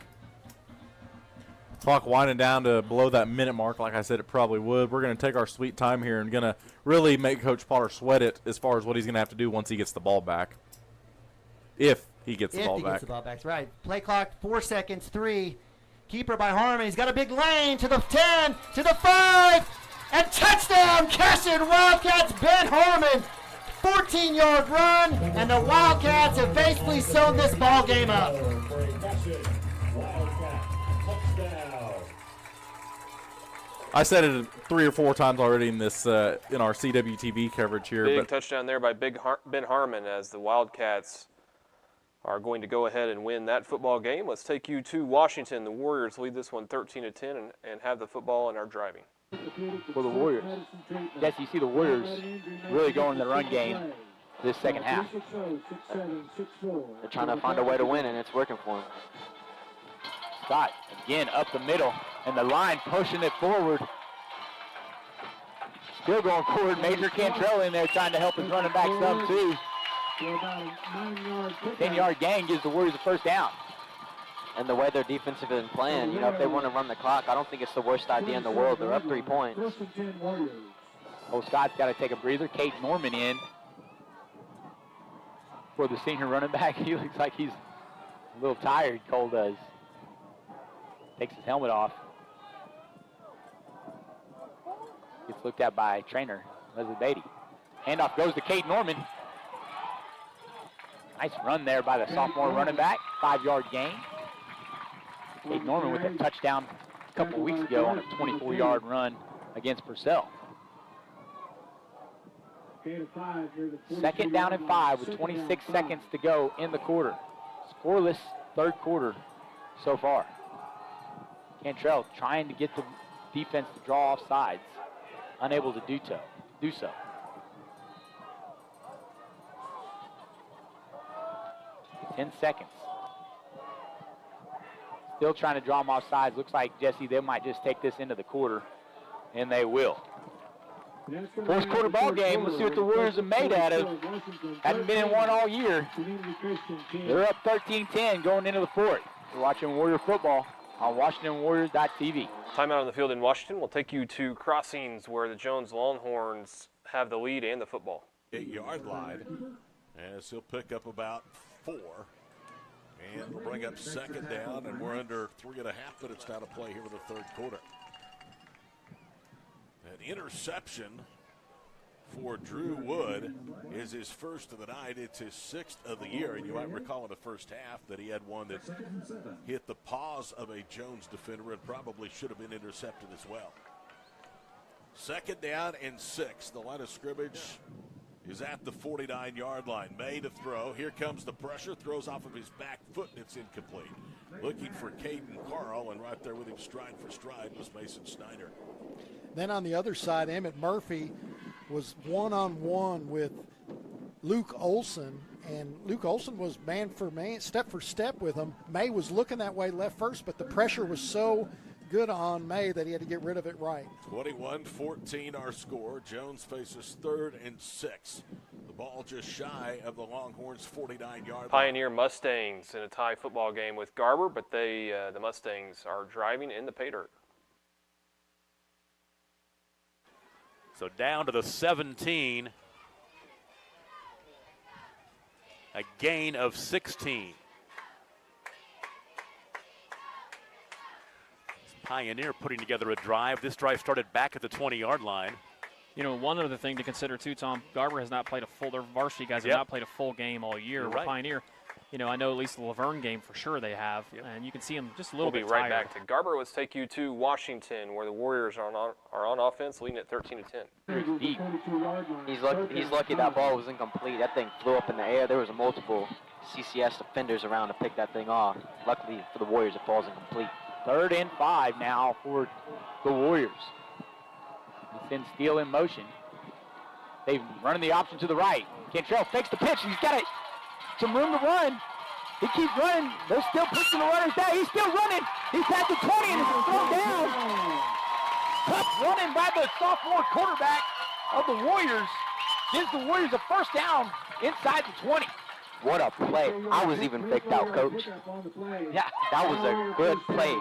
Clock winding down to below that minute mark, like I said it probably would. We're going to take our sweet time here and going to really make Coach Potter sweat it as far as what he's going to have to do once he gets the ball back. If he gets the ball back. If he gets the ball back, right. Play clock, 4 seconds, 3. Keeper by Harmon. He's got a big lane to the 10, to the 5, and touchdown, Cashin Wildcats, Ben Harmon. 14-yard run, and the Wildcats have basically sewn this ball game up. I said it 3 or 4 times already in this in our CWTV coverage here. Big touchdown there by Ben Harmon as the Wildcats are going to go ahead and win that football game. Let's take you to Washington. The Warriors lead this one 13-10 and have the football and are driving. For the Warriors. Yes, you see the Warriors really going in the run game this second half. They're trying to find a way to win, and it's working for them. Scott, again, up the middle, and the line pushing it forward. Still going forward. Major Cantrell in there trying to help his running back some, too. 10-yard gain gives the Warriors a first down. And the way their defense has been playing, you know, if they want to run the clock, I don't think it's the worst idea in the world. They're up 3 points. Oh, Scott's got to take a breather. Kate Norman in for the senior running back. He looks like he's a little tired, Cole does. Takes his helmet off. Gets looked at by trainer Leslie Beatty. Handoff goes to Kate Norman. Nice run there by the sophomore running back. 5-yard gain. Kate Norman with a touchdown a couple weeks ago on a 24-yard run against Purcell. 2nd down and 5 with 26 seconds to go in the quarter. Scoreless 3rd quarter so far. Cantrell trying to get the defense to draw off sides. Unable to do so. Ten seconds. Still trying to draw them off sides. Looks like, Jesse, they might just take this into the quarter, and they will. 4th quarter ball game. Let's see what the Warriors are made out of. Haven't been in one all year. They're up 13-10 going into the 4th. We're watching Warrior football on WashingtonWarriors.tv. Timeout on the field in Washington. We'll take you to Crossings where the Jones Longhorns have the lead and the football. 8-yard line as he'll pick up about 4. And we'll bring up 2nd down, and we're under 3.5 minutes now to play here in the 3rd quarter. An interception for Drew Wood is his first of the night. It's his 6th of the year, and you might recall in the first half that he had one that hit the paws of a Jones defender and probably should have been intercepted as well. 2nd down and 6. The line of scrimmage is at the 49-yard line. May to throw. Here comes the pressure. Throws off of his back foot, and it's incomplete. Looking for Caden Carl, and right there with him stride for stride was Mason Snyder. Then on the other side, Emmett Murphy was one-on-one with Luke Olson, and Luke Olson was man for man, step for step with him. May was looking that way left first, but the pressure was so good on May that he had to get rid of it right. 21-14 our score. Jones faces 3rd and 6. The ball just shy of the Longhorns' 49-yard line. Pioneer Mustangs in a tie football game with Garber, but the Mustangs are driving in the pay dirt. So down to the 17. A gain of 16. Pioneer putting together a drive. This drive started back at the 20-yard line. You know, one other thing to consider, too, Tom, Garber has not played their varsity guys have not played a full game all year. You're With right. Pioneer, you know, I know at least the Laverne game for sure they have, and you can see them just a little bit We'll be right tired. back to Garber. Let's take you to Washington, where the Warriors are on offense, leading at 13-10. Deep. He's lucky that ball was incomplete. That thing flew up in the air. There was multiple CCS defenders around to pick that thing off. Luckily for the Warriors, it falls incomplete. 3rd and 5 now for the Warriors. He sends Steele in motion. They've running the option to the right. Cantrell fakes the pitch. He's got some room to run. He keeps running. They're still pushing the runners down. He's still running. He's at the 20 and it's thrown down. Tough running by the sophomore quarterback of the Warriors. Gives the Warriors a first down inside the 20. What a play. I was even faked out, Coach. Yeah, that was a good play.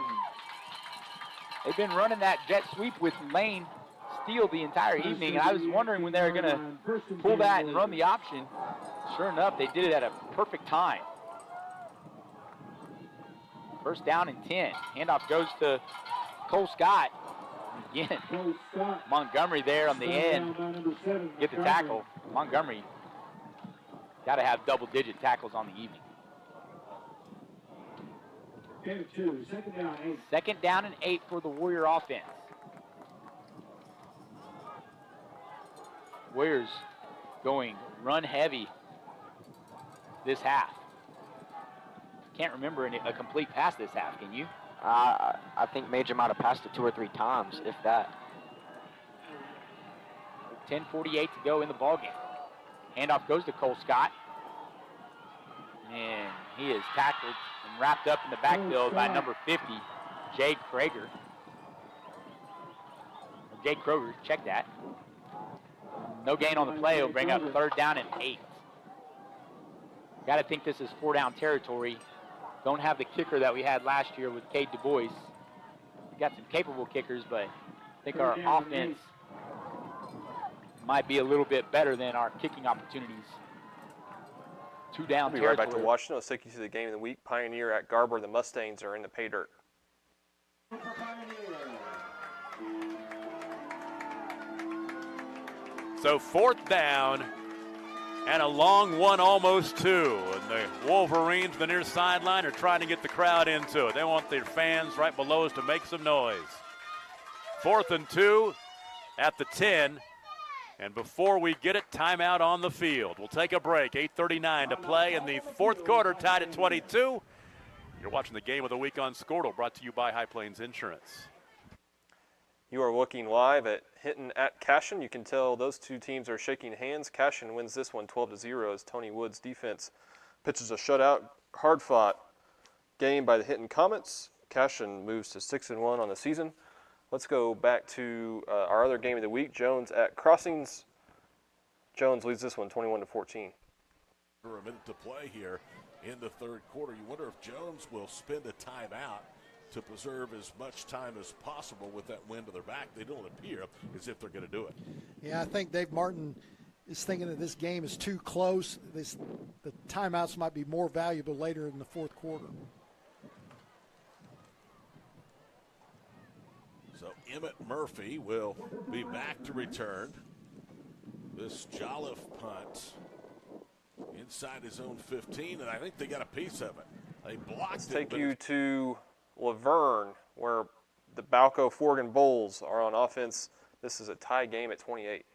They've been running that jet sweep with Lane Steele the entire evening, and I was wondering when they were going to pull that and run the option. Sure enough, they did it at a perfect time. First down and 10. Handoff goes to Cole Scott. Again, Montgomery there on the end. Get the tackle. Montgomery got to have double-digit tackles on the evening. Second down and 8 for the Warrior offense. Warriors going run heavy this half. Can't remember a complete pass this half, can you? I think Major might have passed it 2 or 3 times, if that. 10:48 to go in the ballgame. Handoff goes to Cole Scott. And he is tackled and wrapped up in the backfield by number 50, Jay Kroger. Jay Kroger, check that. No gain on the play. Will bring up 3rd down and 8. Got to think this is 4-down territory. Don't have the kicker that we had last year with Cade Du Bois. We got some capable kickers, but I think our offense might be a little bit better than our kicking opportunities. 2-down We'll be territory. right back to Washington. Let's take you through the game of the week. Pioneer at Garber. The Mustangs are in the pay dirt. So 4th down and a long one, almost 2. And the Wolverines, the near sideline, are trying to get the crowd into it. They want their fans right below us to make some noise. 4th and 2 at the 10. And before we get it, timeout on the field. We'll take a break. 8:39 to play in the 4th quarter, tied at 22. You're watching the game of the week on Skordle, brought to you by High Plains Insurance. You are looking live at Hinton at Cashion. You can tell those two teams are shaking hands. Cashion wins this one 12-0 as Tony Wood's defense pitches a shutout, hard-fought game by the Hinton Comets. Cashion moves to 6-1 on the season. Let's go back to our other game of the week, Jones at Crossings. Jones leads this one 21-14. For a minute to play here in the 3rd quarter. You wonder if Jones will spend a timeout to preserve as much time as possible with that wind to their back. They don't appear as if they're going to do it. Yeah, I think Dave Martin is thinking that this game is too close. The timeouts might be more valuable later in the 4th quarter. So Emmett Murphy will be back to return. This Jolliffe punt inside his own 15, and I think they got a piece of it. They blocked Let's it. take you to Laverne, where the Balco Forgan Bulls are on offense. This is a tie game at 28.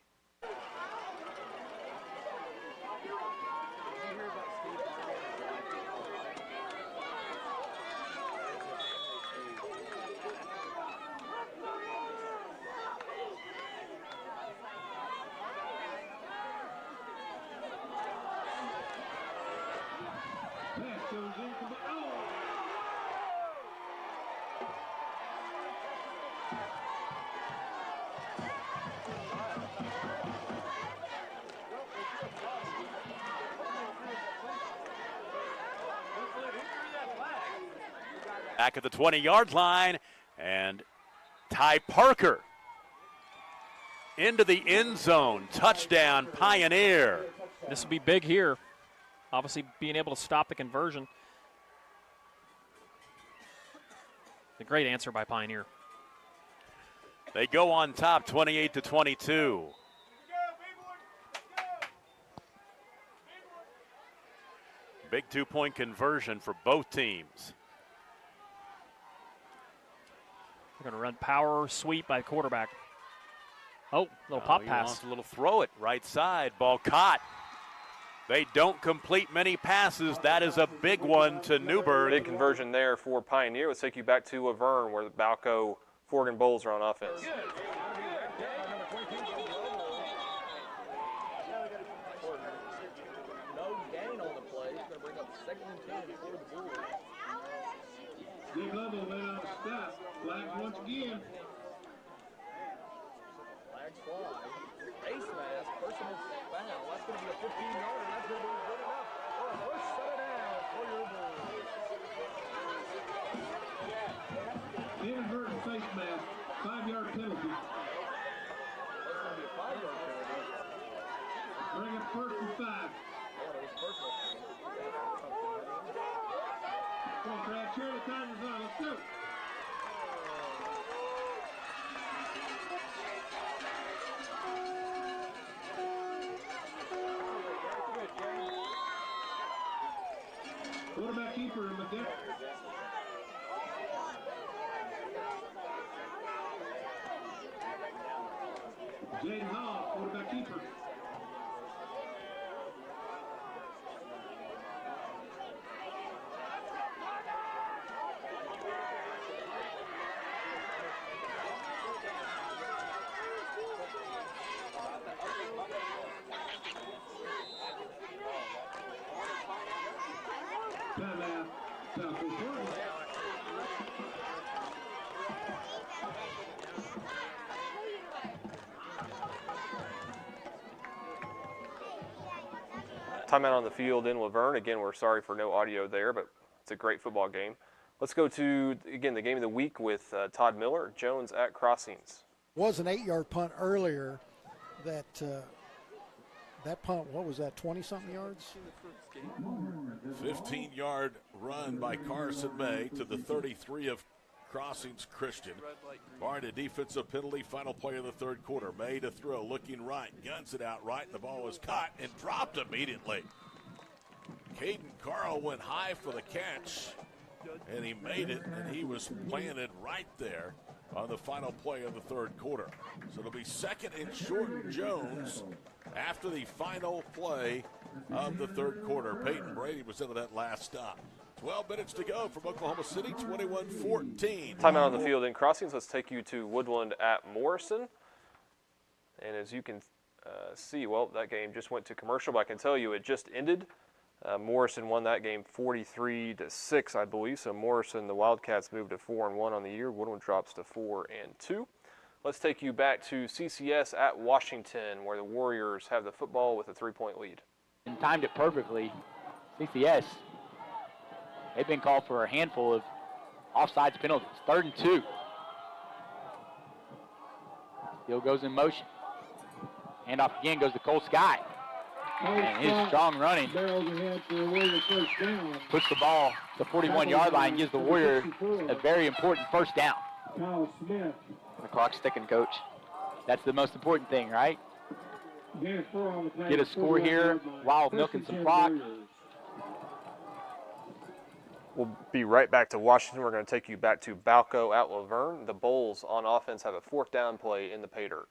Back at the 20-yard line, and Ty Parker into the end zone. Touchdown, Pioneer. This will be big here. Obviously, being able to stop the conversion. A great answer by Pioneer. They go on top, 28-22. Big 2-point conversion for both teams. They're going to run power sweep by the quarterback. Oh, little pop He pass. wants a little throw it right side. Ball caught They don't complete many passes. That is a big one to Newburgh. Big conversion there for Pioneer. Let's take you back to Laverne where the Balco Forgan Bulls are on offense. Big level went out of step. Flag once again. Flag fly. Face mask, personal foul. That's going to be a 15-yarder. That's going to be good enough for a first set down for your Bulls. Inadvertent face mask. 5-yard penalty. That's going to be a 5-yard penalty. Bring up 1st and 5. Yeah, that was personal. Come on, Brad. Cheer the time is on. Let's go. Quarterback keeper, Medina. Jaden Hall, quarterback keeper. Timeout, Southwood Portland. Timeout on the field in Laverne. Again, we're sorry for no audio there, but it's a great football game. Let's go to, again, the game of the week with Todd Miller, Jones at Crossings. Was an 8-yard punt earlier. That punt, what was that, 20-something yards? 15-yard run by Carson May to the 33 of Crossings Christian. Barring a defensive penalty, final play of the third quarter. May to throw, looking right, guns it out right. The ball was caught and dropped immediately. Caden Carl went high for the catch, and he made it, and he was planted right there on the final play of the third quarter. So it'll be 2nd and short Jones after the final play of the third quarter. Peyton Brady was into that last stop. 12 minutes to go from Oklahoma City, 21-14. Timeout on the field in Crossings. Let's take you to Woodland at Morrison. And as you can see, well, that game just went to commercial, but I can tell you it just ended. Morrison won that game 43-6, I believe. So Morrison, the Wildcats, moved to 4-1 on the year. Woodland drops to 4-2. Let's take you back to CCS at Washington, where the Warriors have the football with a 3-point lead. And timed it perfectly. CCS, they've been called for a handful of offsides penalties. 3rd and 2. Still goes in motion. Handoff again goes to Cole Sky. And his strong running puts the ball to the 41-yard line, gives the Warrior a very important first down. The clock's ticking, Coach. That's the most important thing, right? Get a score here while milking some clock. We'll be right back to Washington. We're going to take you back to Balco at Laverne. The Bulls on offense have a 4th down play in the pay dirt.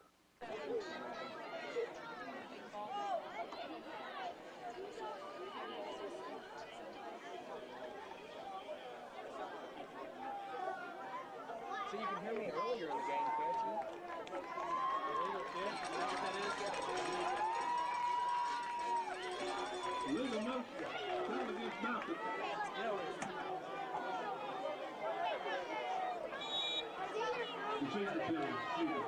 So you can hear me earlier in the game, can't you? Legal motion. Foul against Malcolm. Procedure penalty.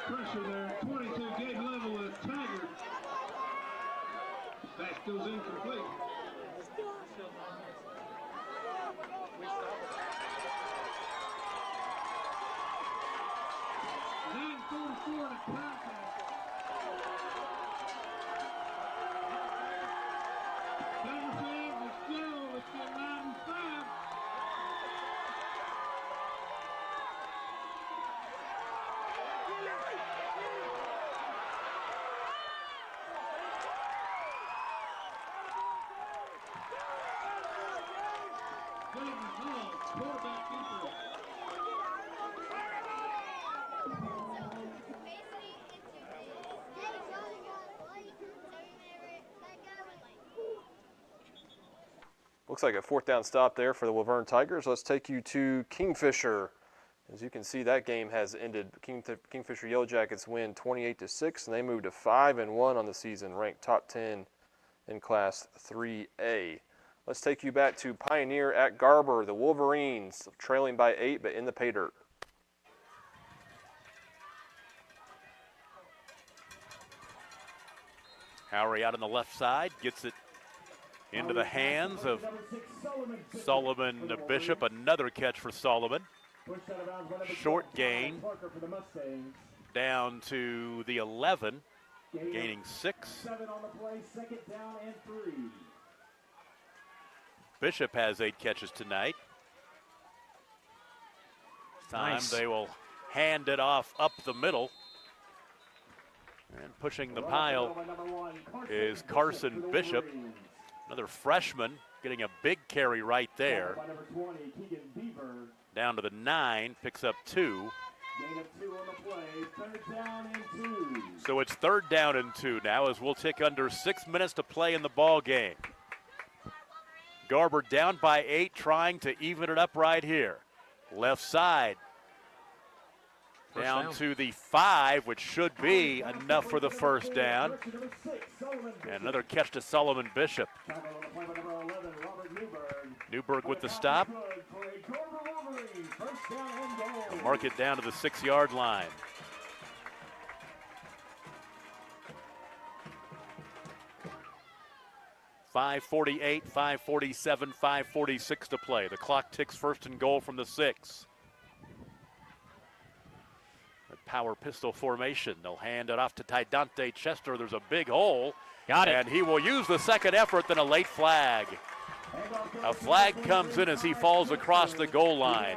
Pressure there, 22, game level is Taggart. Pass goes incomplete. .944 to contact. Looks like a 4th down stop there for the Laverne Tigers. Let's take you to Kingfisher. As you can see, that game has ended. Kingfisher Yellow Jackets win 28-6, and they move to 5-1 on the season, ranked top 10 in Class 3A. Let's take you back to Pioneer at Garber. The Wolverines trailing by 8, but in the pay dirt. Howery out on the left side, gets it into the hands of Solomon Bishop. Another catch for Solomon. Short gain down to the 11, gaining 6. 7 on the play, 2nd down and 3. Bishop has 8 catches tonight. This time they will hand it off up the middle. And pushing the pile is Carson Bishop, another freshman, getting a big carry right there. Down to the 9, picks up 2. Gain of 2 on the play, 3rd down and 2. So it's 3rd down and 2 now, as we'll tick under 6 minutes to play in the ball game. Garber down by 8, trying to even it up right here. Left side. Down to the 5, which should be enough for the 1st down. And another catch to Solomon Bishop. Newberg with the stop. They'll mark it down to the 6-yard line. .548, 5:47, 5:46 to play. The clock ticks 1st and goal from the 6. Power pistol formation. They'll hand it off to Dante Chester. There's a big hole. Got it. And he will use the 2nd effort, then a late flag. A flag comes in as he falls across the goal line.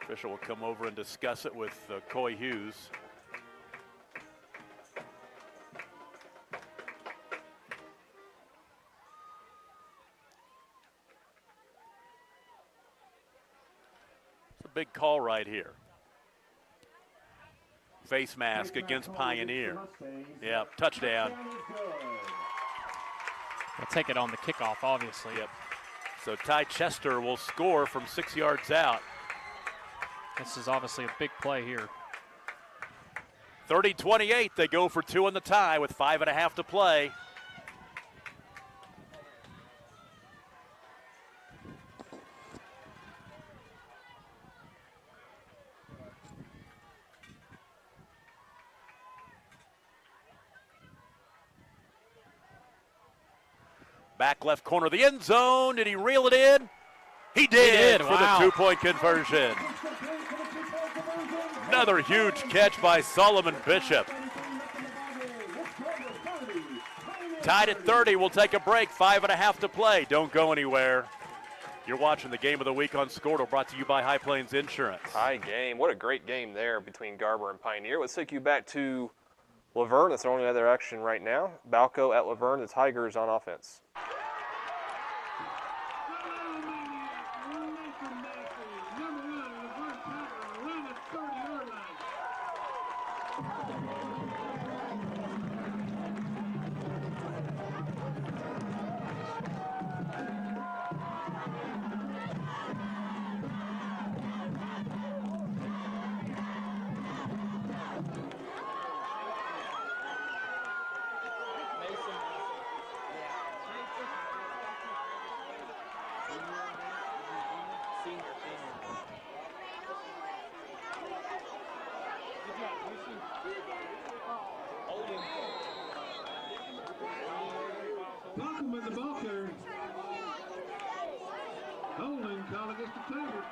Official will come over and discuss it with Coy Hughes. It's a big call right here. Face mask against Pioneer. Yeah, touchdown. They'll take it on the kickoff, obviously. Yep. So Ty Chester will score from 6 yards out. This is obviously a big play here. 30-28, they go for 2 in the tie with 5.5 to play. Back left corner of the end zone. Did he reel it in? He did for wow. the 2-point conversion. Another huge catch by Solomon Bishop. Tied at 30. We'll take a break. 5.5 to play. Don't go anywhere. You're watching the Game of the Week on Skordle, brought to you by High Plains Insurance. High game. What a great game there between Garber and Pioneer. Let's take you back to Laverne. That's the only other action right now. Balco at Laverne. The Tigers on offense. Malcolm with the ball carrier. Holding call against the Tigers.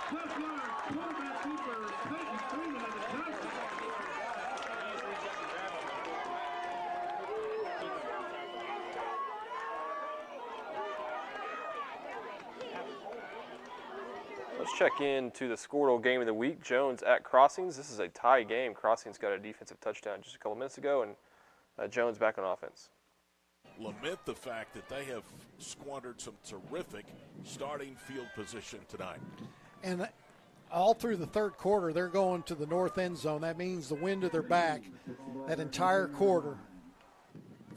Plus yards, quarterback keeper, Peyton Freeman and a touchdown. Let's check into the Skordle game of the week. Jones at Crossings. This is a tie game. Crossings got a defensive touchdown just a couple minutes ago, and Jones back on offense. Lament the fact that they have squandered some terrific starting field position tonight. And all through the third quarter, they're going to the north end zone. That means the wind to their back that entire quarter.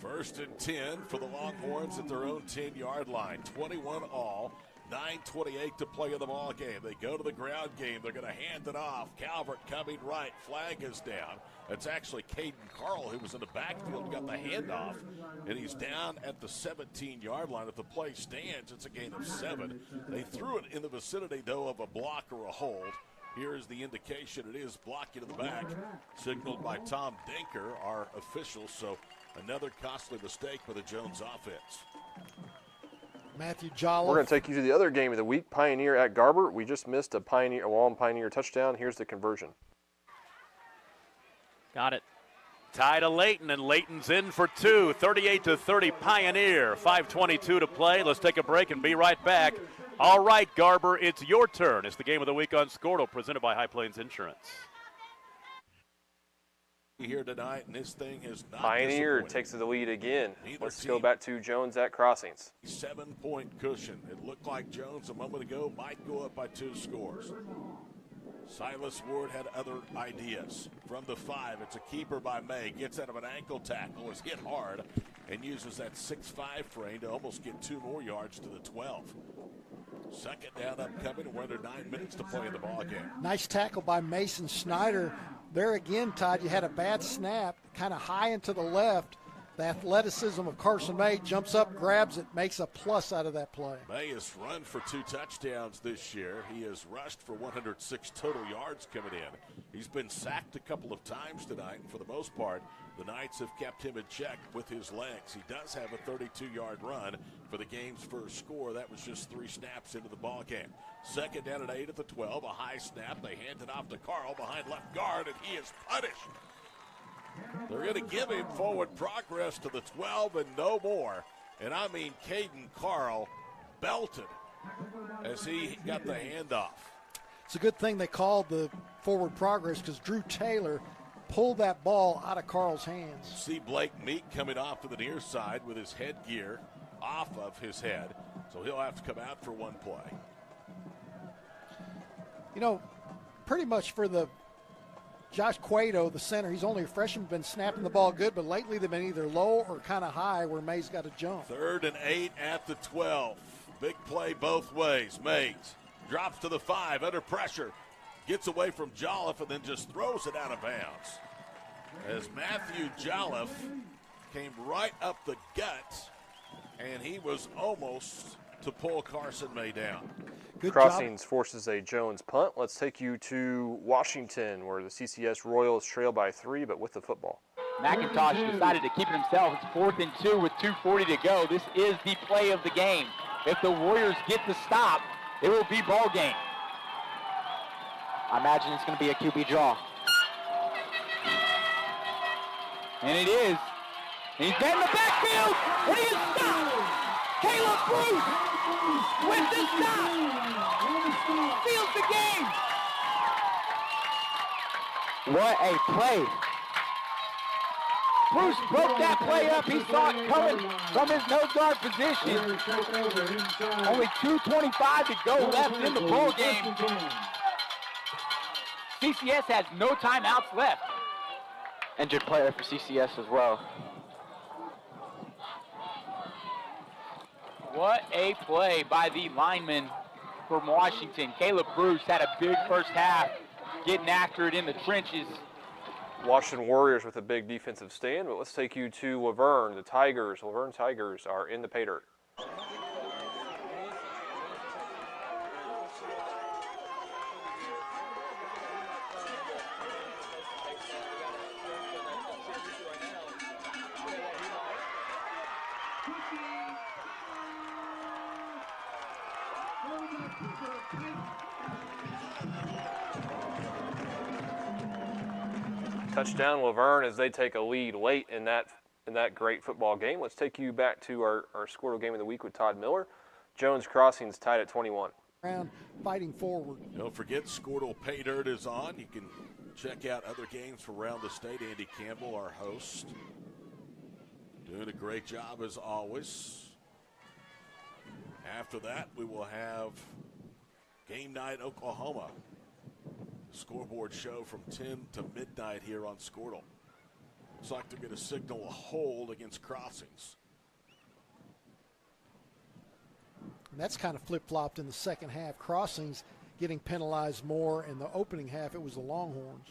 1st and 10 for the Longhorns at their own 10-yard line. 21 all. 9:28 to play in the ball game. They go to the ground game. They're going to hand it off. Calvert coming right. Flag is down. It's actually Caden Carl who was in the backfield, got the handoff, and he's down at the 17-yard line. If the play stands, it's a gain of 7. They threw it in the vicinity, though, of a block or a hold. Here is the indication. It is blocking in the back, signaled by Tom Dinker, our official. So another costly mistake for the Jones offense. Matthew Jolliffe. We're going to take you to the other game of the week, Pioneer at Garber. We just missed a Wallen Pioneer touchdown. Here's the conversion. Got it. Tie to Layton, and Layton's in for 2. 38-30 Pioneer. 5:22 to play. Let's take a break and be right back. All right, Garber, it's your turn. It's the game of the week on Skordle, presented by High Plains Insurance. Here tonight, and this thing is not Pioneer takes the lead again. Let's go back to Jones at Crossings. 7-point cushion. It looked like Jones a moment ago might go up by 2 scores. Silas Ward had other ideas. From the 5, it's a keeper by May. Gets out of an ankle tackle, is hit hard, and uses that 6'5" frame to almost get 2 more yards to the 12. Second down upcoming. We're under 9 minutes to play in the ball game. Nice tackle by Mason Snyder. There again, Todd, you had a bad snap, kind of high and to the left. The athleticism of Carson May jumps up, grabs it, makes a plus out of that play. May has run for 2 touchdowns this year. He has rushed for 106 total yards coming in. He's been sacked a couple of times tonight, and for the most part, the Knights have kept him in check with his legs. He does have a 32-yard run for the game's first score. That was just 3 snaps into the ball game. Second down at 8 at the 12, a high snap. They hand it off to Carl behind left guard, and he is punished. They're going to give him forward progress to the 12 and no more. And I mean, Caden Carl belted as he got the handoff. It's a good thing they called the forward progress because Drew Taylor pulled that ball out of Carl's hands. See Blake Meek coming off to the near side with his headgear off of his head. So he'll have to come out for 1 play. You know, pretty much for the Josh Cueto, the center, he's only a freshman, been snapping the ball good, but lately they've been either low or kind of high where May's got to jump. 3rd and 8 at the 12. Big play both ways. Mays drops to the 5 under pressure. Gets away from Jolliffe and then just throws it out of bounds. As Matthew Jolliffe came right up the gut, and he was almost to pull Carson May down. Good Crossings forces a Jones punt. Let's take you to Washington, where the CCS Royals trail by 3, but with the football. McIntosh decided to keep it himself. It's 4th and 2 with 2:40 to go. This is the play of the game. If the Warriors get the stop, it will be ball game. I imagine it's going to be a QB draw. And it is. And he's got in the backfield, and he is stopped. Caleb Bruce with the stop. Seals the game. What a play. Bruce broke that play up. He saw it coming from his nose guard position. Only 2:25 to go left in the ball game. CCS has no timeouts left. Injured player for CCS as well. What a play by the lineman from Washington. Caleb Bruce had a big first half, getting after it in the trenches. Washington Warriors with a big defensive stand, but let's take you to Laverne. The Tigers, Laverne Tigers, are in the pay dirt. Touchdown Laverne as they take a lead late in that great football game. Let's take you back to our Skordle game of the week with Todd Miller. Jones Crossings tied at 21. Fighting forward. Don't forget Skordle Pay Dirt is on. You can check out other games from around the state. Andy Campbell, our host, doing a great job as always. After that, we will have Game Night Oklahoma. The scoreboard show from 10 to midnight here on Skordle. Looks like they're going to signal a hold against Crossings. And that's kind of flip-flopped in the second half. Crossings getting penalized more. In the opening half, it was the Longhorns.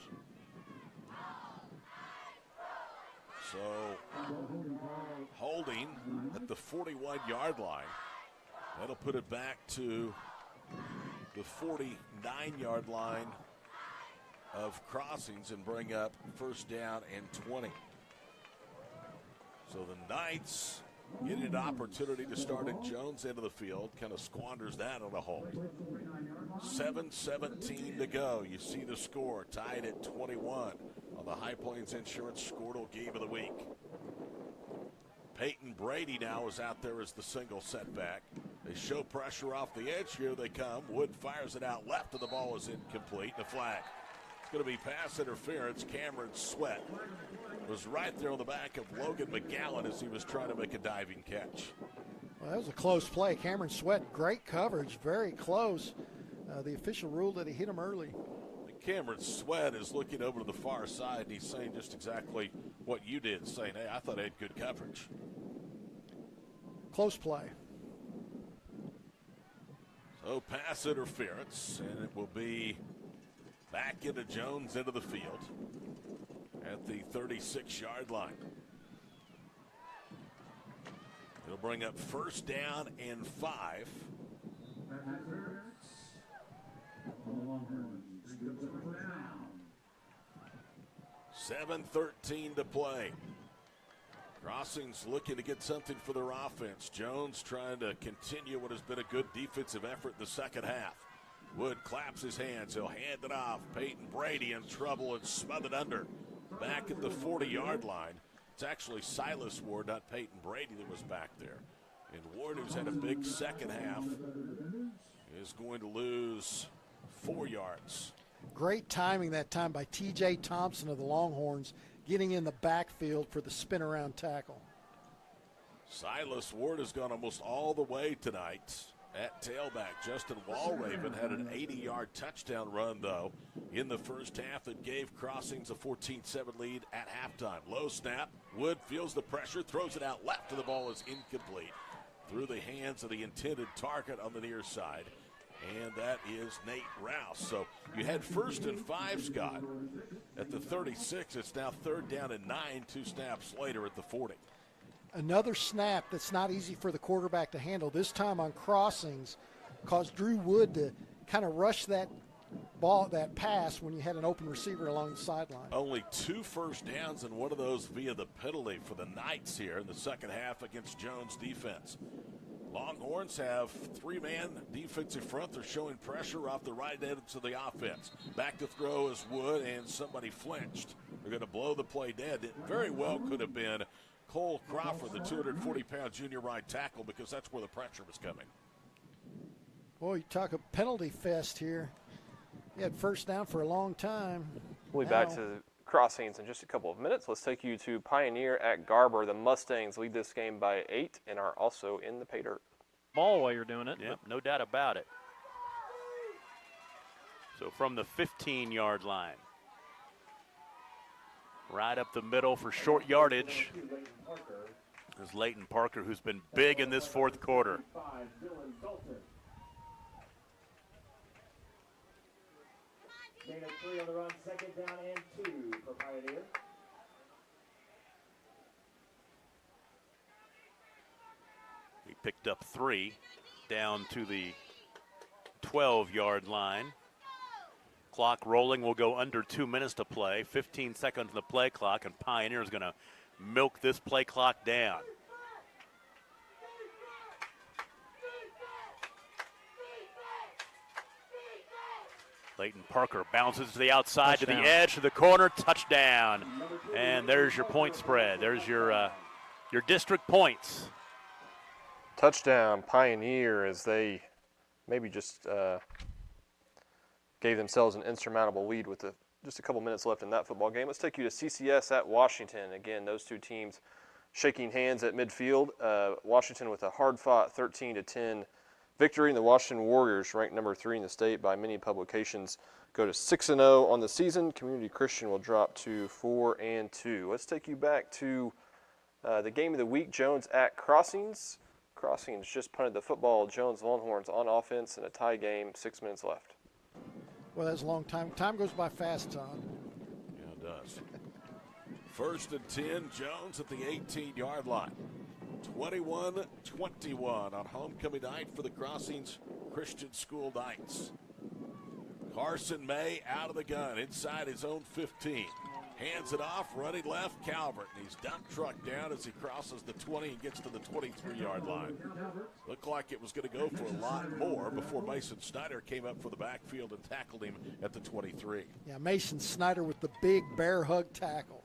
So, holding at the 41-yard line. That'll put it back to the 49-yard line of Crossings and bring up first down and 20. So the Knights get an opportunity to start at Jones' end of the field, kind of squanders that on a hold. 7:17 to go. You see the score, tied at 21 on the High Plains Insurance Skordle Game of the Week. Peyton Brady now is out there as the single setback. They show pressure off the edge. Here they come. Wood fires it out left, and the ball is incomplete. The flag. It's going to be pass interference. Cameron Sweat was right there on the back of Logan McGowan as he was trying to make a diving catch. Well, that was a close play. Cameron Sweat, great coverage, very close. The official ruled that he hit him early. Cameron Sweat is looking over to the far side, and he's saying just exactly what you did, saying, hey, I thought I had good coverage. Close play. So pass interference, and it will be back into Jones into the field at the 36-yard line. It'll bring up first down and 5. 7:13 to play. Crossings looking to get something for their offense. Jones trying to continue what has been a good defensive effort in the second half. Wood claps his hands. He'll hand it off. Peyton Brady in trouble and smothered under. Back at the 40-yard line. It's actually Silas Ward, not Peyton Brady, that was back there. And Ward, who's had a big second half, is going to lose 4 yards. Great timing that time by T.J. Thompson of the Longhorns, getting in the backfield for the spin-around tackle. Silas Ward has gone almost all the way tonight at tailback. Justin Walraven had an 80-yard touchdown run, though, in the first half that gave Crossings a 14-7 lead at halftime. Low snap. Wood feels the pressure, throws it out left, and the ball is incomplete. Through the hands of the intended target on the near side. And that is Nate Rouse. So you had 1st and 5, Scott. At the 36, it's now 3rd down and 9, 2 snaps later at the 40. Another snap that's not easy for the quarterback to handle. This time on Crossings, caused Drew Wood to kind of rush that ball, that pass, when you had an open receiver along the sideline. Only 2 first downs, and one of those via the penalty for the Knights here in the second half against Jones' defense. Longhorns have 3-man defensive front. They're showing pressure off the right end of the offense. Back to throw is Wood, and somebody flinched. They're going to blow the play dead. It very well could have been Cole Crawford, the 240-pound junior right tackle, because that's where the pressure was coming. Boy, you talk a penalty fest here. He had first down for a long time. We'll be back to Crossings in just a couple of minutes. Let's take you to Pioneer at Garber. The Mustangs lead this game by 8 and are also in the pay dirt. Ball while you're doing it. Yep, no doubt about it. So from the 15-yard line, right up the middle for short yardage is Leighton Parker, who's been big in this fourth quarter. Gain of 3 on the run, 2nd down and 2 for Pioneer. He picked up 3 down to the 12-yard line. Clock rolling, will go under 2 minutes to play. 15 seconds on the play clock, and Pioneer is going to milk this play clock down. Leighton Parker bounces to the outside, Touchdown. to the edge, to the corner, touchdown. And there's your point spread. There's your district points. Touchdown Pioneer as they maybe just gave themselves an insurmountable lead with just a couple minutes left in that football game. Let's take you to CCS at Washington. Again, those two teams shaking hands at midfield. Washington with a hard-fought 13-10 victory, and the Washington Warriors, ranked number 3 in the state by many publications, go to 6-0 on the season. Community Christian will drop to 4-2. Let's take you back to the game of the week, Jones at Crossings. Crossings just punted the football. Jones Longhorns on offense in a tie game, 6 minutes left. Well, that's a long time. Time goes by fast, Tom. Yeah, it does. 1st and 10, Jones at the 18-yard line. 21-21 on homecoming night for the Crossings Christian School Knights. Carson May out of the gun inside his own 15. Hands it off, running left, Calvert. And he's dump truck down as he crosses the 20 and gets to the 23-yard line. Looked like it was going to go for a lot more before Mason Snyder came up for the backfield and tackled him at the 23. Yeah, Mason Snyder with the big bear hug tackle.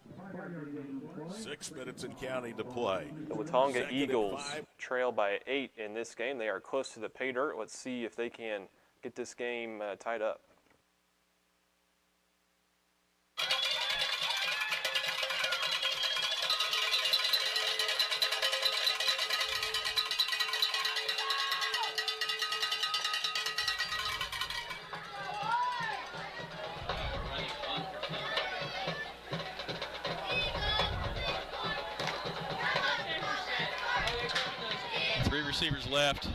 6 minutes and counting to play. The Watonga Eagles trail by 8 in this game. They are close to the pay dirt. Let's see if they can get this game tied up. Receivers left,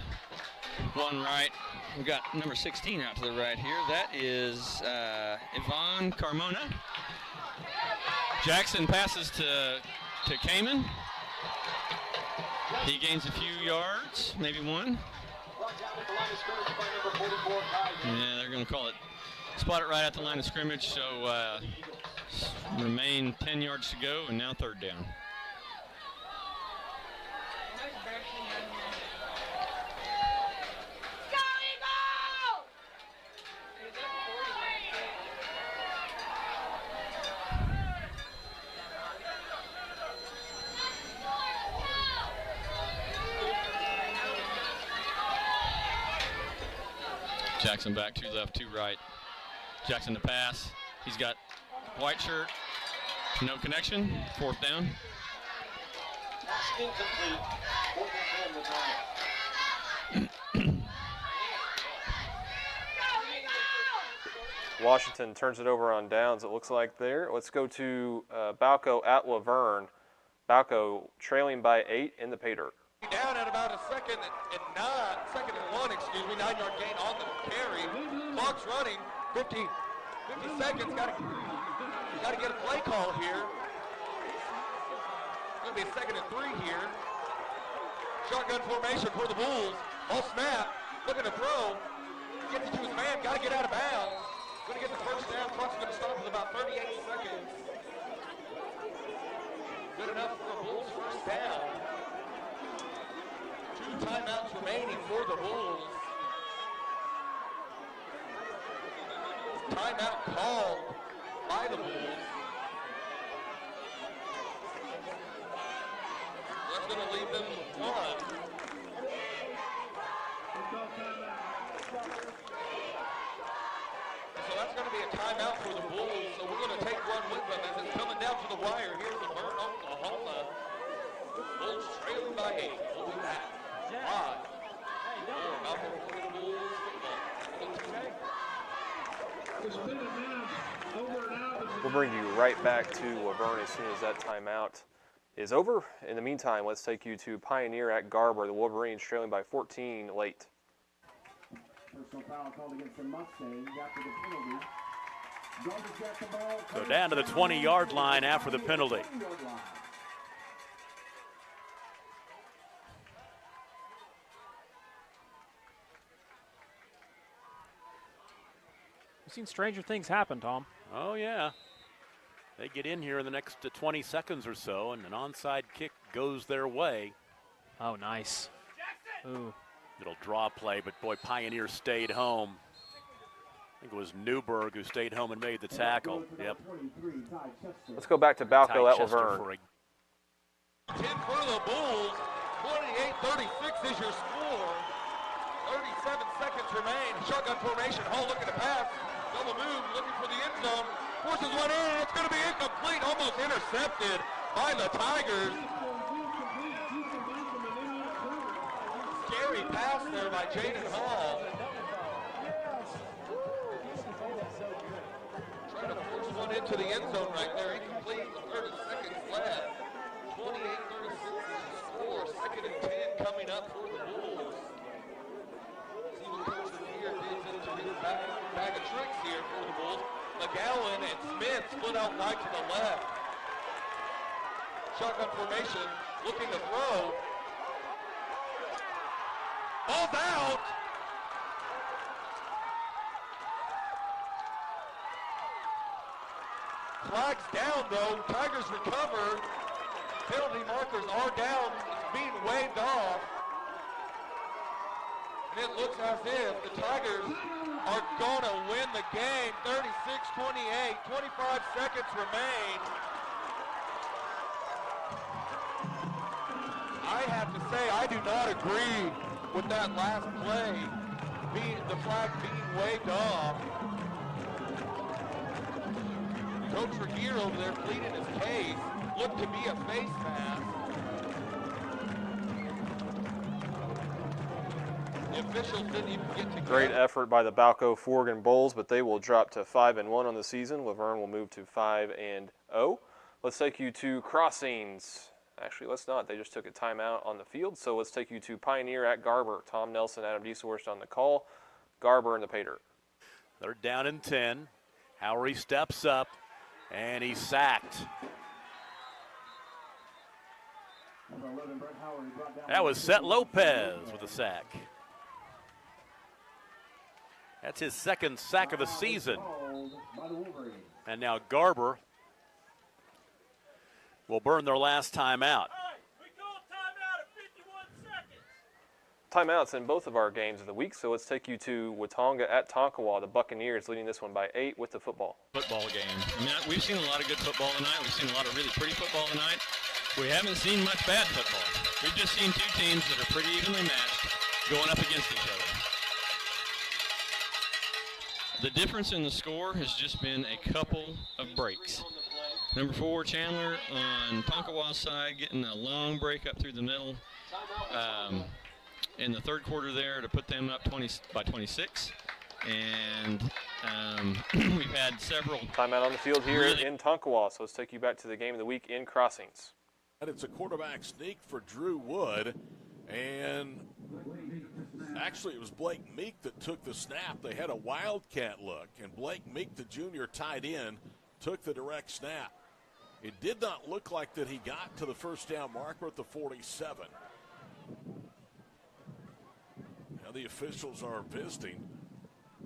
one right. We've got number 16 out to the right here. That is Yvonne Carmona. Jackson passes to Kamen. He gains a few yards, maybe one. Yeah, they're going to call it. Spot it right at the line of scrimmage, so remain 10 yards to go, and now 3rd down. Jackson back, 2 left, 2 right. Jackson to pass. He's got white shirt, no connection, 4th down. Washington turns it over on downs, it looks like there. Let's go to Balco at Laverne. Balco trailing by 8 in the pay dirt. Down at about a second and 1, 9-yard gain on the carry. Clock's running, 50 seconds. Got to get a play call here. It's going to be a 2nd and 3 here. Shotgun formation for the Bulls. Ball snap, looking to throw. Gets it to his man, got to get out of bounds. Going to get the 1st down. Clock's going to stop with about 38 seconds. Good enough for the Bulls' 1st down. 2 timeouts remaining for the Bulls. Timeout called by the Bulls. That's going to leave them with 1. So that's going to be a timeout for the Bulls. So we're going to take one with them as it's coming down to the wire here in Burn, Oklahoma. Bulls trailing by 8. We'll be back. 5. We'll bring you right back to Laverne as soon as that timeout is over. In the meantime, let's take you to Pioneer at Garber. The Wolverines trailing by 14 late. Personal foul called against the Mustangs after the penalty. Garber's got the ball. So down to the 20-yard line after the penalty. We've seen stranger things happen, Tom. Oh, yeah. They get in here in the next 20 seconds or so, and an onside kick goes their way. Oh, nice. Ooh. Little draw play, but boy, Pioneer stayed home. I think it was Newberg who stayed home and made the tackle. Yep. Let's go back to Balco at Chester Laverne. for a 10 for the Bulls. 28-36 is your score. 37 seconds remain. Shotgun formation. Hall looking to pass. Double move, looking for the end zone. Forces one in. It's going to be incomplete. Almost intercepted by the Tigers. Scary pass there by Jaden Hall. Trying to force one into the end zone right there. Incomplete with 30 seconds left. 28-36 is the score. 2nd and 10 coming up for the Bulls. See what Coach Lanier digs into his bag of tricks here for the Bulls. McGowan and Smith split out wide to the left. Shotgun formation, looking to throw. Ball's out. Flag's down though. Tigers recover. Penalty markers are down, being waved off. And it looks as if the Tigers are going to win the game. 36-28, 25 seconds remain. I have to say, I do not agree with that last play, the flag being waved off. Coach Regier over there pleading his case. Looked to be a face mask. The officials didn't even get to Great effort by the Balco Forgan Bulls, but they will drop to 5-1 on the season. Laverne will move to 5-0. Let's take you to Crossings. Actually, let's not. They just took a timeout on the field, so let's take you to Pioneer at Garber. Tom Nelson, Adam Deshorst on the call. Garber in the pay dirt. They're down in 10. Howery steps up, and he's sacked. That was Seth Lopez with a sack. That's his 2nd sack of the season. And now Garber will burn their last timeout. Timeouts in both of our games of the week, so let's take you to Watonga at Tonkawa. The Buccaneers leading this one by 8 with the football. Football game. I mean, we've seen a lot of good football tonight. We've seen a lot of really pretty football tonight. We haven't seen much bad football. We've just seen two teams that are pretty evenly matched going up against each other. The difference in the score has just been a couple of breaks. Number 4, Chandler on Tonkawa's side, getting a long break up through the middle in the 3rd quarter there to put them up by 26. And we've had several. Timeout on the field here in Tonkawa, so let's take you back to the game of the week in Crossings. And it's a quarterback sneak for Drew Wood, and actually it was Blake Meek that took the snap. They had a wildcat look, and Blake Meek, the junior tight end, took the direct snap. It did not look like that he got to the first down marker at the 47. Now the officials are visiting.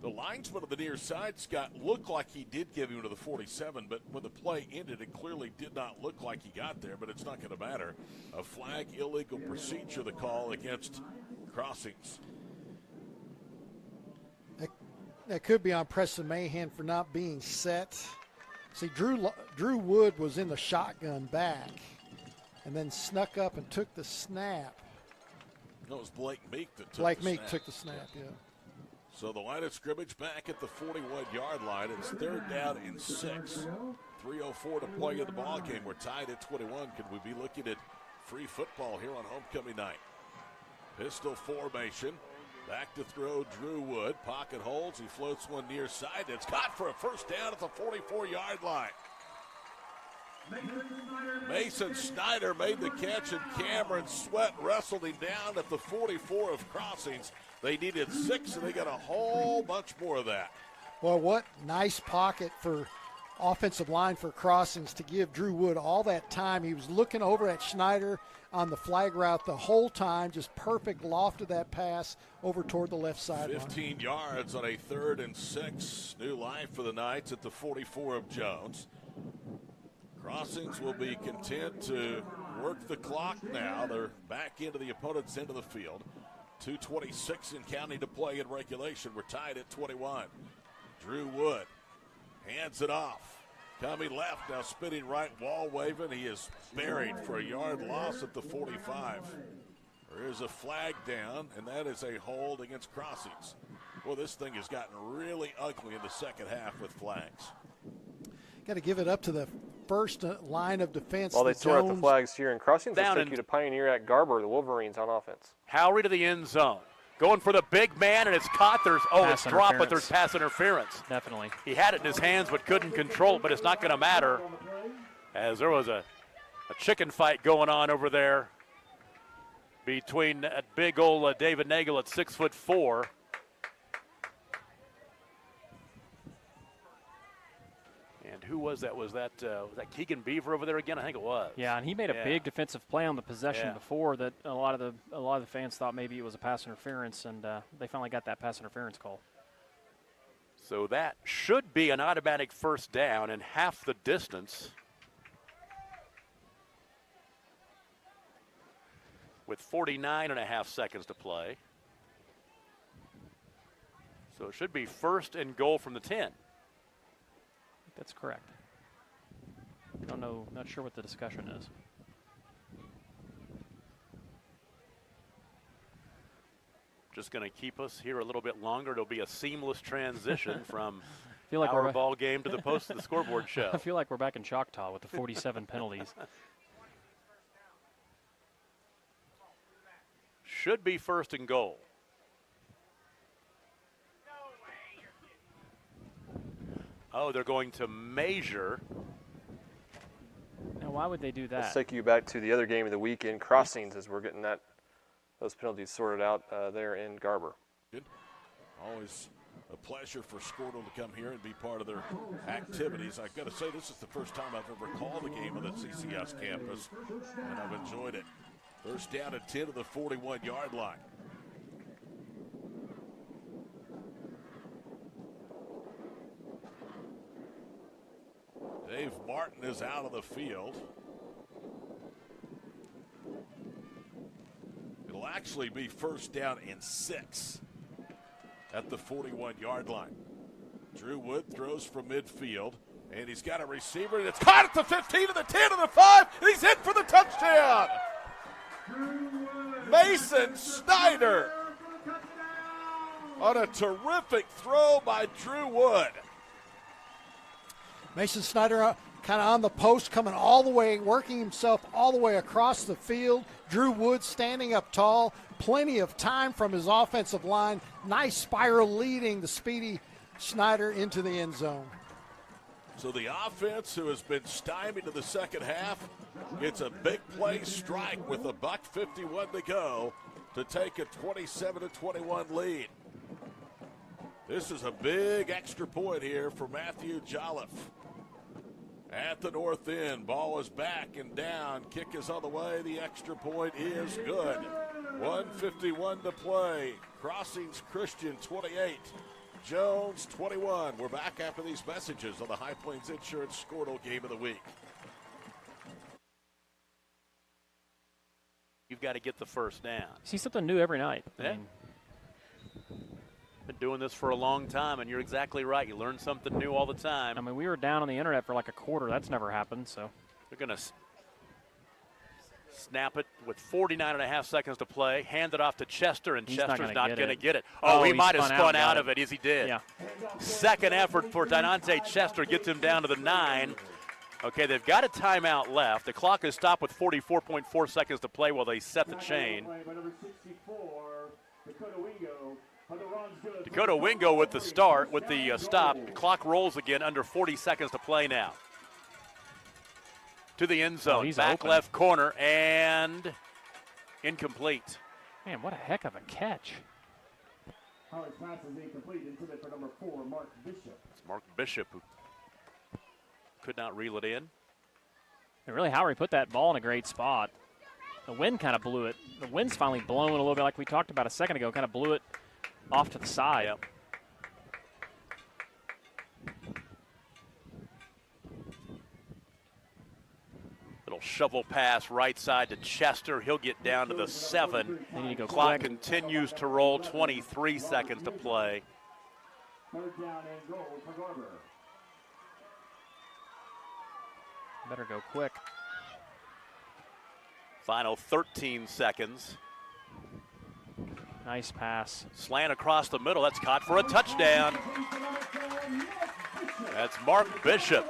The linesman on the near side, Scott, looked like he did give him to the 47, but when the play ended, it clearly did not look like he got there, but it's not going to matter. A flag illegal procedure, the call against Crossings. That could be on Preston Mahan for not being set. See, Drew Wood was in the shotgun back and then snuck up and took the snap. No, it was Blake Meek that took Blake the Meek snap. took the snap, yeah. So the line of scrimmage back at the 41-yard line. It's 3rd down and 6. 3:04 to play in the ball game. We're tied at 21. Could we be looking at free football here on homecoming night? Pistol formation. Back to throw Drew Wood. Pocket holds. He floats one near side. It's caught for a first down at the 44-yard line. Mason Snyder made the catch, and Cameron Sweat wrestled him down at the 44 of Crossings. They needed 6, and they got a whole bunch more of that. Well, what nice pocket for offensive line for Crossings to give Drew Wood all that time. He was looking over at Schneider on the flag route the whole time. Just perfect loft of that pass over toward the left sideline. 15 yards on a 3rd and 6. New life for the Knights at the 44 of Jones. Crossings will be content to work the clock now. They're back into the opponent's end of the field. 2:26 in counting to play in regulation. We're tied at 21. Drew Wood hands it off. Coming left, now spinning right, wall waving. He is buried for a yard loss at the 45. There is a flag down, and that is a hold against Crossings. Well, this thing has gotten really ugly in the second half with flags. Got to give it up to the first line of defense. While they sort out the flags here in Crossings, Down let's take in- you to Pioneer at Garber, the Wolverines on offense. Howry to the end zone. Going for the big man, and it's caught. It's dropped, but there's pass interference. Definitely. He had it in his hands but couldn't control it, but it's not going to matter as there was a chicken fight going on over there between that big old David Nagel at 6'4". And who was that? Was that Keegan Beaver over there again? I think it was. Yeah, and he made a big defensive play on the possession Yeah. before that a lot of the fans thought maybe it was a pass interference, and they finally got that pass interference call. So that should be an automatic first down and half the distance. With 49.5 seconds to play. So it should be first and goal from the 10. That's correct. Don't know, not sure what the discussion is. Just going to keep us here a little bit longer. It'll be a seamless transition from feel like our we're- ball game to the post of the scoreboard show. I feel like we're back in Choctaw with the 47 penalties. Should be first and goal. Oh, they're going to measure. Now, why would they do Let's that? take you back to the other game of the week in Crossings as we're getting those penalties sorted out there in Garber. Good. Always a pleasure for Skordle to come here and be part of their activities. I've got to say, this is the first time I've ever called a game on the CCS campus, and I've enjoyed it. First down at 10 to the 41-yard line. Dave Martin is out of the field. It'll actually be first down and 6 at the 41-yard line. Drew Wood throws from midfield, and he's got a receiver, and it's caught at the 15 to the 10 to the 5, and he's in for the touchdown. Mason Snyder on a terrific throw by Drew Wood. Mason Snyder kind of on the post, coming all the way, working himself all the way across the field. Drew Wood standing up tall, plenty of time from his offensive line. Nice spiral leading the speedy Snyder into the end zone. So the offense, who has been stymied in the second half, gets a big play strike with $1:51 to go to take a 27-21 lead. This is a big extra point here for Matthew Jolliffe. At the north end, ball is back and down. Kick is on the way. The extra point is good. 1:51 to play. Crossings Christian 28. Jones 21. We're back after these messages on the High Plains Insurance Skordle Game of the Week. You've got to get the first down. See something new every night. I Yeah. mean, Been doing this for a long time, and you're exactly right. You learn something new all the time. I mean, we were down on the internet for like a quarter. That's never happened. So They're going to snap it with 49.5 seconds to play. Hand it off to Chester, and He's not Chester's gonna not get going to it. get it. Oh, Oh, he he might have spun spun out out of it. Yes, he did. Yeah. Second effort for Dinante Chester gets him down to the 9. Okay, they've got a timeout left. The clock is stopped with 44.4 seconds to play while they set the chain. Dakota Wingo with the start, with the stop. The clock rolls again, under 40 seconds to play now. To the end zone, he's back open. left corner, and incomplete. man, what a heck of a catch! Howard's pass is incomplete. Intended for number 4, Mark Bishop. It's Mark Bishop who could not reel it in. And really, Howry put that ball in a great spot. The wind kind of blew it. The wind's finally blowing a little bit, like we talked about a second ago. Kind of blew it off to the side. Yep. Little shovel pass right side to Chester. He'll get down to the 7. They need to go Clock quick. continues to roll. 23 seconds to play. Third down and goal for Garber. Better go quick. Final 13 seconds. Nice pass. Slant across the middle. That's caught for a touchdown. That's Mark Bishop.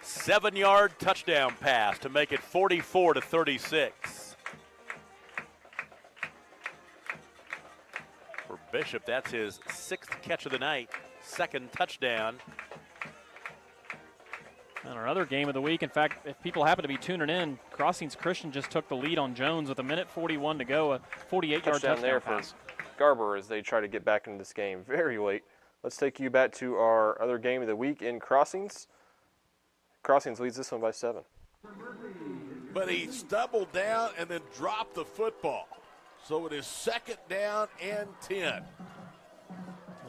7-yard touchdown pass to make it 44-36. For Bishop, that's his 6th catch of the night, 2nd touchdown. And our other game of the week, in fact, if people happen to be tuning in, Crossings Christian just took the lead on Jones with 1:41 to go, a 48-yard touchdown there pass. for Garber as they try to get back into this game very late. Let's take you back to our other game of the week in Crossings. Crossings leads this one by 7. But he stumbled down and then dropped the football. So it is 2nd down and 10.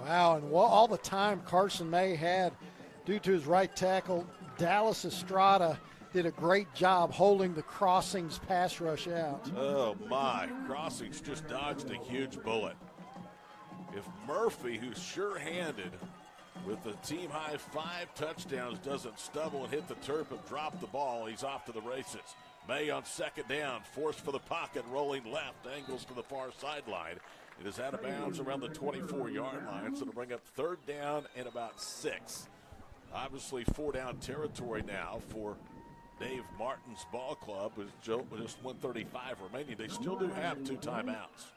Wow, and all the time Carson May had due to his right tackle, Dallas Estrada did a great job holding the Crossings pass rush out. Oh, my. Crossings just dodged a huge bullet. If Murphy, who's sure-handed with the team-high 5 touchdowns, doesn't stumble and hit the turf and drop the ball, he's off to the races. May on 2nd down, forced for the pocket, rolling left, angles to the far sideline. It is out of bounds around the 24-yard line, so it'll bring up 3rd down and about 6. Obviously 4-down territory now for Dave Martin's ball club with just 1:35 remaining. They still do have 2 timeouts.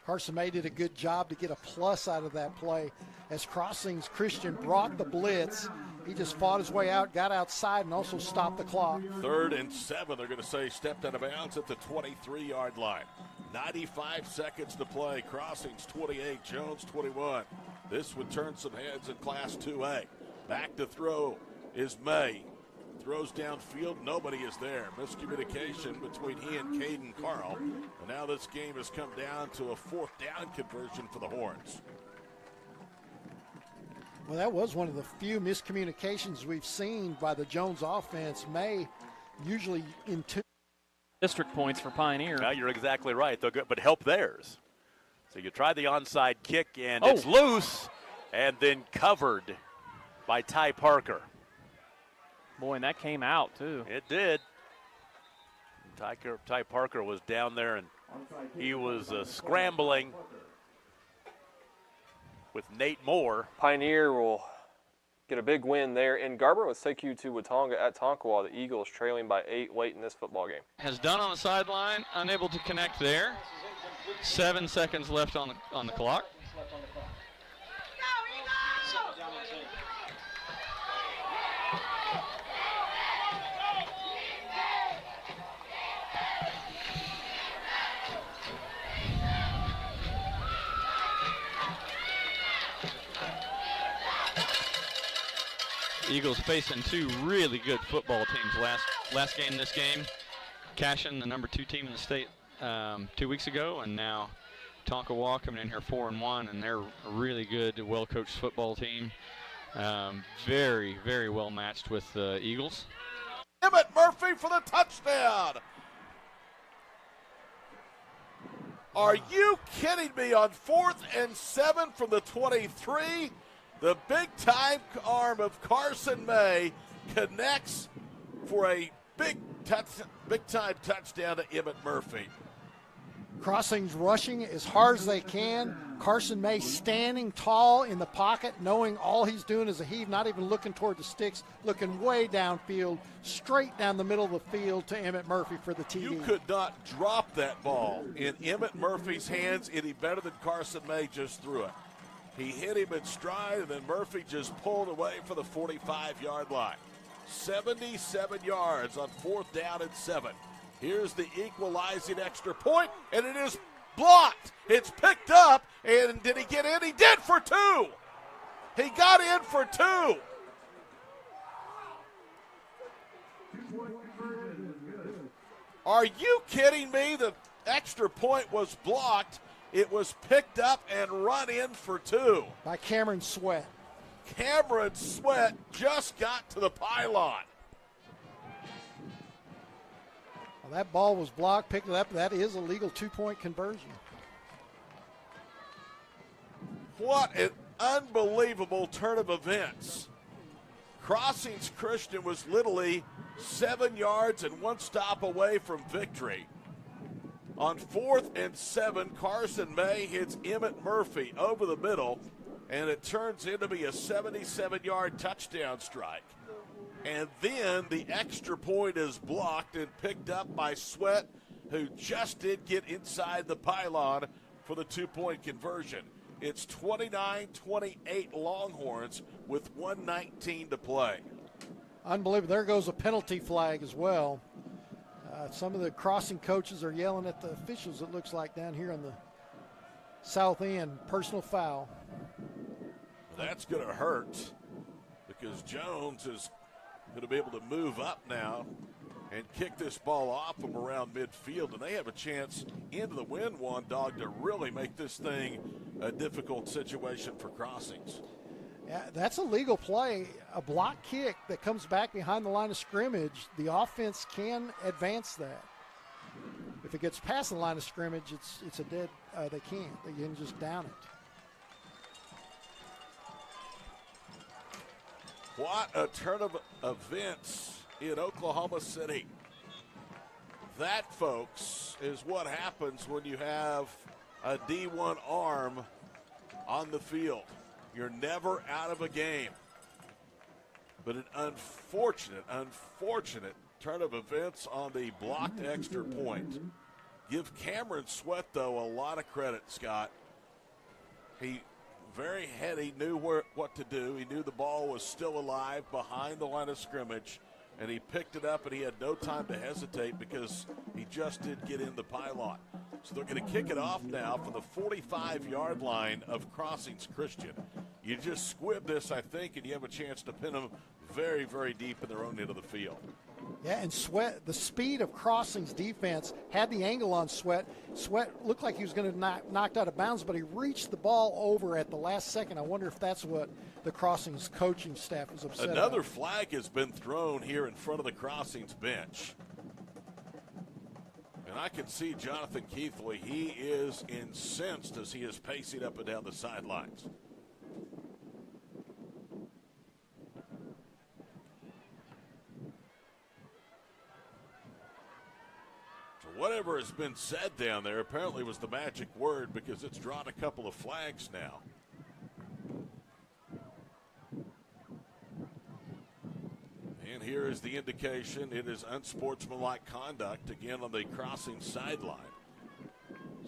Carson May did a good job to get a plus out of that play. As Crossings Christian brought the blitz, he just fought his way out, got outside, and also stopped the clock. 3rd and 7, they're going to say stepped out of bounds at the 23-yard line. 95 seconds to play. Crossings 28, Jones 21. This would turn some heads in Class 2A. Back to throw is May. Throws downfield, nobody is there. Miscommunication between he and Caden Carl. And now this game has come down to a 4th down conversion for the Horns. Well, that was one of the few miscommunications we've seen by the Jones offense. May usually in 2 district points for Pioneer. Now you're exactly right, but help theirs. So you try the onside kick, and it's loose, and then covered by Ty Parker. Boy, and that came out, too. It did. Ty Parker was down there, and he was scrambling with Nate Moore. Pioneer will get a big win there in Garber. Let's take you to Watonga at Tonkawa. The Eagles trailing by 8 late in this football game. Has done on the sideline, unable to connect there. 7 seconds left on the clock. Eagles facing 2 really good football teams last game, this game. Cashin, the number 2 team in the state 2 weeks ago, and now Tonkawa coming in here 4-1, and they're a really good, well-coached football team. Very, very well matched with the Eagles. Emmett Murphy for the touchdown. Are you kidding me? On 4th and 7 from the 23, the big-time arm of Carson May connects for a big-time touchdown to Emmett Murphy. Crossings rushing as hard as they can. Carson May standing tall in the pocket, knowing all he's doing is a heave, not even looking toward the sticks, looking way downfield, straight down the middle of the field to Emmett Murphy for the TD. You could not drop that ball in Emmett Murphy's hands any better than Carson May just threw it. He hit him in stride, and then Murphy just pulled away for the 45-yard line. 77 yards on 4th down and 7. Here's the equalizing extra point, and it is blocked. It's picked up, and did he get in? He did for 2. He got in for 2. Are you kidding me? The extra point was blocked. It was picked up and run in for 2. By Cameron Sweat. Cameron Sweat just got to the pylon. Well, that ball was blocked, picked it up. That is a legal 2-point conversion. What an unbelievable turn of events. Crossings Christian was literally 7 yards and 1 stop away from victory. On 4th and 7, Carson May hits Emmett Murphy over the middle, and it turns into be a 77-yard touchdown strike. And then the extra point is blocked and picked up by Sweat, who just did get inside the pylon for the 2-point conversion. It's 29-28 Longhorns with 1:19 to play. Unbelievable. There goes a penalty flag as well. Some of the crossing coaches are yelling at the officials, it looks like, down here on the south end. Personal foul. That's going to hurt because Jones is going to be able to move up now and kick this ball off from around midfield, and they have a chance into the win one, Dog, to really make this thing a difficult situation for Crossings. Yeah, that's a legal play. A block kick that comes back behind the line of scrimmage, the offense can advance that. If it gets past the line of scrimmage, it's a dead, they can't. They can just down it. What a turn of events in Oklahoma City. That, folks, is what happens when you have a D1 arm on the field. You're never out of a game. But an unfortunate turn of events on the blocked extra point. Give Cameron Sweat, though, a lot of credit, Scott. He very heady, knew what to do. He knew the ball was still alive behind the line of scrimmage, and he picked it up, and he had no time to hesitate because he just did get in the pylon. So they're going to kick it off now from the 45-yard line of Crossings Christian. You just squib this, I think, and you have a chance to pin them very, very deep in their own end of the field. Yeah, and Sweat, the speed of Crossings defense had the angle on Sweat. Sweat looked like he was going to knocked out of bounds, but he reached the ball over at the last second. I wonder if that's what the Crossings coaching staff was upset Another about. flag has been thrown here in front of the Crossings bench. And I can see Jonathan Keithley. He is incensed as he is pacing up and down the sidelines. Whatever has been said down there apparently was the magic word because it's drawn a couple of flags now. And here is the indication. It is unsportsmanlike conduct again on the crossing sideline.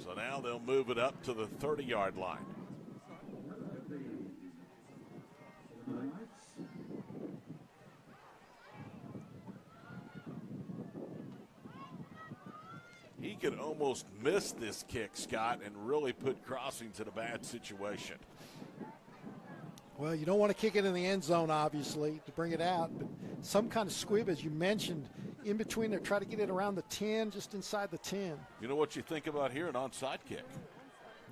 So now they'll move it up to the 30-yard line. He could almost miss this kick, Scott, and really put Crossings in a bad situation. Well, you don't want to kick it in the end zone, obviously, to bring it out, but some kind of squib, as you mentioned, in between there, try to get it around the 10, just inside the 10. You know what you think about here, an onside kick?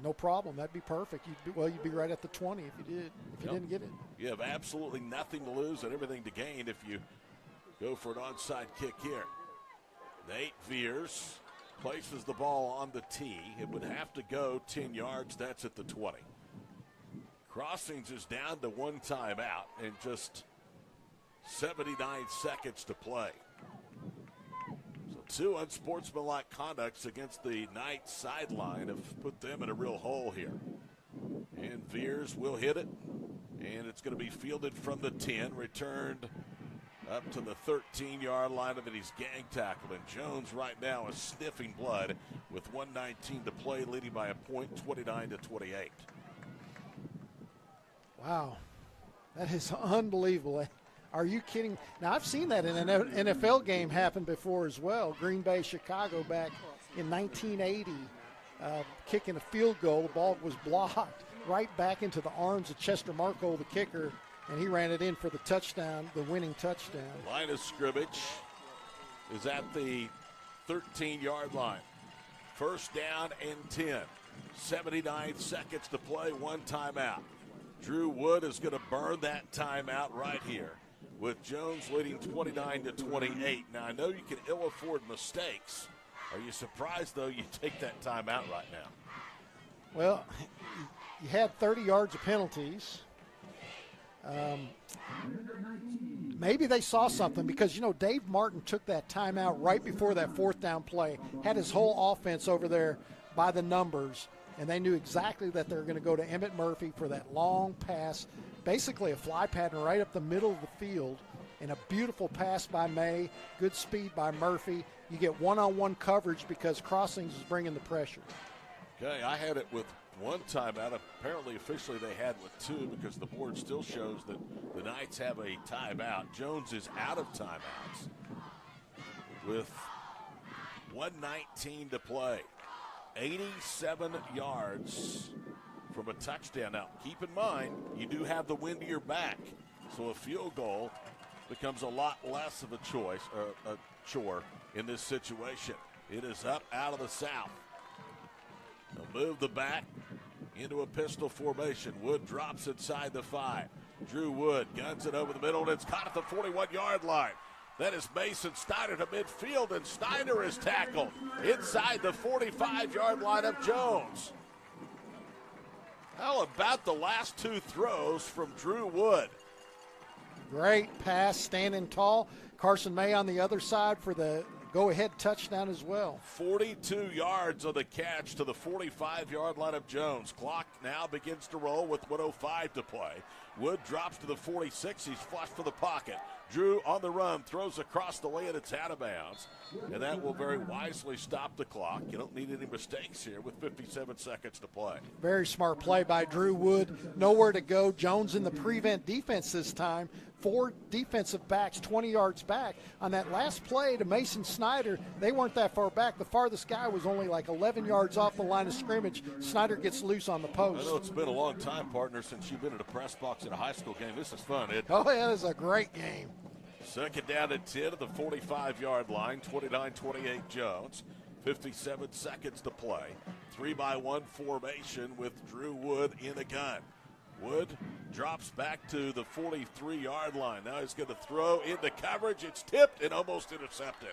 No problem. That'd be perfect. You'd be right at the 20 if you did. If you didn't get it. You have absolutely nothing to lose and everything to gain if you go for an onside kick here. Nate Veers places the ball on the tee. It would have to go 10 yards. That's at the 20. Crossings is down to one timeout and just 79 seconds to play. So two unsportsmanlike conducts against the Knights sideline have put them in a real hole here. And Veers will hit it, and it's going to be fielded from the 10, returned up to the 13-yard line, and then he's gang tackled. And Jones right now is sniffing blood with 1:19 to play, leading by a point, 29-28. Wow, that is unbelievable. Are you kidding? Now, I've seen that in an NFL game happen before as well. Green Bay, Chicago back in 1980, kicking a field goal. The ball was blocked right back into the arms of Chester Markle, the kicker, and he ran it in for the touchdown, the winning touchdown. Line of scrimmage is at the 13-yard line. First down and 10. 79 seconds to play, one timeout. Drew Wood is going to burn that timeout right here with Jones leading 29-28. Now, I know you can ill afford mistakes. Are you surprised, though, you take that timeout right now? Well, you had 30 yards of penalties. Maybe they saw something because, Dave Martin took that timeout right before that fourth down play, had his whole offense over there by the numbers, and they knew exactly that they were going to go to Emmett Murphy for that long pass, basically a fly pattern right up the middle of the field, and a beautiful pass by May, good speed by Murphy. You get one-on-one coverage because Crossings is bringing the pressure. Okay, I had it with one timeout. Apparently, officially, they had with two because the board still shows that the Knights have a timeout. Jones is out of timeouts with 1:19 to play. 87 yards from a touchdown. Now, keep in mind, you do have the wind to your back, so a field goal becomes a lot less of a chore in this situation. It is up out of the south. They'll move the back into a pistol formation. Wood drops inside the 5. Drew Wood guns it over the middle, and it's caught at the 41-yard line. That is Mason Snyder to midfield, and Snyder is tackled inside the 45-yard line of Jones. How about the last two throws from Drew Wood? Great pass, standing tall. Carson May on the other side for the go-ahead touchdown as well. 42 yards on the catch to the 45-yard line of Jones. Clock now begins to roll with 1:05 to play. Wood drops to the 46. He's flush for the pocket. Drew on the run, throws across the way, and it's out of bounds. And that will very wisely stop the clock. You don't need any mistakes here with 57 seconds to play. Very smart play by Drew Wood. Nowhere to go. Jones in the prevent defense this time. 4 defensive backs 20 yards back. On that last play to Mason Snyder, they weren't that far back. The farthest guy was only like 11 yards off the line of scrimmage. Snyder gets loose on the post. I know it's been a long time, partner, since you've been at a press box in a high school game. This is fun, Ed. Oh, yeah, this is a great game. Second down and 10 at the 45-yard line, 29-28 Jones. 57 seconds to play. 3-by-1 formation with Drew Wood in the gun. Wood drops back to the 43-yard line. Now he's going to throw into coverage. It's tipped and almost intercepted.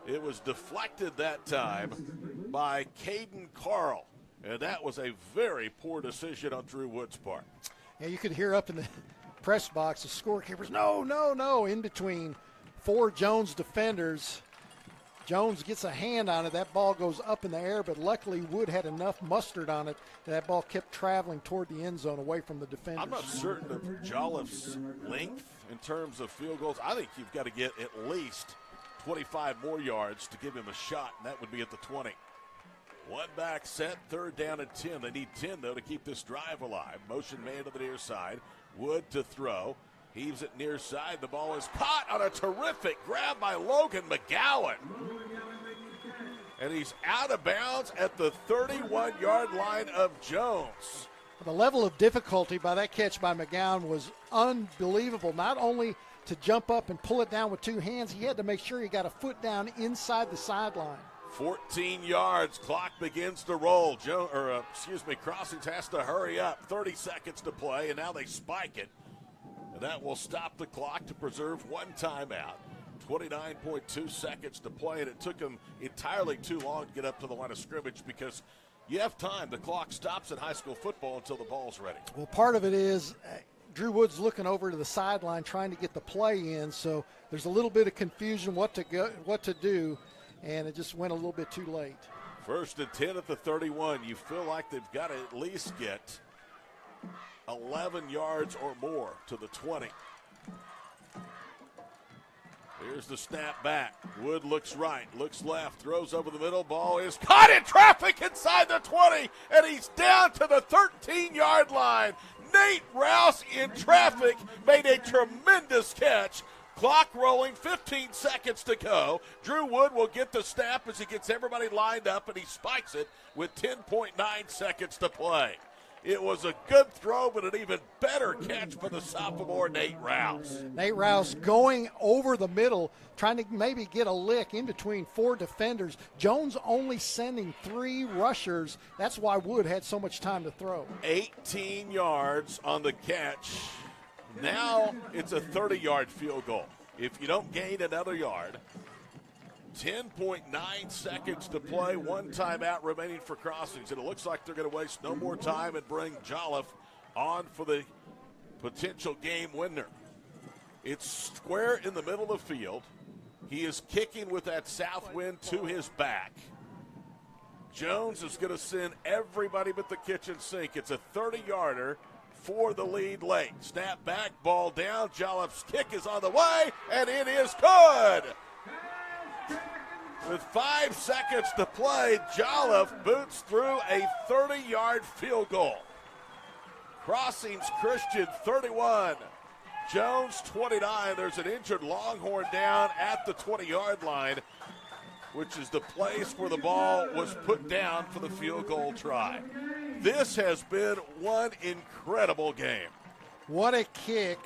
It was deflected that time by Caden Carl, and that was a very poor decision on Drew Wood's part. Yeah, you could hear up in the press box the scorekeepers, no, in between 4 Jones defenders. Jones gets a hand on it. That ball goes up in the air, but luckily Wood had enough mustard on it that ball kept traveling toward the end zone away from the defenders. I'm not certain of Jolliffe's length in terms of field goals. I think you've got to get at least 25 more yards to give him a shot, and that would be at the 20. One back set, third down and 10. They need 10, though, to keep this drive alive. Motion man to the near side. Wood to throw. Heaves it near side. The ball is caught on a terrific grab by Logan McGowan. And he's out of bounds at the 31-yard line of Jones. The level of difficulty by that catch by McGowan was unbelievable. Not only to jump up and pull it down with 2 hands, he had to make sure he got a foot down inside the sideline. 14 yards. Clock begins to roll. Crossings has to hurry up. 30 seconds to play, and now they spike it. And that will stop the clock to preserve 1 timeout. 29.2 seconds to play, and it took them entirely too long to get up to the line of scrimmage because you have time. The clock stops in high school football until the ball's ready. Well, part of it is Drew Wood's looking over to the sideline trying to get the play in, so there's a little bit of confusion what to do, and it just went a little bit too late. First and 10 at the 31. You feel like they've got to at least get 11 yards or more to the 20. Here's the snap back. Wood looks right, looks left, throws over the middle. Ball is caught in traffic inside the 20, and he's down to the 13-yard line. Nate Rouse in traffic made a tremendous catch. Clock rolling, 15 seconds to go. Drew Wood will get the snap as he gets everybody lined up, and he spikes it with 10.9 seconds to play. It was a good throw, but an even better catch for the sophomore, Nate Rouse. Nate Rouse going over the middle, trying to maybe get a lick in between 4 defenders. Jones only sending 3 rushers. That's why Wood had so much time to throw. 18 yards on the catch. Now it's a 30-yard field goal. If you don't gain another yard, 10.9 seconds to play, one timeout remaining for Crossings, and it looks like they're going to waste no more time and bring Jolliffe on for the potential game winner. It's square in the middle of the field. He is kicking with that south wind to his back. Jones is going to send everybody but the kitchen sink. It's a 30-yarder for the lead late. Snap back, ball down. Jolliffe's kick is on the way, and it is good. With 5 seconds to play, Jolliffe boots through a 30-yard field goal. Crossings Christian 31. Jones 29. There's an injured Longhorn down at the 20-yard line, which is the place where the ball was put down for the field goal try. This has been one incredible game. What a kick.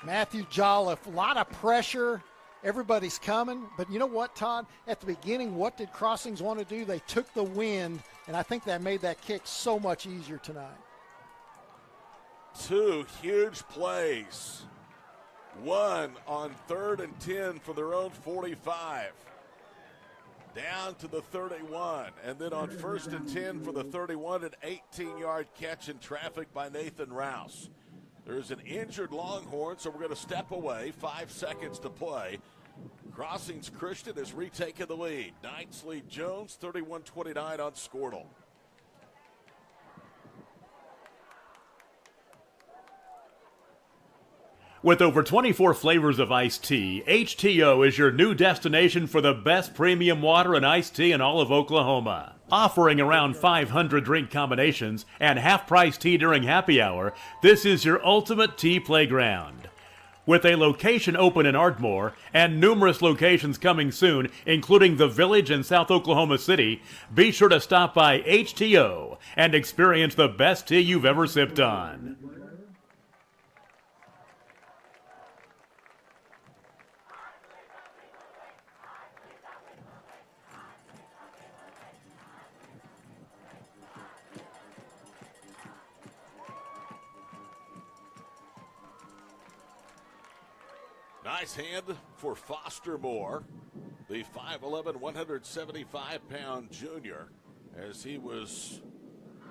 Matthew Jolliffe, a lot of pressure. Everybody's coming. But you know what, Todd? At the beginning, what did Crossings want to do? They took the wind, and I think that made that kick so much easier tonight. 2 huge plays. One on 3rd and 10 for their own 45. Down to the 31. And then on 1st and 10 for the 31, an 18-yard catch in traffic by Nathan Rouse. There's an injured Longhorn, so we're going to step away. 5 seconds to play. Crossings Christian has retaken the lead. Knights lead Jones 31-29 on Skordle. With over 24 flavors of iced tea, HTO is your new destination for the best premium water and iced tea in all of Oklahoma. Offering around 500 drink combinations and half-price tea during happy hour, this is your ultimate tea playground. With a location open in Ardmore and numerous locations coming soon, including the Village in South Oklahoma City, be sure to stop by HTO and experience the best tea you've ever sipped on. Nice hand for Foster Moore, the 5'11", 175-pound junior, as he was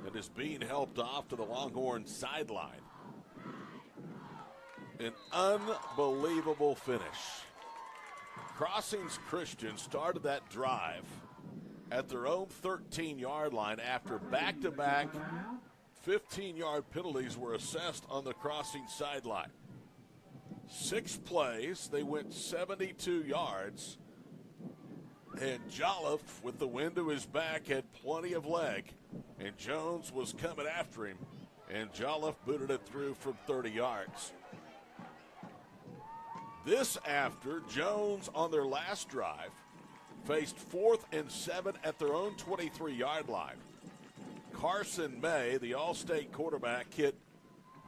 and is being helped off to the Longhorn sideline. An unbelievable finish. Crossings Christian started that drive at their own 13-yard line after back-to-back 15-yard penalties were assessed on the Crossings sideline. 6 plays, they went 72 yards, and Jolliffe, with the wind to his back, had plenty of leg, and Jones was coming after him, and Jolliffe booted it through from 30 yards. This after Jones, on their last drive, faced 4th and 7 at their own 23-yard line. Carson May, the All-State quarterback, hit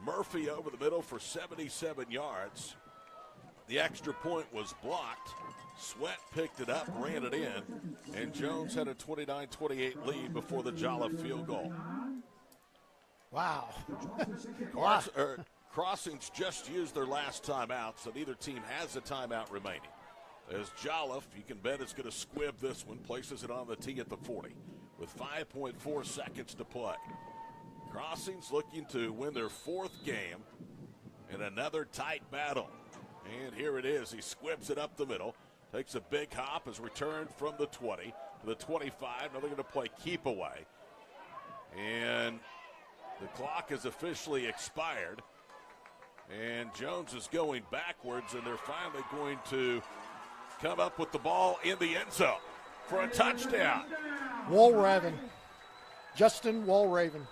Murphy over the middle for 77 yards. The extra point was blocked. Sweat picked it up, ran it in, and Jones had a 29-28 lead before the Jolliffe field goal. Wow. Crossings just used their last timeout, so neither team has a timeout remaining. As Jolliffe, you can bet, is going to squib this one, places it on the tee at the 40 with 5.4 seconds to play. Crossings looking to win their 4th game in another tight battle. And here it is. He squibs it up the middle, takes a big hop, is returned from the 20 to the 25. Now they're going to play keep away. And the clock has officially expired. And Jones is going backwards, and they're finally going to come up with the ball in the end zone for a touchdown. Walraven. Justin Walraven.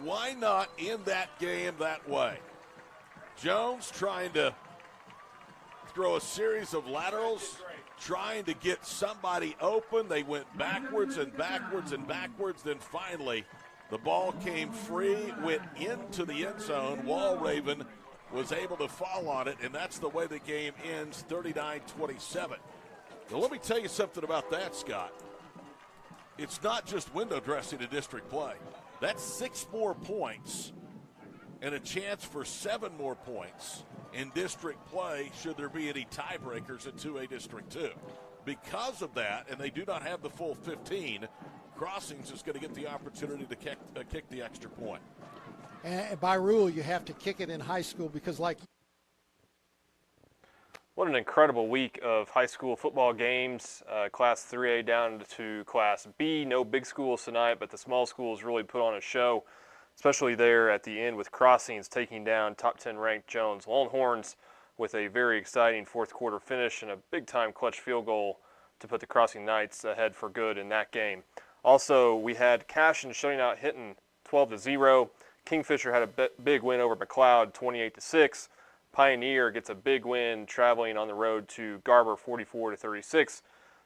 Why not end that game that way? Jones trying to throw a series of laterals, trying to get somebody open. They went backwards and backwards and backwards. Then finally, the ball came free, went into the end zone. Walraven was able to fall on it, and that's the way the game ends, 39-27. Now, let me tell you something about that, Scott. It's not just window dressing in district play. That's 6 more points and a chance for 7 more points in district play should there be any tiebreakers in 2A District 2. Because of that, and they do not have the full 15, Crossings is going to get the opportunity to kick the extra point. And by rule, you have to kick it in high school because, like, what an incredible week of high school football games. Class 3A down to Class B. No big schools tonight, but the small schools really put on a show, especially there at the end with Crossings taking down top 10 ranked Jones Longhorns with a very exciting fourth quarter finish and a big-time clutch field goal to put the Crossing Knights ahead for good in that game. Also, we had Cashin shutting out Hinton 12-0. Kingfisher had a big win over McLeod 28-6. Pioneer gets a big win traveling on the road to Garber 44-36.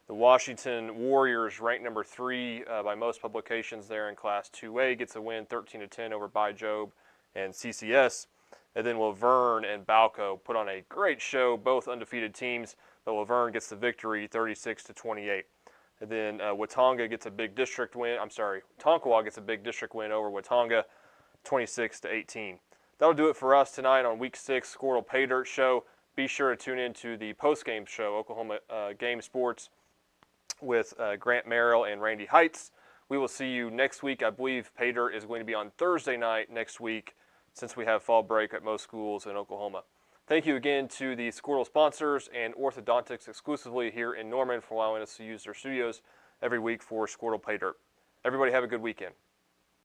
The Washington Warriors, ranked number 3 by most publications there in Class 2A, gets a win 13-10 over By Job and CCS. And then Laverne and Balco put on a great show, both undefeated teams, but Laverne gets the victory 36-28. And then Watonga gets a big district win. Tonkawa gets a big district win over Watonga 26-18. That'll do it for us tonight on Week 6 Skordle Pay Dirt Show. Be sure to tune in to the post-game show, Oklahoma Game Sports, with Grant Merrill and Randy Heights. We will see you next week. I believe Pay Dirt is going to be on Thursday night next week since we have fall break at most schools in Oklahoma. Thank you again to the Skordle sponsors and Orthodontics exclusively here in Norman for allowing us to use their studios every week for Skordle Pay Dirt. Everybody have a good weekend.